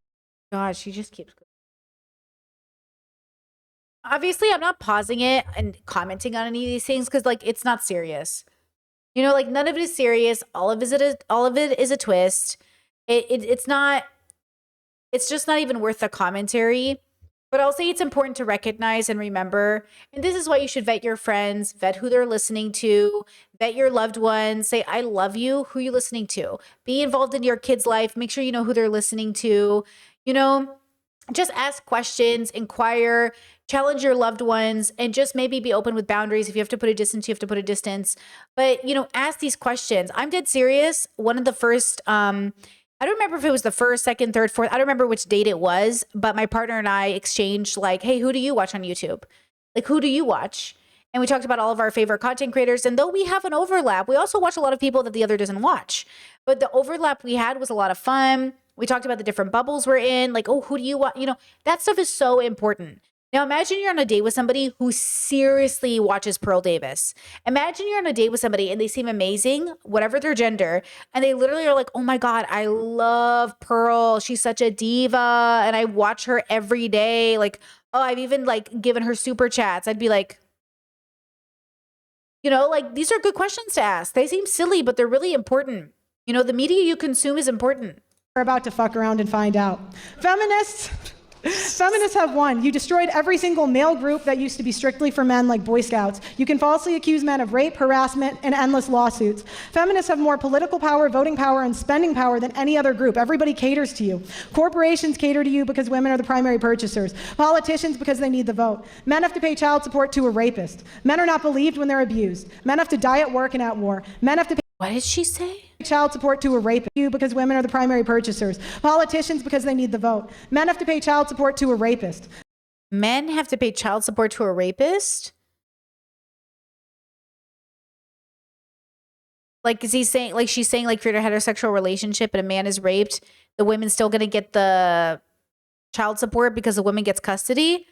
God, she just keeps. Obviously, I'm not pausing it and commenting on any of these things because, like, it's not serious. You know, like, none of it is serious. All of it is a twist. It's not. It's just not even worth the commentary. But I'll say it's important to recognize and remember. And this is why you should vet your friends, vet who they're listening to, vet your loved ones. Say, I love you. Who are you listening to? Be involved in your kid's life. Make sure you know who they're listening to. You know, just ask questions, inquire, challenge your loved ones, and just maybe be open with boundaries. If you have to put a distance, you have to put a distance. But, you know, ask these questions. I'm dead serious. One of the first, I don't remember if it was the first, second, third, fourth. I don't remember which date it was, but my partner and I exchanged like, hey, who do you watch on YouTube? Like, who do you watch? And we talked about all of our favorite content creators. And though we have an overlap, we also watch a lot of people that the other doesn't watch. But the overlap we had was a lot of fun. We talked about the different bubbles we're in. Like, oh, who do you watch? You know, that stuff is so important. Now, imagine you're on a date with somebody who seriously watches Pearl Davis. Imagine you're on a date with somebody and they seem amazing, whatever their gender, and they literally are like, oh my God, I love Pearl. She's such a diva, and I watch her every day. Like, oh, I've even like given her super chats. I'd be like, you know, like, these are good questions to ask. They seem silly, but they're really important. You know, the media you consume is important. We're about to fuck around and find out. Feminists have won. You destroyed every single male group that used to be strictly for men, like Boy Scouts. You can falsely accuse men of rape, harassment, and endless lawsuits. Feminists have more political power, voting power, and spending power than any other group. Everybody caters to you. Corporations cater to you because women are the primary purchasers. Politicians because they need the vote. Men have to pay child support to a rapist. Men are not believed when they're abused. Men have to die at work and at war. Men have to pay What did she say? child support to a rapist because women are the primary purchasers. Politicians because they need the vote. Men have to pay child support to a rapist. Men have to pay child support to a rapist? Like, is he saying, like, she's saying, like, if you're in a heterosexual relationship and a man is raped, the woman's still going to get the child support because the woman gets custody?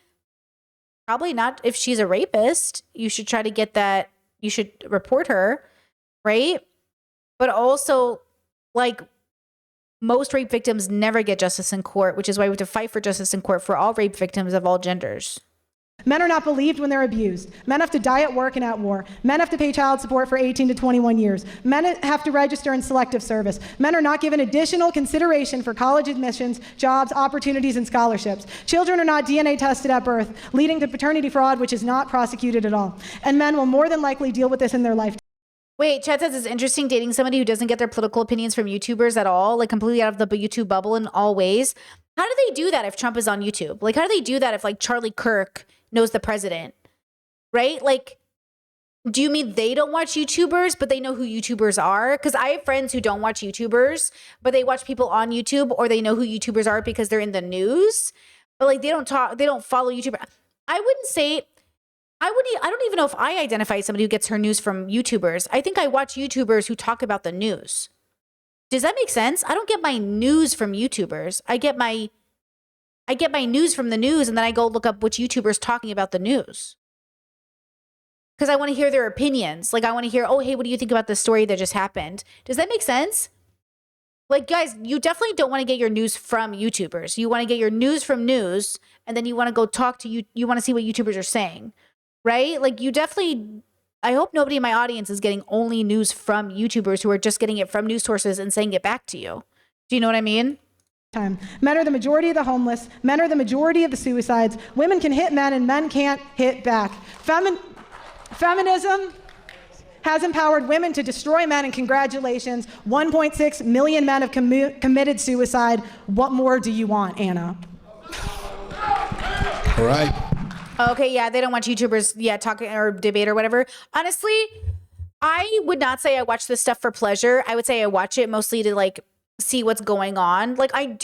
Probably not. If she's a rapist, you should try to get that. You should report her, right? But also, like, most rape victims never get justice in court, which is why we have to fight for justice in court for all rape victims of all genders. Men are not believed when they're abused. Men have to die at work and at war. Men have to pay child support for 18 to 21 years. Men have to register in selective service. Men are not given additional consideration for college admissions, jobs, opportunities, and scholarships. Children are not DNA tested at birth, leading to paternity fraud, which is not prosecuted at all. And men will more than likely deal with this in their lifetime. Wait, Chad says it's interesting dating somebody who doesn't get their political opinions from YouTubers at all, like completely out of the YouTube bubble in all ways. How do they do that if Trump is on YouTube? Like, how do they do that if, like, Charlie Kirk knows the president, right? Like, do you mean they don't watch YouTubers, but they know who YouTubers are? Because I have friends who don't watch YouTubers, but they watch people on YouTube, or they know who YouTubers are because they're in the news, but like they don't follow YouTubers. I don't even know if I identify as somebody who gets her news from YouTubers. I think I watch YouTubers who talk about the news. Does that make sense? I don't get my news from YouTubers. I get my news from the news, and then I go look up which YouTuber's talking about the news. Because I want to hear their opinions. Like, I want to hear, oh, hey, what do you think about this story that just happened? Does that make sense? Like, guys, you definitely don't want to get your news from YouTubers. You want to get your news from news, and then you want to go talk to you want to see what YouTubers are saying. Right? Like, you definitely, I hope nobody in my audience is getting only news from YouTubers who are just getting it from news sources and saying it back to you. Do you know what I mean? Men are the majority of the homeless. Men are the majority of the suicides. Women can hit men and men can't hit back. Feminism has empowered women to destroy men, and congratulations, 1.6 million men have committed suicide. What more do you want, Anna? All right. Okay, yeah, they don't watch YouTubers, talk or debate or whatever. Honestly, I would not say I watch this stuff for pleasure. I would say I watch it mostly to, like, see what's going on. Like, I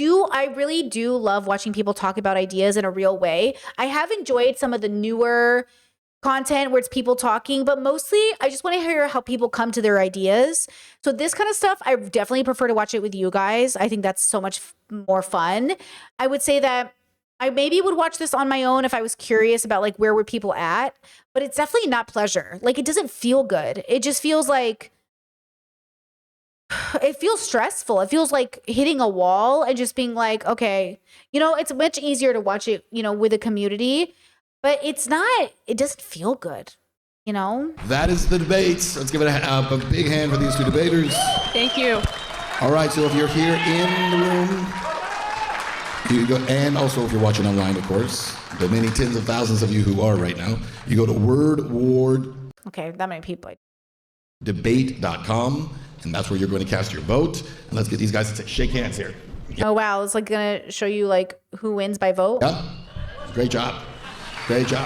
really do love watching people talk about ideas in a real way. I have enjoyed some of the newer content where it's people talking, but mostly I just want to hear how people come to their ideas. So this kind of stuff, I definitely prefer to watch it with you guys. I think that's so much more fun. I would say that I maybe would watch this on my own if I was curious about like where were people at, but it's definitely not pleasure. Like it doesn't feel good. It just feels like it feels stressful. It feels like hitting a wall and just being like, okay, it's much easier to watch it, with a community, but it doesn't feel good, That is the debates. Let's give it a big hand for these two debaters. Thank you. All right, so if you're here in the room, you go, and also if you're watching online, of course, the many tens of thousands of you who are right now, you go to Okay, that many people. worddebate.com, and that's where you're going to cast your vote. And let's get these guys to shake hands here. Oh, wow. It's like going to show you like who wins by vote. Yeah, great job. Great job.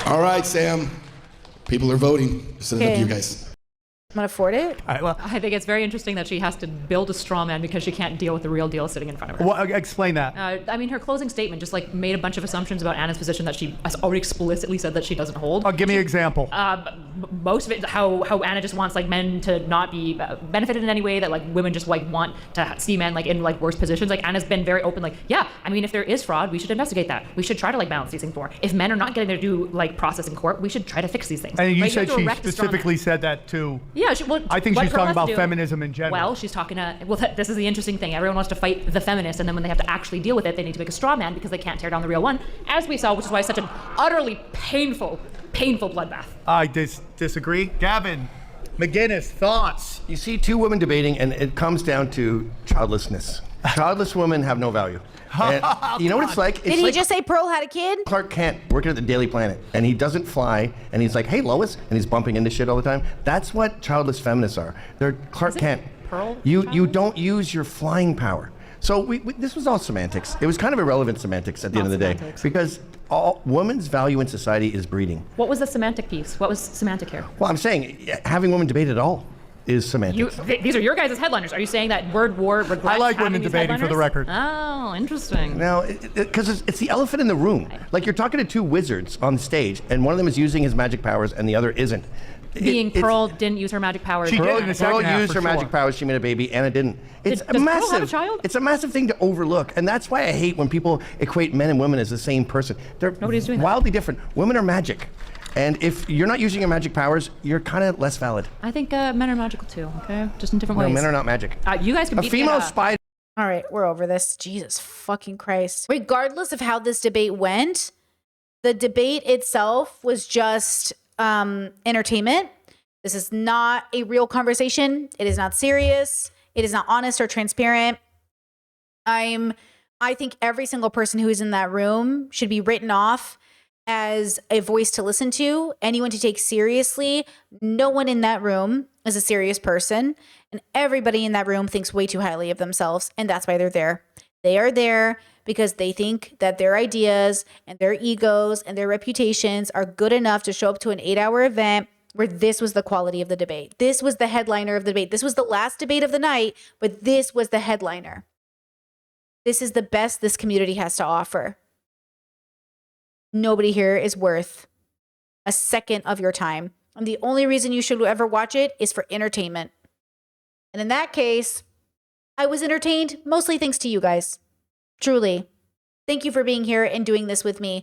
All right, Sam. People are voting. Send it up to you guys. I'm going to afford it. All right, well, I think it's very interesting that she has to build a straw man because she can't deal with the real deal sitting in front of her. well, explain that. I mean, her closing statement just like made a bunch of assumptions about Anna's position that she has already explicitly said that she doesn't hold. Give me an example. Most of it, how Anna just wants like men to not be benefited in any way, that like women just like want to see men like in like worse positions. Like Anna's been very open, like, yeah, I mean, if there is fraud, we should investigate that. We should try to like balance these things more. If men are not getting their due like process in court, we should try to fix these things. And you Right? said have to she erect a straw man. specifically said that too. Yeah, I think what she's Pearl talking has to about do- feminism in general. Well, she's talking to. Well, this is the interesting thing. Everyone wants to fight the feminists, and then when they have to actually deal with it, they need to make a straw man because they can't tear down the real one, as we saw, which is why it's such an utterly painful bloodbath. I disagree. Gavin McGinnis, thoughts? You see two women debating, and it comes down to childlessness. Childless women have no value. And you know what it's like? It's Did he like just say Pearl had a kid? Clark Kent working at the Daily Planet, and he doesn't fly, and he's like, "Hey, Lois," and he's bumping into shit all the time. That's what childless feminists are. They're Clark Kent. Pearl You don't use your flying power. So this was all semantics. It was kind of irrelevant semantics at the end of the day, semantics. because all women's value in society is breeding. What was the semantic piece? What was semantic here? Well, I'm saying having women debate at all is semantics. These are your guys' headliners. Are you saying that Word War regrets I like having women these debating, for the headliners? record. Oh, interesting. Now, because it's the elephant in the room. Like you're talking to two wizards on stage, and one of them is using his magic powers, and the other isn't. Being Pearl didn't use her magic powers. She did in the Pearl second half, used for her magic sure. powers. She made a baby. Anna didn't. It's Does Pearl massive. have a child? It's a massive thing to overlook, and that's why I hate when people equate men and women as the same person. They're Nobody's doing that. wildly different. Women are magic, and if you're not using your magic powers, you're kind of less valid. I think men are magical too. Okay, just in different No, ways. men are not magic. You guys can A beat me female up. spider. All right, we're over this. Jesus fucking Christ. Regardless of how this debate went, the debate itself was just entertainment. This is not a real conversation. It is not serious. It is not honest or transparent. I think every single person who is in that room should be written off as a voice to listen to, anyone to take seriously. No one in that room is a serious person, and everybody in that room thinks way too highly of themselves, and that's why they're there. They are there because they think that their ideas and their egos and their reputations are good enough to show up to an 8-hour event where this was the quality of the debate. This was the headliner of the debate. This was the last debate of the night, but this was the headliner. This is the best this community has to offer. Nobody here is worth a second of your time. And the only reason you should ever watch it is for entertainment. And in that case, I was entertained mostly thanks to you guys. Truly. Thank you for being here and doing this with me.